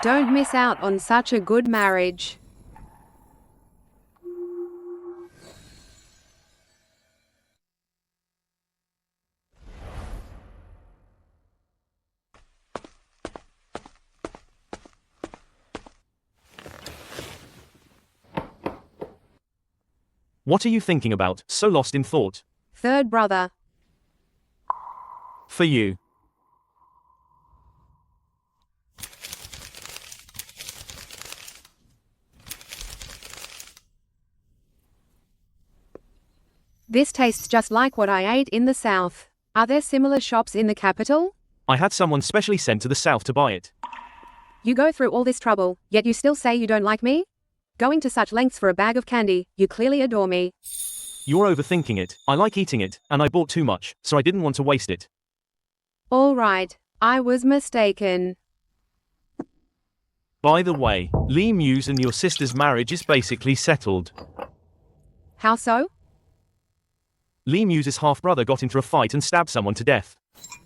Don't miss out on such a good marriage. What are you thinking about, so lost in thought? Third brother. For you. This tastes just like what I ate in the south. Are there similar shops in the capital? I had someone specially sent to the south to buy it. You go through all this trouble, yet you still say you don't like me? Going to such lengths for a bag of candy, you clearly adore me. You're overthinking it. I like eating it, and I bought too much, so I didn't want to waste it. All right, I was mistaken. By the way, Li Mu's and your sister's marriage is basically settled. How so? Li Mu's half-brother got into a fight and stabbed someone to death.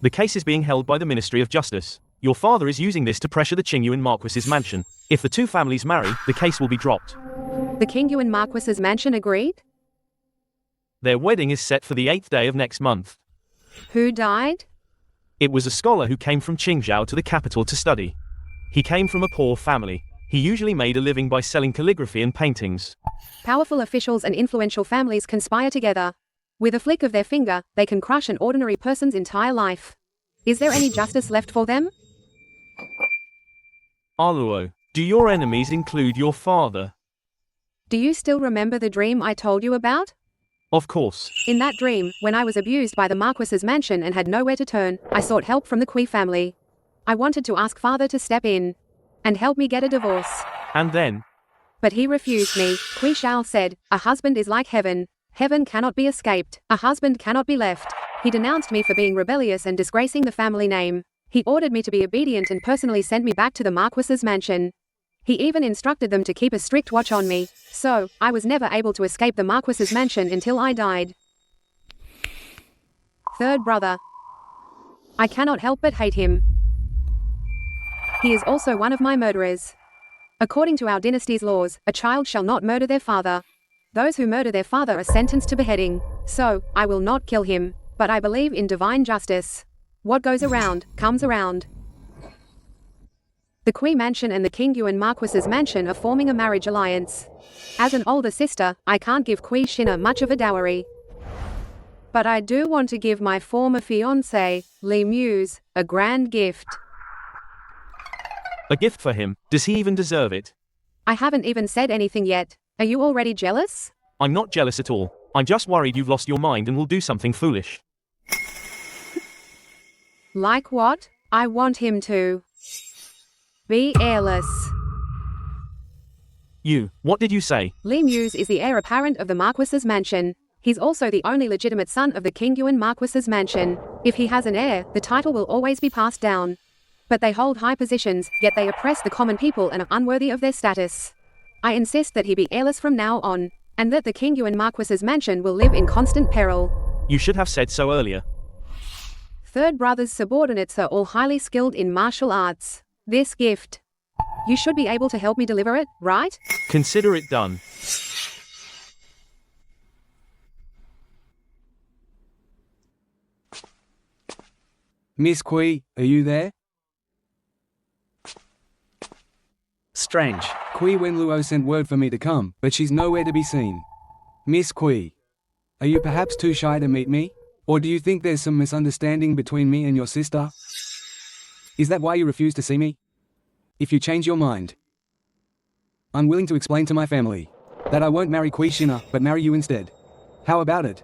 The case is being held by the Ministry of Justice. Your father is using this to pressure the Qingyuan Marquis's mansion. If the 2 families marry, the case will be dropped. The Qingyuan Marquis's mansion agreed? Their wedding is set for the 8th day of next month. Who died? It was a scholar who came from Qingzhou to the capital to study. He came from a poor family. He usually made a living by selling calligraphy and paintings. Powerful officials and influential families conspire together. With a flick of their finger, they can crush an ordinary person's entire life. Is there any justice left for them? Aluo, do your enemies include your father? Do you still remember the dream I told you about? Of course. In that dream, when I was abused by the Marquis's mansion and had nowhere to turn, I sought help from the Kui family. I wanted to ask father to step in and help me get a divorce. And then? But he refused me. Kui Shao said, "A husband is like heaven. Heaven cannot be escaped. A husband cannot be left." He denounced me for being rebellious and disgracing the family name. He ordered me to be obedient and personally sent me back to the Marquis's mansion. He even instructed them to keep a strict watch on me, so I was never able to escape the Marquis's mansion until I died. Third brother. I cannot help but hate him. He is also one of my murderers. According to our dynasty's laws, a child shall not murder their father. Those who murder their father are sentenced to beheading. So, I will not kill him, but I believe in divine justice. What goes around, comes around. The Kui mansion and the Qingyuan Marquis's mansion are forming a marriage alliance. As an older sister, I can't give Kui Shinna much of a dowry. But I do want to give my former fiancé, Li Muse, a grand gift. A gift for him? Does he even deserve it? I haven't even said anything yet. Are you already jealous? I'm not jealous at all. I'm just worried you've lost your mind and will do something foolish. Like what? I want him to be heirless. What did you say? Li Muse is the heir apparent of the Marquis's mansion. He's also the only legitimate son of the King Yuan Marquis's mansion. If he has an heir, the title will always be passed down. But they hold high positions, yet they oppress the common people and are unworthy of their status. I insist that he be heirless from now on, and that the King Yuan Marquis's mansion will live in constant peril. You should have said so earlier. Third brother's subordinates are all highly skilled in martial arts. This gift. You should be able to help me deliver it, right? Consider it done. Miss Kui, are you there? Strange. Kui Wenluo sent word for me to come, but she's nowhere to be seen. Miss Kui, are you perhaps too shy to meet me? Or do you think there's some misunderstanding between me and your sister? Is that why you refuse to see me? If you change your mind, I'm willing to explain to my family that I won't marry Kui Shina, but marry you instead. How about it?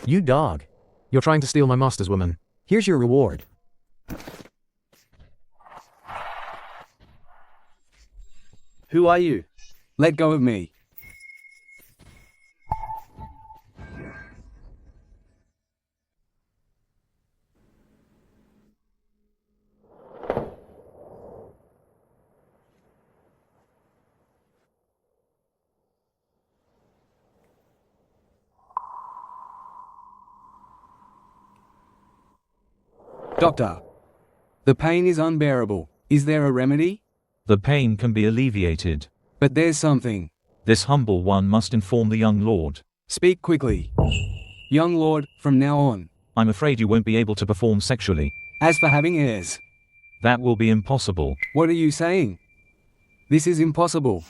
You dog. You're trying to steal my master's woman. Here's your reward. Who are you? Let go of me. Doctor, the pain is unbearable. Is there a remedy? The pain can be alleviated. But there's something. This humble one must inform the young lord. Speak quickly. Young lord, from now on. I'm afraid you won't be able to perform sexually. As for having heirs. That will be impossible. What are you saying? This is impossible.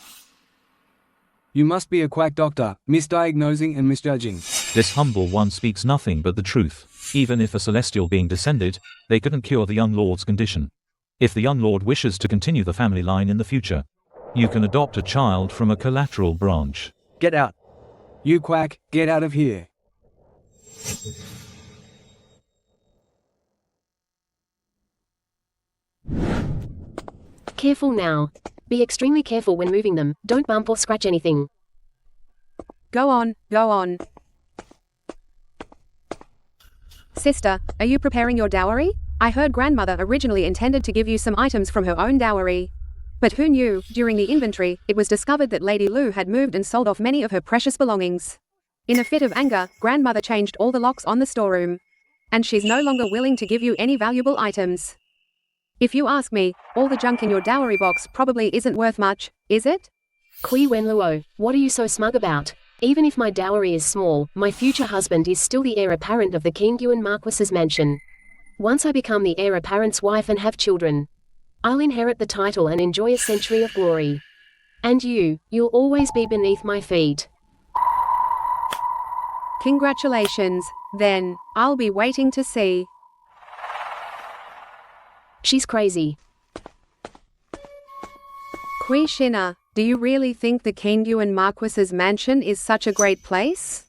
You must be a quack doctor, misdiagnosing and misjudging. This humble one speaks nothing but the truth. Even if a celestial being descended, they couldn't cure the young lord's condition. If the young lord wishes to continue the family line in the future, you can adopt a child from a collateral branch. Get out. You quack, get out of here. Careful now. Be extremely careful when moving them. Don't bump or scratch anything. Go on, go on. Sister, are you preparing your dowry? I heard grandmother originally intended to give you some items from her own dowry. But who knew, during the inventory, it was discovered that Lady Lu had moved and sold off many of her precious belongings. In a fit of anger, grandmother changed all the locks on the storeroom. And she's no longer willing to give you any valuable items. If you ask me, all the junk in your dowry box probably isn't worth much, is it? Kui Wenluo, what are you so smug about? Even if my dowry is small, my future husband is still the heir apparent of the King Yuan Marquis's mansion. Once I become the heir apparent's wife and have children, I'll inherit the title and enjoy a century of glory. And you'll always be beneath my feet. Congratulations, then. I'll be waiting to see. She's crazy. Kui Shina, do you really think the King Yuan Marquis's mansion is such a great place?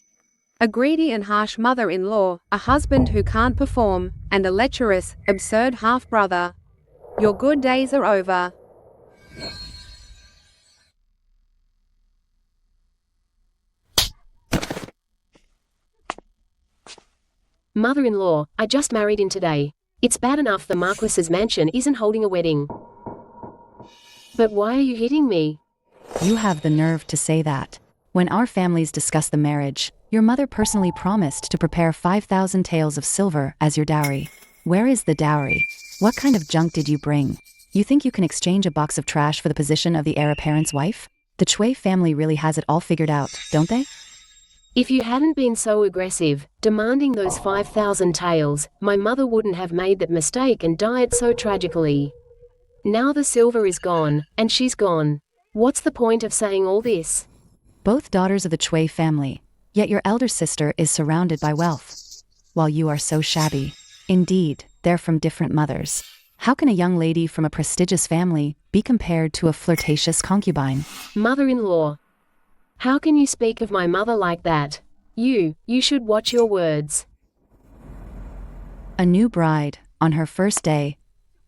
A greedy and harsh mother-in-law, a husband who can't perform, and a lecherous, absurd half-brother. Your good days are over. Mother-in-law, I just married in today. It's bad enough the Marquis's mansion isn't holding a wedding. But why are you hitting me? You have the nerve to say that. When our families discussed the marriage, your mother personally promised to prepare 5,000 taels of silver as your dowry. Where is the dowry? What kind of junk did you bring? You think you can exchange a box of trash for the position of the heir apparent's wife? The Chui family really has it all figured out, don't they? If you hadn't been so aggressive, demanding those 5,000 taels, my mother wouldn't have made that mistake and died so tragically. Now the silver is gone, and she's gone. What's the point of saying all this? Both daughters of the Chui family, yet your elder sister is surrounded by wealth, while you are so shabby. Indeed, they're from different mothers. How can a young lady from a prestigious family be compared to a flirtatious concubine? Mother-in-law, How can you speak of my mother like that? You should watch your words. A new bride, on her first day,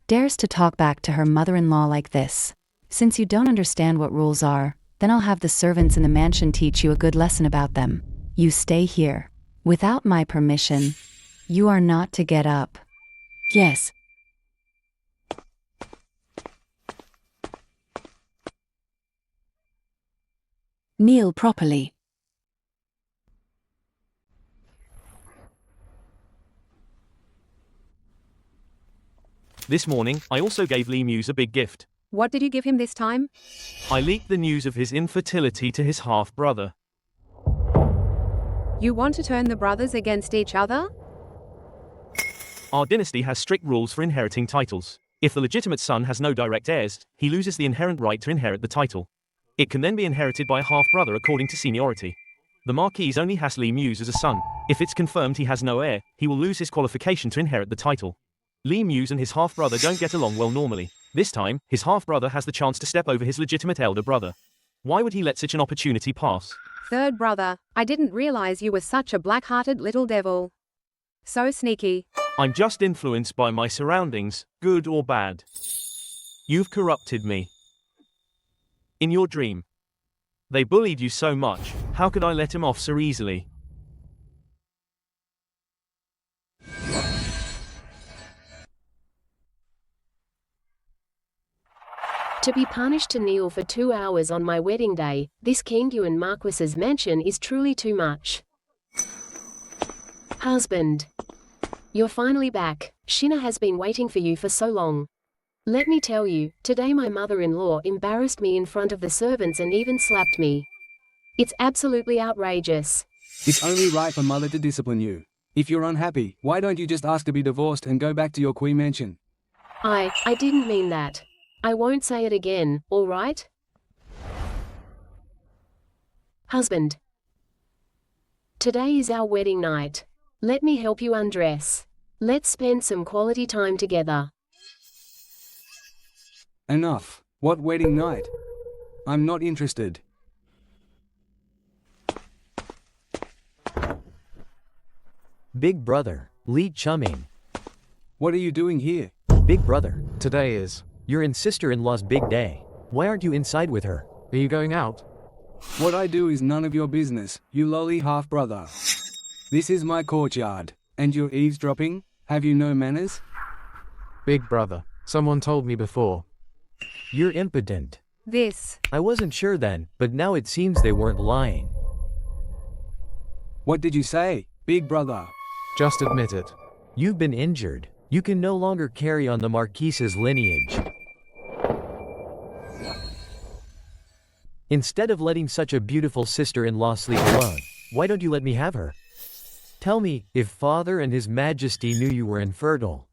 dares to talk back to her mother-in-law like this. Since you don't understand what rules are, then I'll have the servants in the mansion teach you a good lesson about them. You stay here. Without my permission, you are not to get up. Yes. Kneel properly. This morning, I also gave Lee Muse a big gift. What did you give him this time? I leaked the news of his infertility to his half-brother. You want to turn the brothers against each other? Our dynasty has strict rules for inheriting titles. If the legitimate son has no direct heirs, he loses the inherent right to inherit the title. It can then be inherited by a half-brother according to seniority. The Marquis only has Lee Muse as a son. If it's confirmed he has no heir, he will lose his qualification to inherit the title. Lee Muse and his half-brother don't get along well normally. This time, his half-brother has the chance to step over his legitimate elder brother. Why would he let such an opportunity pass? Third brother, I didn't realize you were such a black-hearted little devil. So sneaky. I'm just influenced by my surroundings, good or bad. You've corrupted me. In your dream. They bullied you so much, how could I let him off so easily? To be punished to kneel for 2 hours on my wedding day, this Kingyuan Marquis's mansion is truly too much. Husband. You're finally back. Shina has been waiting for you for so long. Let me tell you, today my mother-in-law embarrassed me in front of the servants and even slapped me. It's absolutely outrageous. It's only right for mother to discipline you. If you're unhappy, why don't you just ask to be divorced and go back to your Kui mansion? I didn't mean that. I won't say it again, all right? Husband. Today is our wedding night. Let me help you undress. Let's spend some quality time together. Enough. What wedding night? I'm not interested. Big brother, Lee Chumming. What are you doing here? Big brother. Today is. You're in sister-in-law's big day. Why aren't you inside with her? Are you going out? What I do is none of your business, you lolly half-brother. This is my courtyard. And you're eavesdropping? Have you no manners? Big brother. Someone told me before. You're impotent. This. I wasn't sure then, but now it seems they weren't lying. What did you say, big brother? Just admit it. You've been injured. You can no longer carry on the Marquise's lineage. Instead of letting such a beautiful sister-in-law sleep alone, why don't you let me have her? Tell me, if Father and His Majesty knew you were infertile,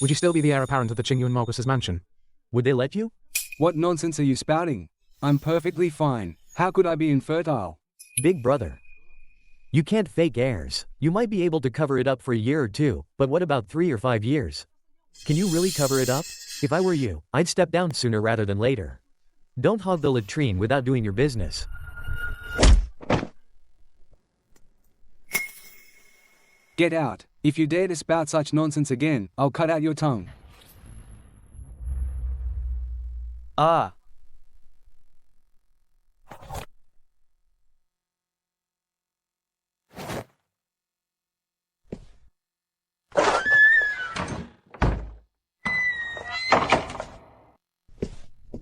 would you still be the heir apparent of the Qingyuan Marquis's mansion? would they let you? What nonsense are you spouting? I'm perfectly fine. How could I be infertile? Big brother. You can't fake heirs. You might be able to cover it up for a year or two, but what about 3 or 5 years? Can you really cover it up? If I were you, I'd step down sooner rather than later. Don't hog the latrine without doing your business. Get out. If you dare to spout such nonsense again, I'll cut out your tongue. Ah.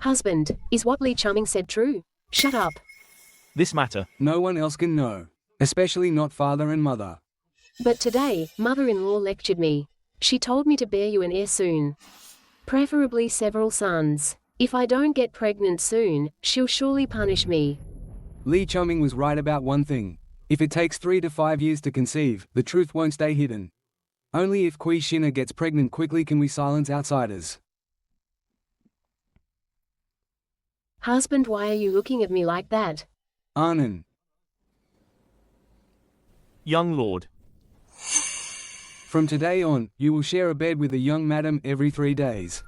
Husband, is what Lee Chumming said true? Shut up. This matter. No one else can know. Especially not father and mother. But today, mother-in-law lectured me. She told me to bear you an heir soon. Preferably several sons. If I don't get pregnant soon, she'll surely punish me. Lee Chumming was right about one thing. If it takes 3 to 5 years to conceive, the truth won't stay hidden. Only if Kui Shina gets pregnant quickly can we silence outsiders. Husband, why are you looking at me like that? Arnon. Young lord. From today on, you will share a bed with a young madam every 3 days.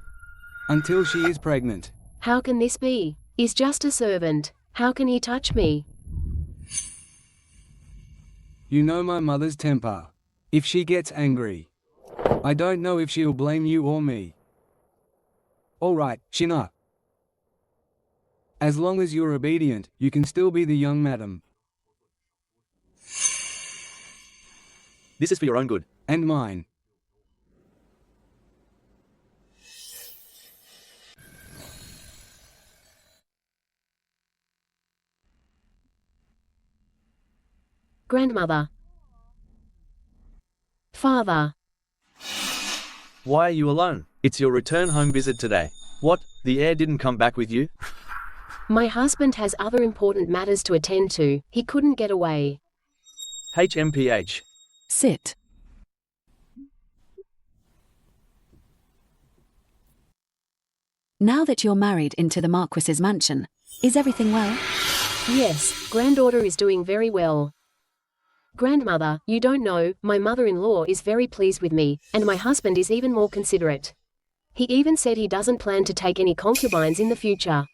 Until she is pregnant. How can this be? Is just a servant. How can he touch me? You know my mother's temper. If she gets angry, I don't know if she'll blame you or me. All right, Shina. As long as you're obedient, you can still be the young madam. This is for your own good. And mine. Grandmother. Father. Why are you alone? It's your return home visit today. What, the heir didn't come back with you? My husband has other important matters to attend to. He couldn't get away. HMPH. Sit. Now that you're married into the Marquis's mansion, is everything well? Yes, granddaughter is doing very well. Grandmother, you don't know, my mother-in-law is very pleased with me, and my husband is even more considerate. He even said he doesn't plan to take any concubines in the future.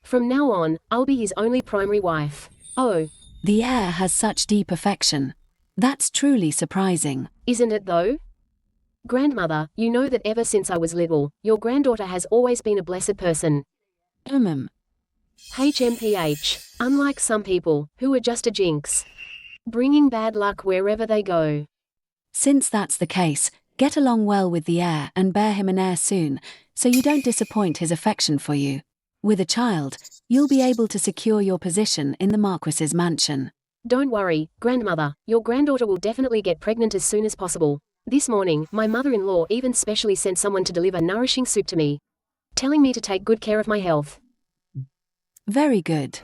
From now on, I'll be his only primary wife. Oh. The heir has such deep affection. That's truly surprising. Isn't it though? Grandmother, you know that ever since I was little, your granddaughter has always been a blessed person. HMPH, unlike some people, who are just a jinx. Bringing bad luck wherever they go. Since that's the case, get along well with the heir and bear him an heir soon, so you don't disappoint his affection for you. With a child, you'll be able to secure your position in the Marquis's mansion. Don't worry, Grandmother, your granddaughter will definitely get pregnant as soon as possible. This morning, my mother-in-law even specially sent someone to deliver nourishing soup to me, telling me to take good care of my health. Very good.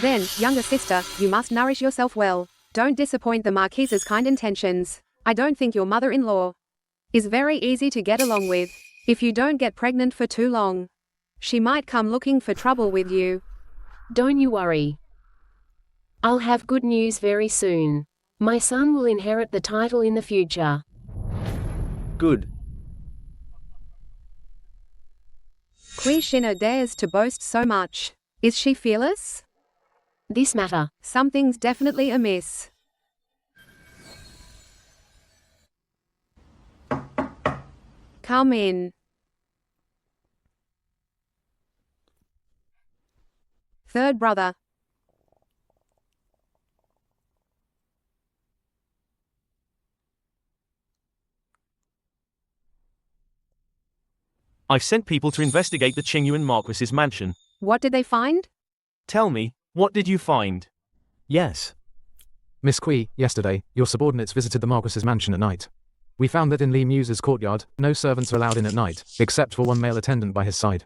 Then, younger sister, you must nourish yourself well. Don't disappoint the Marquise's kind intentions. I don't think your mother-in-law is very easy to get along with. If you don't get pregnant for too long, she might come looking for trouble with you. Don't you worry. I'll have good news very soon. My son will inherit the title in the future. Good. Quishina dares to boast so much. Is she fearless? This matter. Something's definitely amiss. Come in. Third brother. I've sent people to investigate the Qingyuan Marquis's mansion. What did they find? Tell me, what did you find? Yes. Miss Kui, yesterday, your subordinates visited the Marquis's mansion at night. We found that in Li Muse's courtyard, no servants are allowed in at night, except for one male attendant by his side.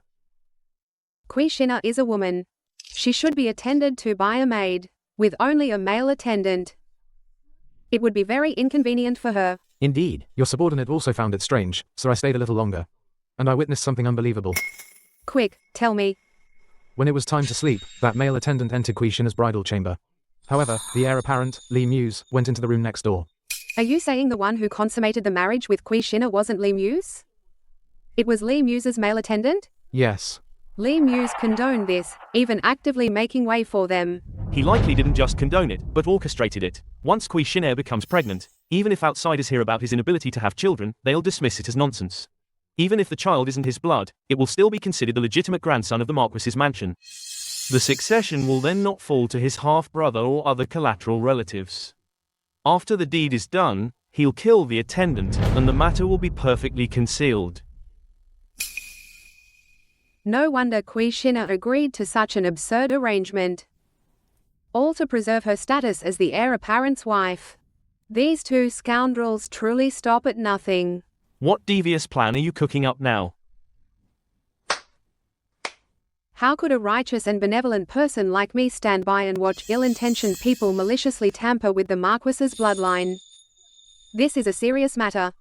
Quishina is a woman. She should be attended to by a maid, with only a male attendant. It would be very inconvenient for her. Indeed. Your subordinate also found it strange, so I stayed a little longer. And I witnessed something unbelievable. Quick, tell me. When it was time to sleep, that male attendant entered Quishina's bridal chamber. However, the heir apparent, Li Muse, went into the room next door. Are you saying the one who consummated the marriage with Quishina wasn't Li Muse? It was Li Muse's male attendant? Yes. Li Muse condoned this, even actively making way for them. He likely didn't just condone it, but orchestrated it. Once Quishina becomes pregnant, even if outsiders hear about his inability to have children, they'll dismiss it as nonsense. Even if the child isn't his blood, it will still be considered a legitimate grandson of the Marquis's mansion. The succession will then not fall to his half-brother or other collateral relatives. After the deed is done, he'll kill the attendant, and the matter will be perfectly concealed. No wonder Quishina agreed to such an absurd arrangement. All to preserve her status as the heir apparent's wife. These two scoundrels truly stop at nothing. What devious plan are you cooking up now? How could a righteous and benevolent person like me stand by and watch ill-intentioned people maliciously tamper with the Marquis's bloodline? This is a serious matter.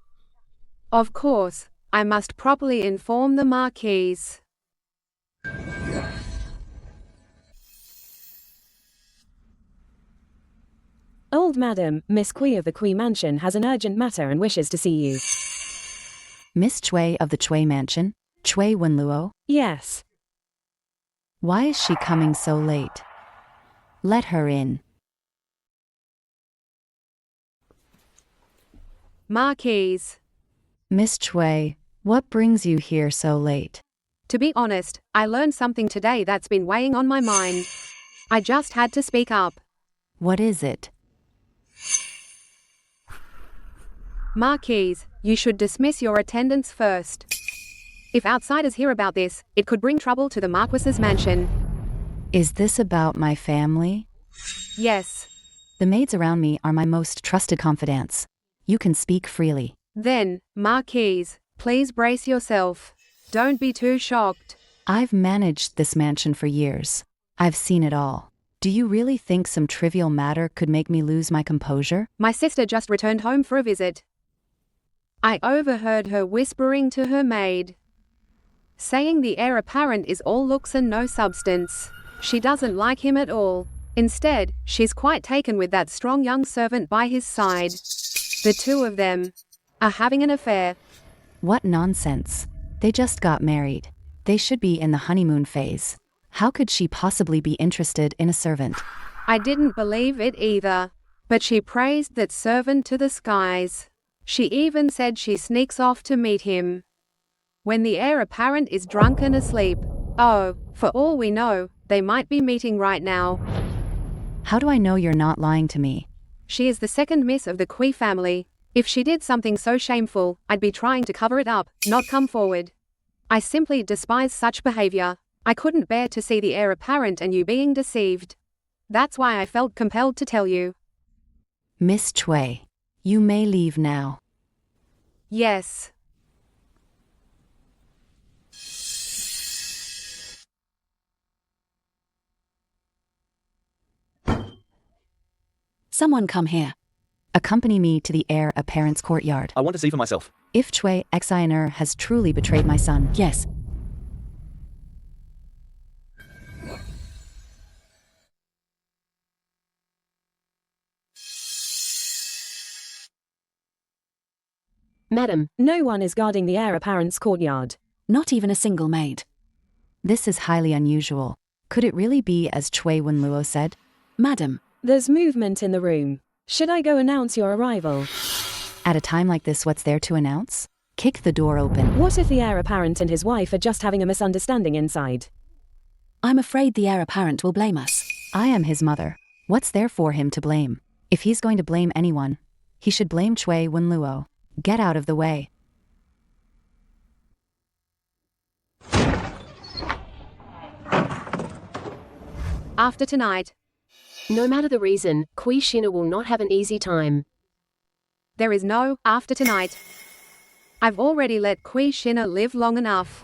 Of course, I must properly inform the Marquise. Old Madam, Miss Kui of the Kui Mansion has an urgent matter and wishes to see you. Miss Chui of the Chui Mansion? Chui Wenluo? Yes. Why is she coming so late? Let her in. Marquise. Miss Chui, what brings you here so late? To be honest, I learned something today that's been weighing on my mind. I just had to speak up. What is it? Marquise, you should dismiss your attendants first. If outsiders hear about this, it could bring trouble to the Marquis's mansion. Is this about my family? Yes. The maids around me are my most trusted confidants. You can speak freely. Then, Marquise, please brace yourself. Don't be too shocked. I've managed this mansion for years. I've seen it all. Do you really think some trivial matter could make me lose my composure? My sister just returned home for a visit. I overheard her whispering to her maid, saying the heir apparent is all looks and no substance. She doesn't like him at all. Instead, she's quite taken with that strong young servant by his side. The two of them are having an affair. What nonsense. They just got married. They should be in the honeymoon phase. How could she possibly be interested in a servant? I didn't believe it either. But she praised that servant to the skies. She even said she sneaks off to meet him when the heir apparent is drunk and asleep. Oh, for all we know, they might be meeting right now. How do I know you're not lying to me? She is the second miss of the Kui family. If she did something so shameful, I'd be trying to cover it up, not come forward. I simply despise such behavior. I couldn't bear to see the heir apparent and you being deceived. That's why I felt compelled to tell you. Miss Chui, you may leave now. Yes. Someone come here. Accompany me to the heir apparent's courtyard. I want to see for myself. If Chui Xiner has truly betrayed my son, Yes. Madam, No one is guarding the heir apparent's courtyard. Not even a single maid. this is highly unusual. Could it really be as Chui Wenluo said? Madam, There's movement in the room. Should I go announce your arrival? At a time like this, what's there to announce? Kick the door open. What if the heir apparent and his wife are just having a misunderstanding inside? I'm afraid the heir apparent will blame us. I am his mother. What's there for him to blame? If he's going to blame anyone, he should blame Chui Wenluo. Get out of the way. After tonight, no matter the reason, Kui Shina will not have an easy time. there is no after tonight. I've already let Kui Shina live long enough.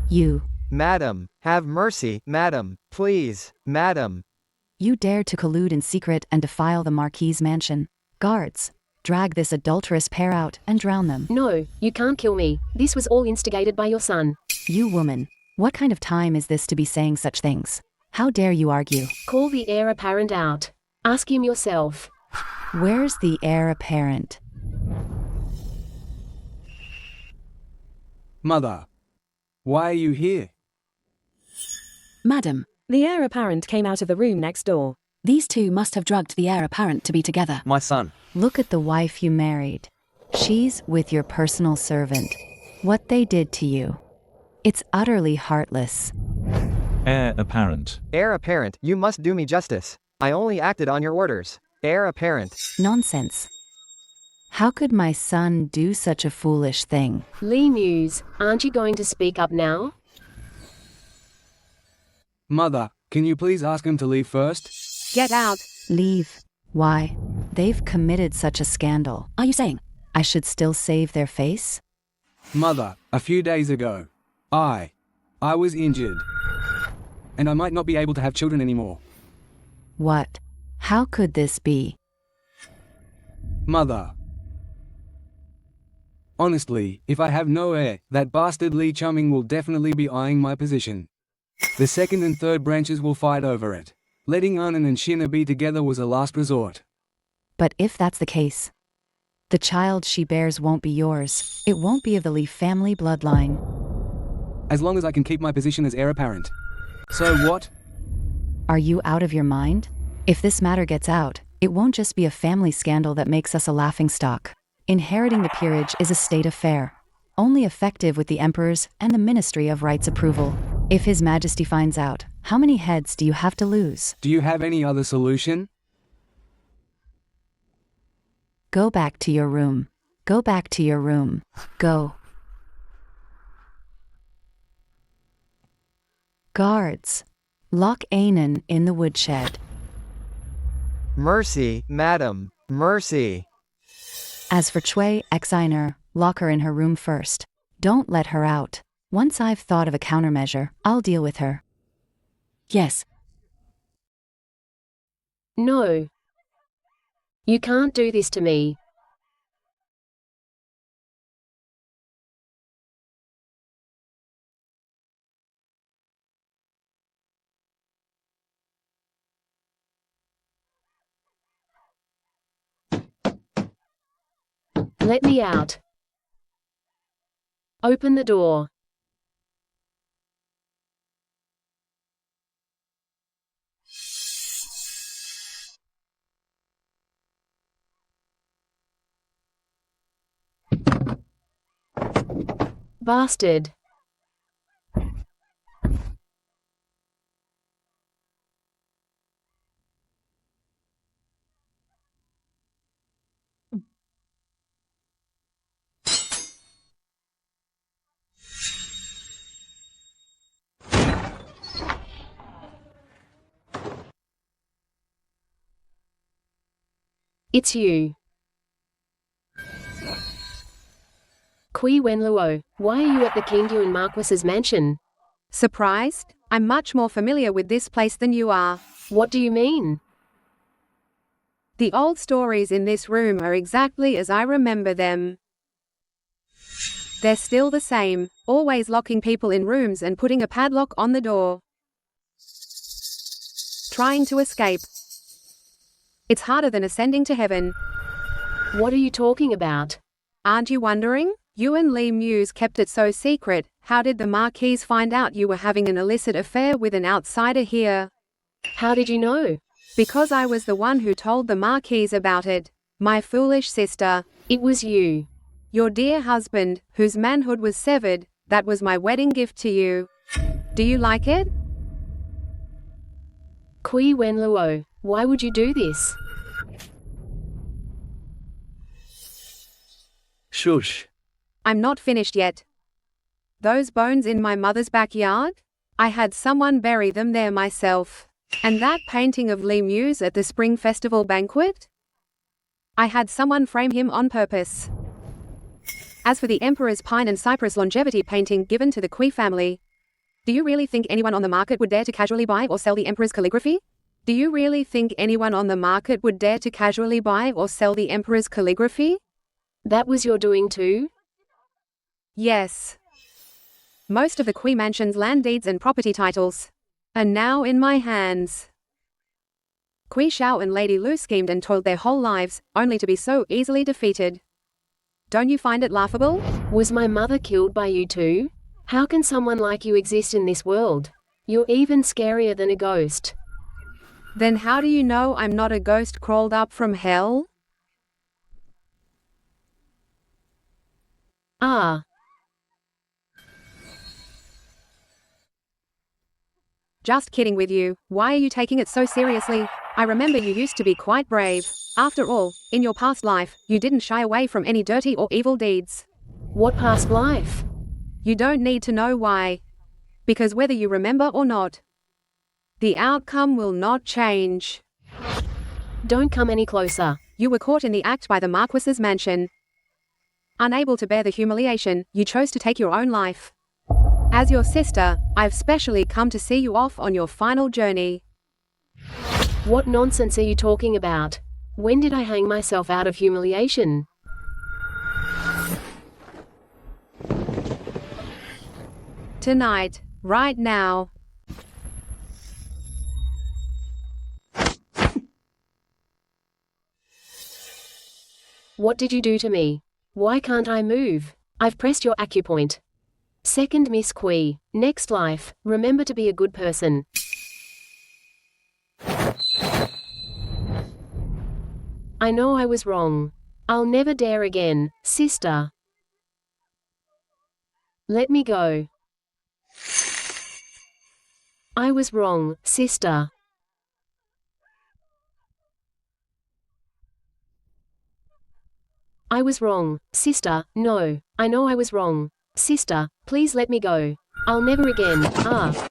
You. Madam, have mercy, madam, please, madam. You dared to collude in secret and defile the Marquis' mansion. Guards, drag this adulterous pair out and drown them. No, you can't kill me. This was all instigated by your son. You woman, what kind of time is this to be saying such things? How dare you argue? Call the heir apparent out. Ask him yourself. Where's the heir apparent? Mother, why are you here? Madam, The heir apparent came out of the room next door. these two must have drugged the heir apparent to be together. My son. Look at the wife you married. She's with your personal servant. What they did to you. It's utterly heartless. Heir apparent. Heir apparent, you must do me justice. I only acted on your orders. Heir apparent. Nonsense. How could my son do such a foolish thing? Lee Muse, aren't you going to speak up now? Mother, can you please ask him to leave first? Get out. Leave. Why? They've committed such a scandal. Are you saying? I should still save their face? Mother, a few days ago, I was injured. And I might not be able to have children anymore. What? How could this be? Mother. Honestly, if I have no heir, that bastard Li Chumming will definitely be eyeing my position. The second and third branches will fight over it. Letting Annan and Shina be together was a last resort. But if that's the case, the child she bears won't be yours. It won't be of the Li family bloodline. As long as I can keep my position as heir apparent. So what? Are you out of your mind? If this matter gets out, it won't just be a family scandal that makes us a laughingstock. Inheriting the peerage is a state affair, only effective with the emperor's and the Ministry of Right's approval. If His Majesty finds out, how many heads do you have to lose? Do you have any other solution? Go back to your room. Go back to your room. Go. Guards, lock Anan in the woodshed. Mercy, madam, mercy. As for Chui Exiner, lock her in her room first. Don't let her out. Once I've thought of a countermeasure, I'll deal with her. Yes. No. You can't do this to me. Let me out. Open the door. Bastard. It's you. Kui Wenluo, why are you at the Kingyuan Marquis's mansion? Surprised? I'm much more familiar with this place than you are. What do you mean? The old stories in this room are exactly as I remember them. They're still the same, always locking people in rooms and putting a padlock on the door. Trying to escape. It's harder than ascending to heaven. What are you talking about? Aren't you wondering? You and Lee Muse kept it so secret. How did the Marquise find out you were having an illicit affair with an outsider here? How did you know? Because I was the one who told the Marquise about it. My foolish sister. It was you. Your dear husband, whose manhood was severed. That was my wedding gift to you. Do you like it? Kui Wenluo, why would you do this? Shush. I'm not finished yet. Those bones in my mother's backyard? I had someone bury them there myself. And that painting of Lee Muse at the Spring Festival banquet? I had someone frame him on purpose. As for the Emperor's Pine and Cypress longevity painting given to the Kui family, do you really think anyone on the market would dare to casually buy or sell the Emperor's calligraphy? Do you really think anyone on the market would dare to casually buy or sell the Emperor's calligraphy? That was your doing too? Yes. Most of the Kui Mansion's land deeds and property titles are now in my hands. Kui Shao and Lady Lu schemed and toiled their whole lives, only to be so easily defeated. Don't you find it laughable? Was my mother killed by you too? How can someone like you exist in this world? You're even scarier than a ghost. Then how do you know I'm not a ghost crawled up from hell? Ah. Just kidding with you. Why are you taking it so seriously? I remember you used to be quite brave. After all, in your past life, you didn't shy away from any dirty or evil deeds. What past life? You don't need to know why. Because whether you remember or not, the outcome will not change. Don't come any closer. You were caught in the act by the Marquis's mansion. Unable to bear the humiliation, you chose to take your own life. As your sister, I've specially come to see you off on your final journey. What nonsense are you talking about? When did I hang myself out of humiliation? Tonight, right now. What did you do to me? Why can't I move? I've pressed your acupoint. Second Miss Kui, next life, remember to be a good person. I know I was wrong. I'll never dare again, sister. Let me go. I was wrong, sister. I was wrong, sister. No, I know I was wrong. Sister, please let me go. I'll never again. Ah.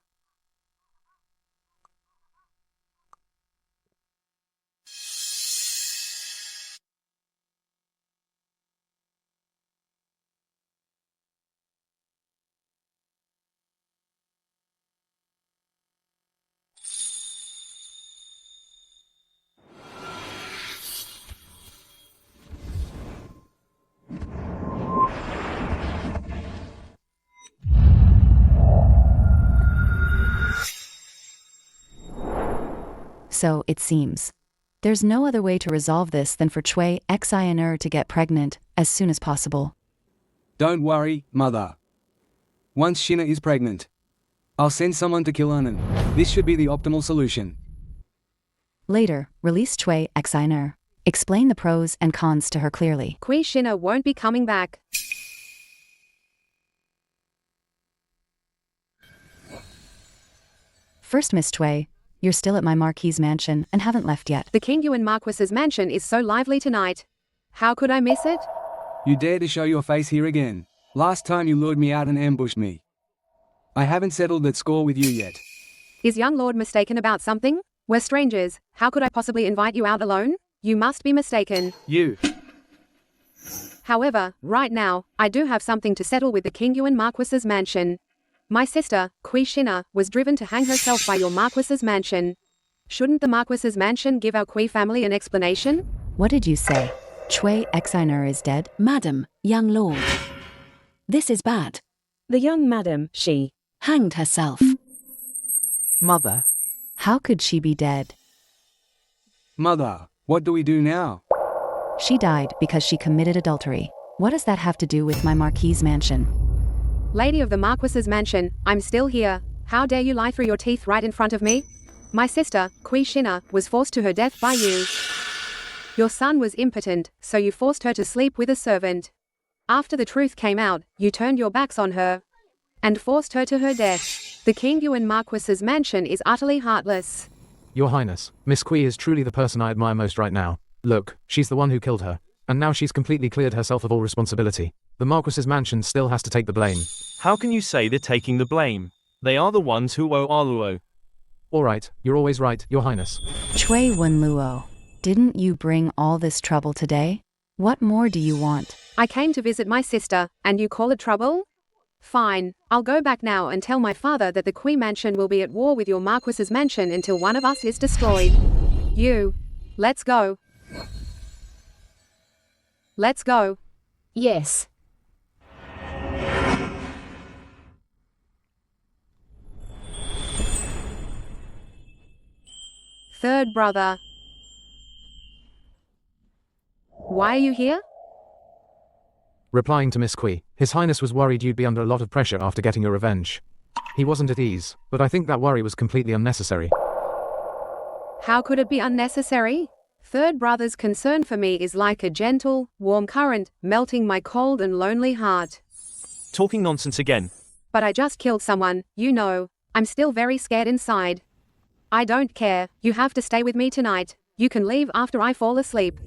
So, it seems. There's no other way to resolve this than for Chui Xiner to get pregnant as soon as possible. Don't worry, mother. Once Shina is pregnant, I'll send someone to kill Anan. This should be the optimal solution. Later, release Chui Xiner. Explain the pros and cons to her clearly. Kui Shina won't be coming back. First, Miss Chui, you're still at my Marquis's mansion and haven't left yet. The King Yuan Marquis's mansion is so lively tonight. How could I miss it? You dare to show your face here again. Last time you lured me out and ambushed me. I haven't settled that score with you yet. Is young lord mistaken about something? We're strangers. How could I possibly invite you out alone? You must be mistaken. You. However, right now, I do have something to settle with the King Yuan Marquis's mansion. My sister, Kui Shina, was driven to hang herself by your Marquis's mansion. Shouldn't the Marquis's mansion give our Kui family an explanation? What did you say? Chui Xiner is dead? Madam, young lord. This is bad. The young madam, she hanged herself. Mother. How could she be dead? Mother, what do we do now? She died because she committed adultery. What does that have to do with my Marquis's mansion? Lady of the Marquis's mansion, I'm still here. How dare you lie through your teeth right in front of me? My sister, Kui Shina, was forced to her death by you. Your son was impotent, so you forced her to sleep with a servant. After the truth came out, you turned your backs on her and forced her to her death. The King Yuan Marquis's mansion is utterly heartless. Your Highness, Miss Kui is truly the person I admire most right now. Look, she's the one who killed her, and now she's completely cleared herself of all responsibility. The Marquis's mansion still has to take the blame. How can you say they're taking the blame? They are the ones who owe Aluo. Alright, you're always right, Your Highness. Chui Wenluo, didn't you bring all this trouble today? What more do you want? I came to visit my sister, and you call it trouble? Fine, I'll go back now and tell my father that the Kui mansion will be at war with your Marquis's mansion until one of us is destroyed. Let's go. Let's go. Yes. Third brother. Why are you here? Replying to Miss Kui, His Highness was worried you'd be under a lot of pressure after getting your revenge. He wasn't at ease, but I think that worry was completely unnecessary. How could it be unnecessary? Third brother's concern for me is like a gentle, warm current, melting my cold and lonely heart. Talking nonsense again. But I just killed someone, you know. I'm still very scared inside. I don't care, you have to stay with me tonight. You can leave after I fall asleep.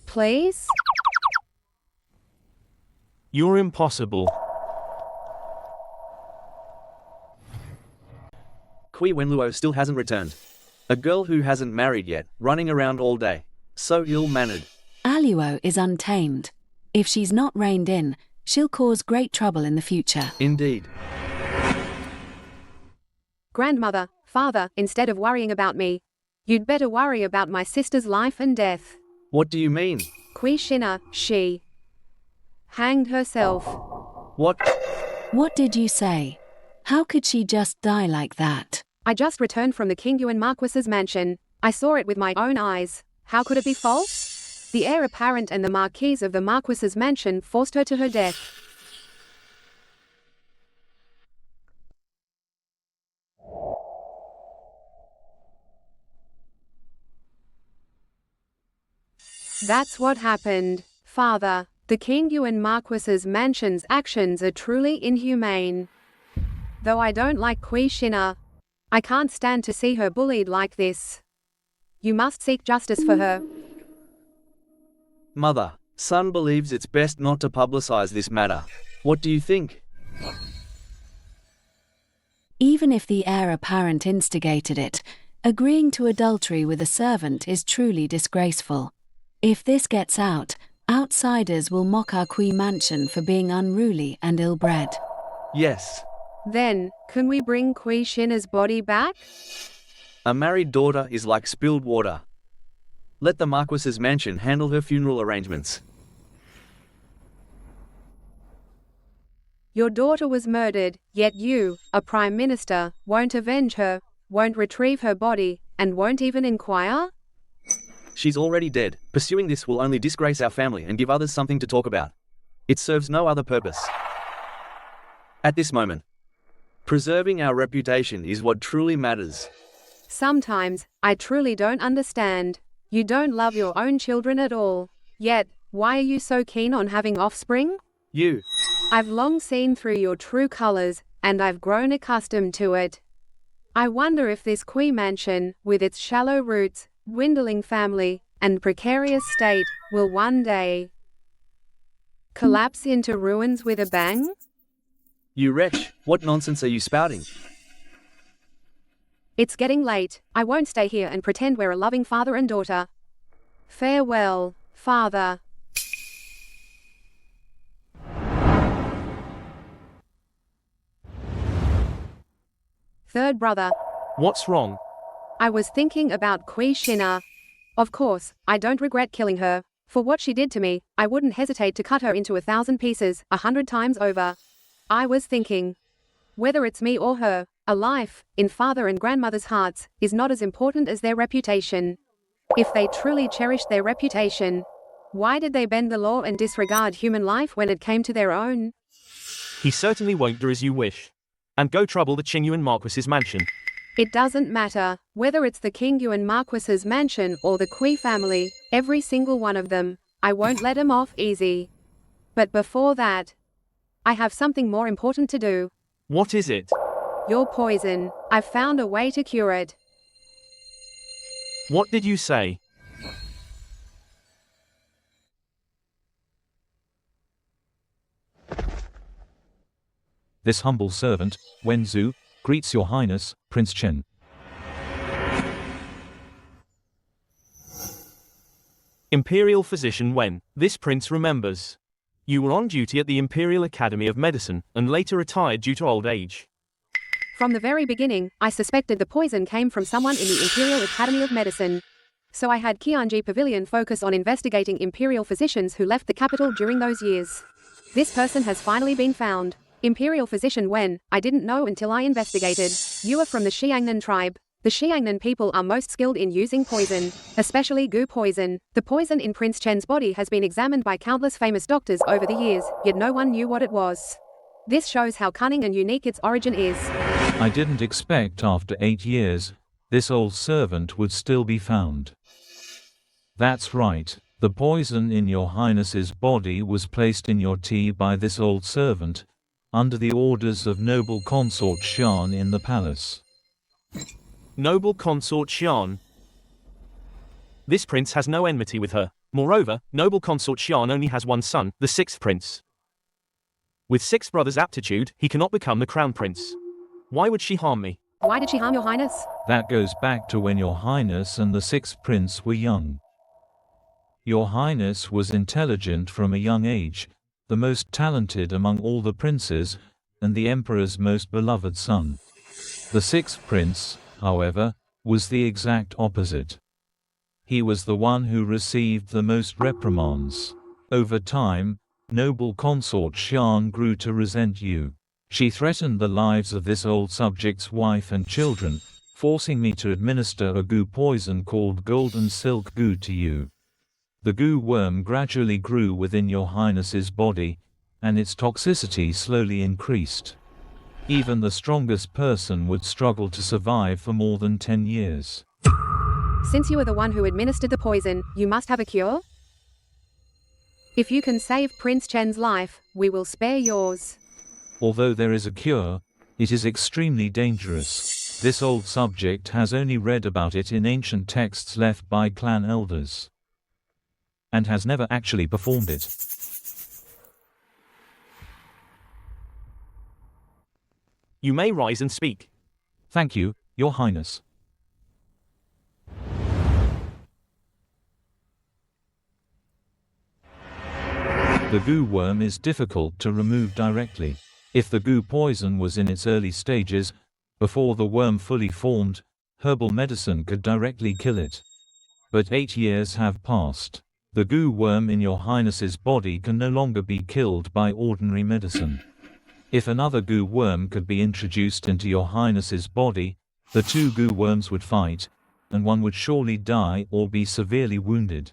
Please? You're impossible. Kui Wenluo still hasn't returned. A girl who hasn't married yet, running around all day. So ill-mannered. Aluo is untamed. If she's not reined in, she'll cause great trouble in the future. Indeed. Grandmother, father, instead of worrying about me, you'd better worry about my sister's life and death. What do you mean? Kui Shina, she hanged herself. What? What did you say? How could she just die like that? I just returned from the King Yuan Marquis's mansion. I saw it with my own eyes. How could it be false? The heir apparent and the Marquise of the Marquis's mansion forced her to her death. That's what happened, Father. The King Yuan Marquis's mansion's actions are truly inhumane. Though I don't like Kui Shina, I can't stand to see her bullied like this. You must seek justice for her. Mother, son believes it's best not to publicize this matter. What do you think? Even if the heir apparent instigated it, agreeing to adultery with a servant is truly disgraceful. If this gets out, outsiders will mock our Kui mansion for being unruly and ill-bred. Yes. Then, can we bring Kui Shina's body back? A married daughter is like spilled water. Let the Marquis's mansion handle her funeral arrangements. Your daughter was murdered, yet you, a prime minister, won't avenge her, won't retrieve her body, and won't even inquire? She's already dead. Pursuing this will only disgrace our family and give others something to talk about. It serves no other purpose. At this moment, preserving our reputation is what truly matters. Sometimes, I truly don't understand. You don't love your own children at all. Yet, why are you so keen on having offspring? I've long seen through your true colors, and I've grown accustomed to it. I wonder if this Kui mansion, with its shallow roots, dwindling family, and precarious state, will one day collapse into ruins with a bang? You wretch, what nonsense are you spouting? It's getting late. I won't stay here and pretend we're a loving father and daughter. Farewell, Father. Third brother. What's wrong? I was thinking about Kui Shina. Of course, I don't regret killing her. For what she did to me, I wouldn't hesitate to cut her into 1,000 pieces, 100 times over. I was thinking, whether it's me or her, a life, in father and grandmother's hearts, is not as important as their reputation. If they truly cherished their reputation, why did they bend the law and disregard human life when it came to their own? He certainly won't do as you wish. And go trouble the Qing Yuan Marquis's mansion. It doesn't matter, whether it's the King Yuan Marquis's mansion or the Kui family, every single one of them, I won't let him off easy. But before that, I have something more important to do. What is it? Your poison. I've found a way to cure it. What did you say? This humble servant, Wen Zhu, greets your highness, Prince Chen. Imperial Physician Wen, this prince remembers. You were on duty at the Imperial Academy of Medicine, and later retired due to old age. From the very beginning, I suspected the poison came from someone in the Imperial Academy of Medicine. So I had Qianji Pavilion focus on investigating Imperial physicians who left the capital during those years. This person has finally been found. Imperial Physician Wen, I didn't know until I investigated. You are from the Xiangnan tribe. The Xiangnan people are most skilled in using poison, especially goo poison. The poison in Prince Chen's body has been examined by countless famous doctors over the years, yet no one knew what it was. This shows how cunning and unique its origin is. I didn't expect after 8 years, this old servant would still be found. That's right, the poison in your highness's body was placed in your tea by this old servant, under the orders of noble consort Xian in the palace. Noble consort Xian. This prince has no enmity with her. Moreover, noble consort Xian only has one son, the 6th prince. With 6 brothers' aptitude, he cannot become the crown prince. Why would she harm me? Why did she harm your highness? That goes back to when your highness and the 6th prince were young. Your highness was intelligent from a young age, the most talented among all the princes, and the emperor's most beloved son. The 6th prince, however, was the exact opposite. He was the one who received the most reprimands. Over time, noble consort Xian grew to resent you. She threatened the lives of this old subject's wife and children, forcing me to administer a goo poison called golden silk goo to you. The goo worm gradually grew within your highness's body, and its toxicity slowly increased. Even the strongest person would struggle to survive for more than 10 years. Since you are the one who administered the poison, you must have a cure? If you can save Prince Chen's life, we will spare yours. Although there is a cure, it is extremely dangerous. This old subject has only read about it in ancient texts left by clan elders, and has never actually performed it. You may rise and speak. Thank you, Your Highness. The goo worm is difficult to remove directly. If the goo poison was in its early stages, before the worm fully formed, herbal medicine could directly kill it. But 8 years have passed. The goo worm in Your Highness's body can no longer be killed by ordinary medicine. If another goo worm could be introduced into Your Highness's body, the 2 goo worms would fight, and one would surely die or be severely wounded.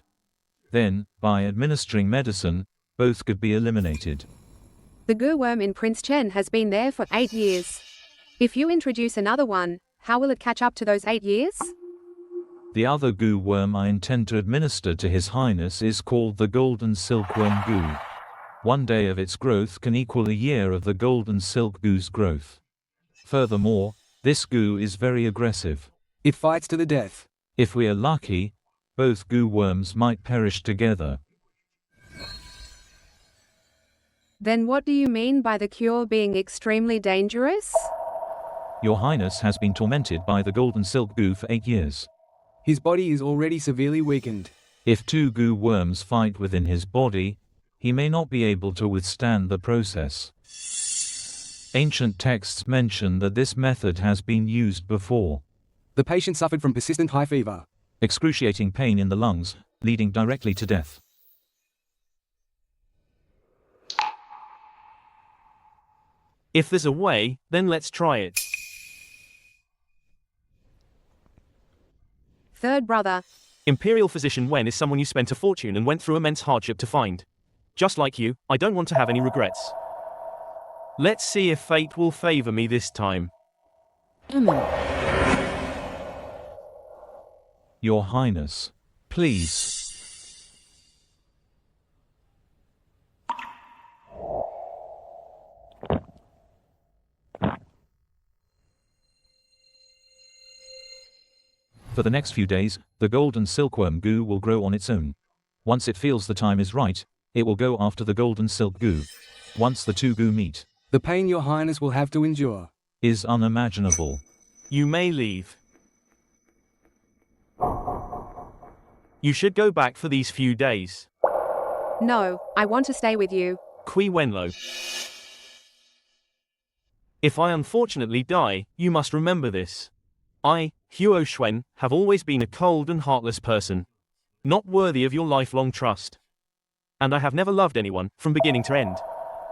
Then, by administering medicine, both could be eliminated. The goo worm in Prince Chen has been there for 8 years. If you introduce another one, how will it catch up to those 8 years? The other goo worm I intend to administer to His Highness is called the golden silkworm goo. 1 day of its growth can equal a year of the golden silk goo's growth. Furthermore, this goo is very aggressive. It fights to the death. If we are lucky, both goo worms might perish together. Then what do you mean by the cure being extremely dangerous? Your Highness has been tormented by the golden silk goo for 8 years. His body is already severely weakened. If 2 goo worms fight within his body, he may not be able to withstand the process. Ancient texts mention that this method has been used before. The patient suffered from persistent high fever, excruciating pain in the lungs, leading directly to death. If there's a way, then let's try it. Third brother. Imperial physician Wen is someone you spent a fortune and went through immense hardship to find. Just like you, I don't want to have any regrets. Let's see if fate will favor me this time. Your Highness, please. For the next few days, the golden silkworm goo will grow on its own. Once it feels the time is right, it will go after the golden silk goo. Once the 2 goo meet, the pain Your Highness will have to endure is unimaginable. You may leave. You should go back for these few days. No, I want to stay with you. Kui Wenlo. If I unfortunately die, you must remember this. I, Huo Xuan, have always been a cold and heartless person, not worthy of your lifelong trust. And I have never loved anyone, from beginning to end.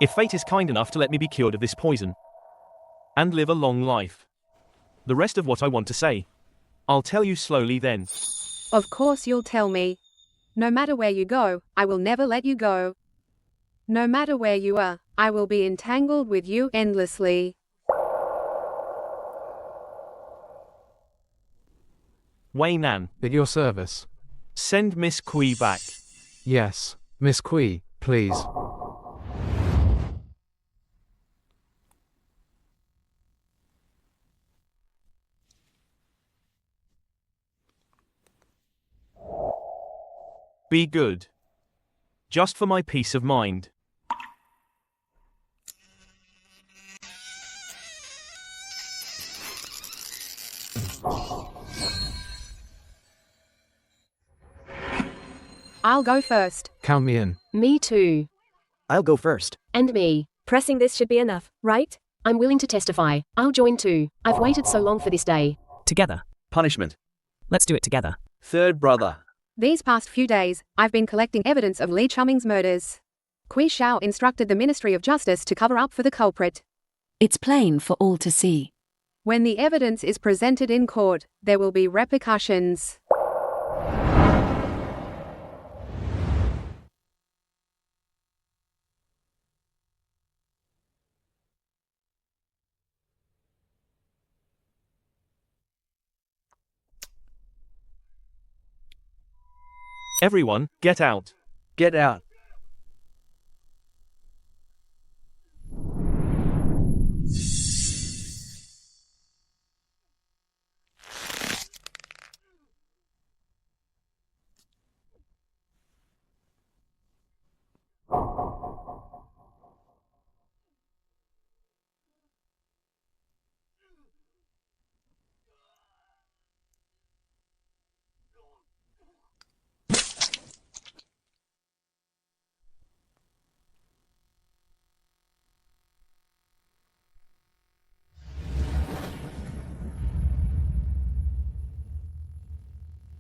If fate is kind enough to let me be cured of this poison, and live a long life. The rest of what I want to say, I'll tell you slowly then. Of course you'll tell me. No matter where you go, I will never let you go. No matter where you are, I will be entangled with you endlessly. Wei Nan. At your service. Send Miss Kui back. Yes, Miss Kui, please. Be good. Just for my peace of mind. I'll go first. Count me in. Me too. I'll go first. And me. Pressing this should be enough, right? I'm willing to testify. I'll join too. I've waited so long for this day. Together. Punishment. Let's do it together. Third brother. These past few days, I've been collecting evidence of Li Chuming's murders. Kui Shao instructed the Ministry of Justice to cover up for the culprit. It's plain for all to see. When the evidence is presented in court, there will be repercussions. Everyone, get out. Get out.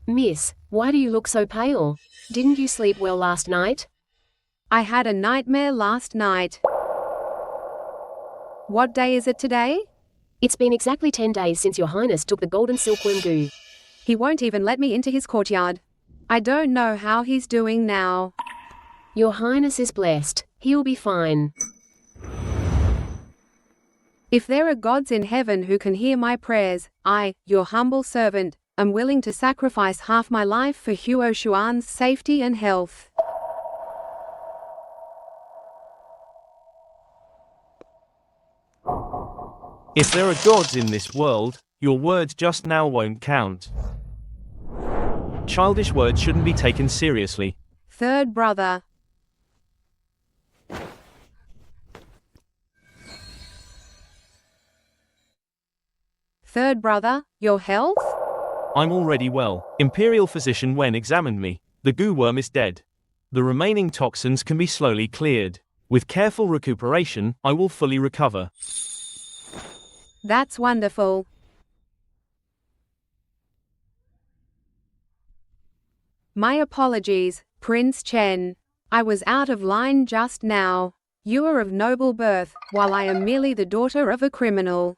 Miss, why do you look so pale? Didn't you sleep well last night? I had a nightmare last night. What day is it today? It's been exactly 10 days since your highness took the golden silkworm goo. He won't even let me into his courtyard. I don't know how he's doing now. Your highness is blessed. He'll be fine. If there are gods in heaven who can hear my prayers, I, your humble servant, am willing to sacrifice half my life for Huo Xuan's safety and health. If there are gods in this world, your words just now won't count. Childish words shouldn't be taken seriously. Third brother. Third brother, your health? I'm already well. Imperial physician Wen examined me. The goo worm is dead. The remaining toxins can be slowly cleared. With careful recuperation, I will fully recover. That's wonderful. My apologies, Prince Chen. I was out of line just now. You are of noble birth, while I am merely the daughter of a criminal.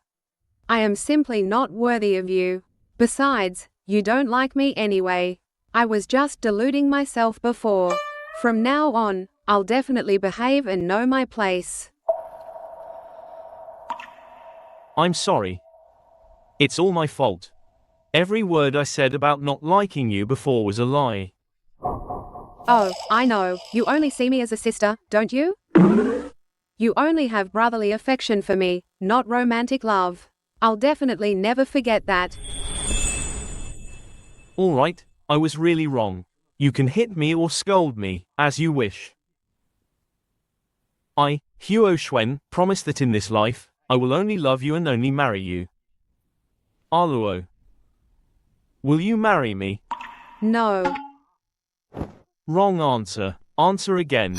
I am simply not worthy of you. Besides, you don't like me anyway. I was just deluding myself before. From now on, I'll definitely behave and know my place. I'm sorry. It's all my fault. Every word I said about not liking you before was a lie. Oh, I know, you only see me as a sister, don't you? You only have brotherly affection for me, not romantic love. I'll definitely never forget that. All right, I was really wrong. You can hit me or scold me, as you wish. I, Huo Xuan, promise that in this life, I will only love you and only marry you. Aluo. Will you marry me? No. Wrong answer. Answer again.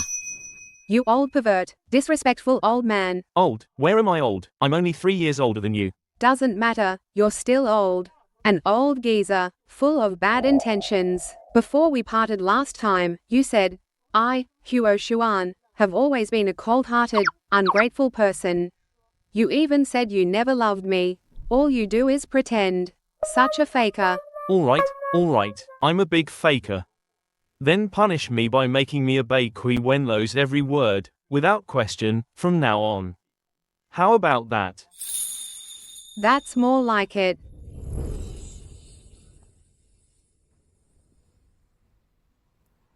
You old pervert, disrespectful old man. Old? Where am I old? I'm only 3 years older than you. Doesn't matter, you're still old. An old geezer, full of bad intentions. Before we parted last time, you said, I, Huo Xuan, have always been a cold-hearted, ungrateful person. You even said you never loved me. All you do is pretend. Such a faker. All right, I'm a big faker. Then punish me by making me obey Kui Wenlo's every word, without question, from now on. How about that? That's more like it.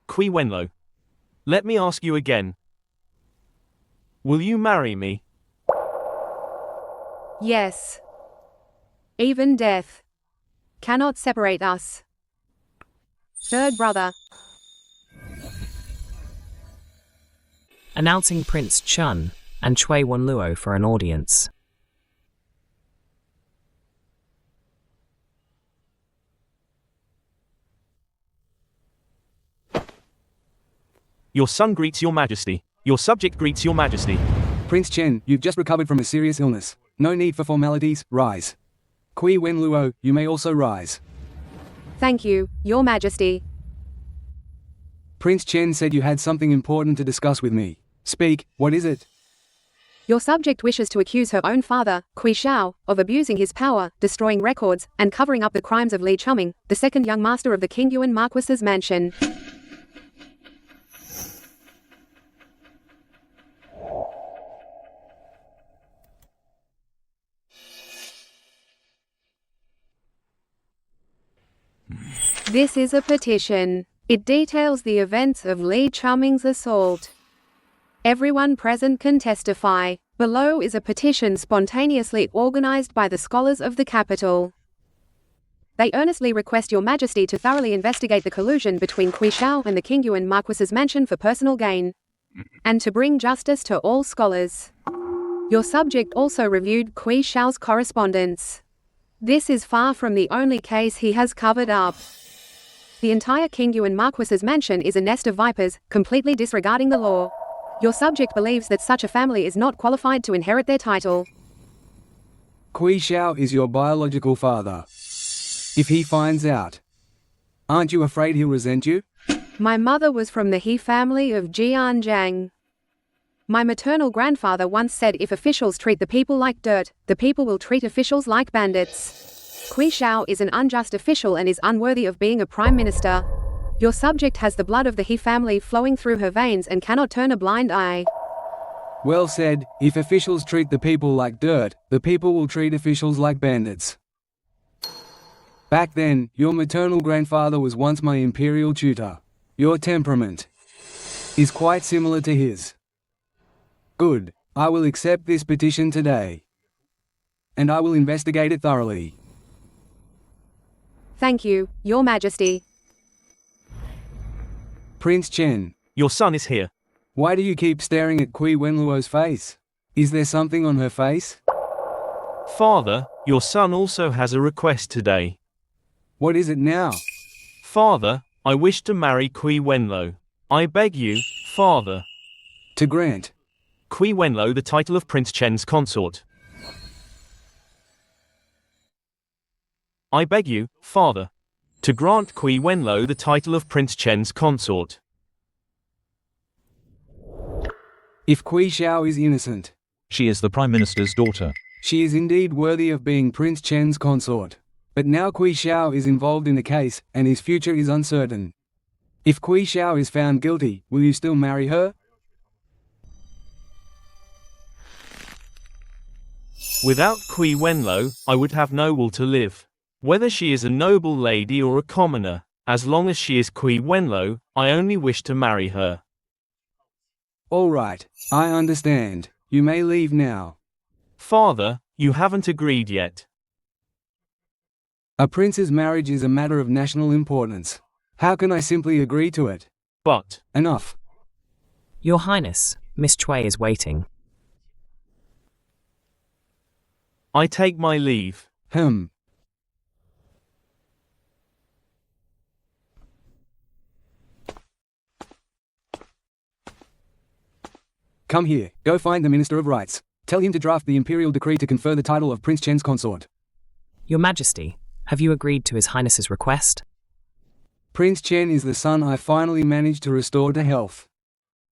Kui Wenlo. Let me ask you again. Will you marry me? Yes. Even death cannot separate us. Third brother. Announcing Prince Chun and Chui Wenluo for an audience. Your son greets your majesty. Your subject greets your majesty. Prince Chen, you've just recovered from a serious illness. No need for formalities, rise. Kui Wenluo, you may also rise. Thank you, Your Majesty. Prince Chen said you had something important to discuss with me. Speak, what is it? Your subject wishes to accuse her own father, Kui Shao, of abusing his power, destroying records, and covering up the crimes of Li Chuming, the second young master of the King Yuan Marquis's mansion. This is a petition. It details the events of Li Chuming's assault. Everyone present can testify. Below is a petition spontaneously organized by the scholars of the capital. They earnestly request Your Majesty to thoroughly investigate the collusion between Kui Shao and the King Yuan Marquis's mansion for personal gain, and to bring justice to all scholars. Your subject also reviewed Kui Shao's correspondence. This is far from the only case he has covered up. The entire King Yuan Marquis's mansion is a nest of vipers, completely disregarding the law. Your subject believes that such a family is not qualified to inherit their title. Kui Shao is your biological father. If he finds out, Aren't you afraid he'll resent you? My mother was from the He family of Jianjiang. My maternal grandfather once said if officials treat the people like dirt, the people will treat officials like bandits. Kui Xiao is an unjust official and is unworthy of being a prime minister. Your subject has the blood of the He family flowing through her veins and cannot turn a blind eye. Well said, if officials treat the people like dirt, the people will treat officials like bandits. Back then, your maternal grandfather was once my imperial tutor. Your temperament is quite similar to his. Good, I will accept this petition today. And I will investigate it thoroughly. Thank you, Your Majesty. Prince Chen. Your son is here. Why do you keep staring at Kui Wenluo's face? Is there something on her face? Father, your son also has a request today. What is it now? Father, I wish to marry Kui Wenlo. I beg you, Father. To grant Kui Wenlo the title of Prince Chen's consort. I beg you, Father. To grant Kui Wenlo the title of Prince Chen's consort. If Kui Xiao is innocent, She is the Prime Minister's daughter. she is indeed worthy of being Prince Chen's consort. But now Kui Xiao is involved in the case, and his future is uncertain. If Kui Xiao is found guilty, will you still marry her? Without Kui Wenlo, I would have no will to live. Whether she is a noble lady or a commoner, as long as she is Kui Wenlo, I only wish to marry her. All right, I understand. You may leave now. Father, you haven't agreed yet. A prince's marriage is a matter of national importance. How can I simply agree to it? But enough. Your Highness, Miss Chui is waiting. I take my leave. Come here, go find the Minister of Rights. Tell him to draft the imperial decree to confer the title of Prince Chen's consort. Your Majesty, have you agreed to His Highness's request? Prince Chen is the son I finally managed to restore to health.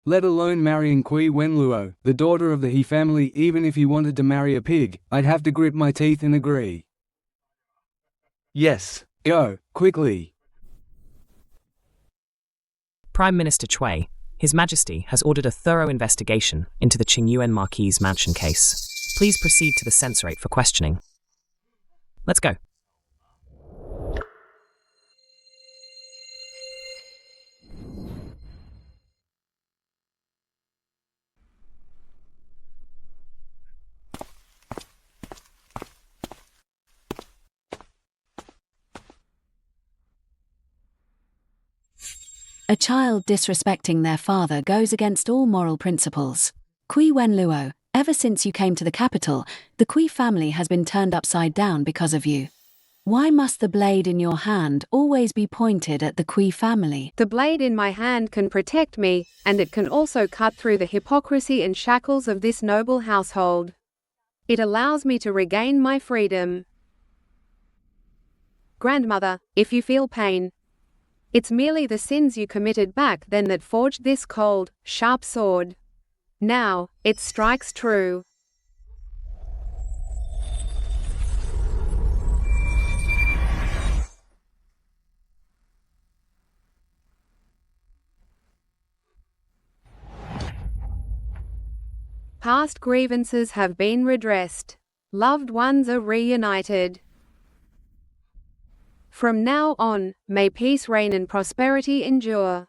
Let alone marrying Kui Wenluo, the daughter of the He family. Even if he wanted to marry a pig, I'd have to grit my teeth and agree. Yes. Go, quickly. Prime Minister Chui, His Majesty has ordered a thorough investigation into the Qingyuan Marquis' mansion case. Please proceed to the censorate for questioning. Let's go. A child disrespecting their father goes against all moral principles. Kui Wenluo, ever since you came to the capital, the Kui family has been turned upside down because of you. Why must the blade in your hand always be pointed at the Kui family? The blade in my hand can protect me, and it can also cut through the hypocrisy and shackles of this noble household. It allows me to regain my freedom. Grandmother, if you feel pain, it's merely the sins you committed back then that forged this cold, sharp sword. Now, it strikes true. Past grievances have been redressed. Loved ones are reunited. From now on, may peace reign and prosperity endure.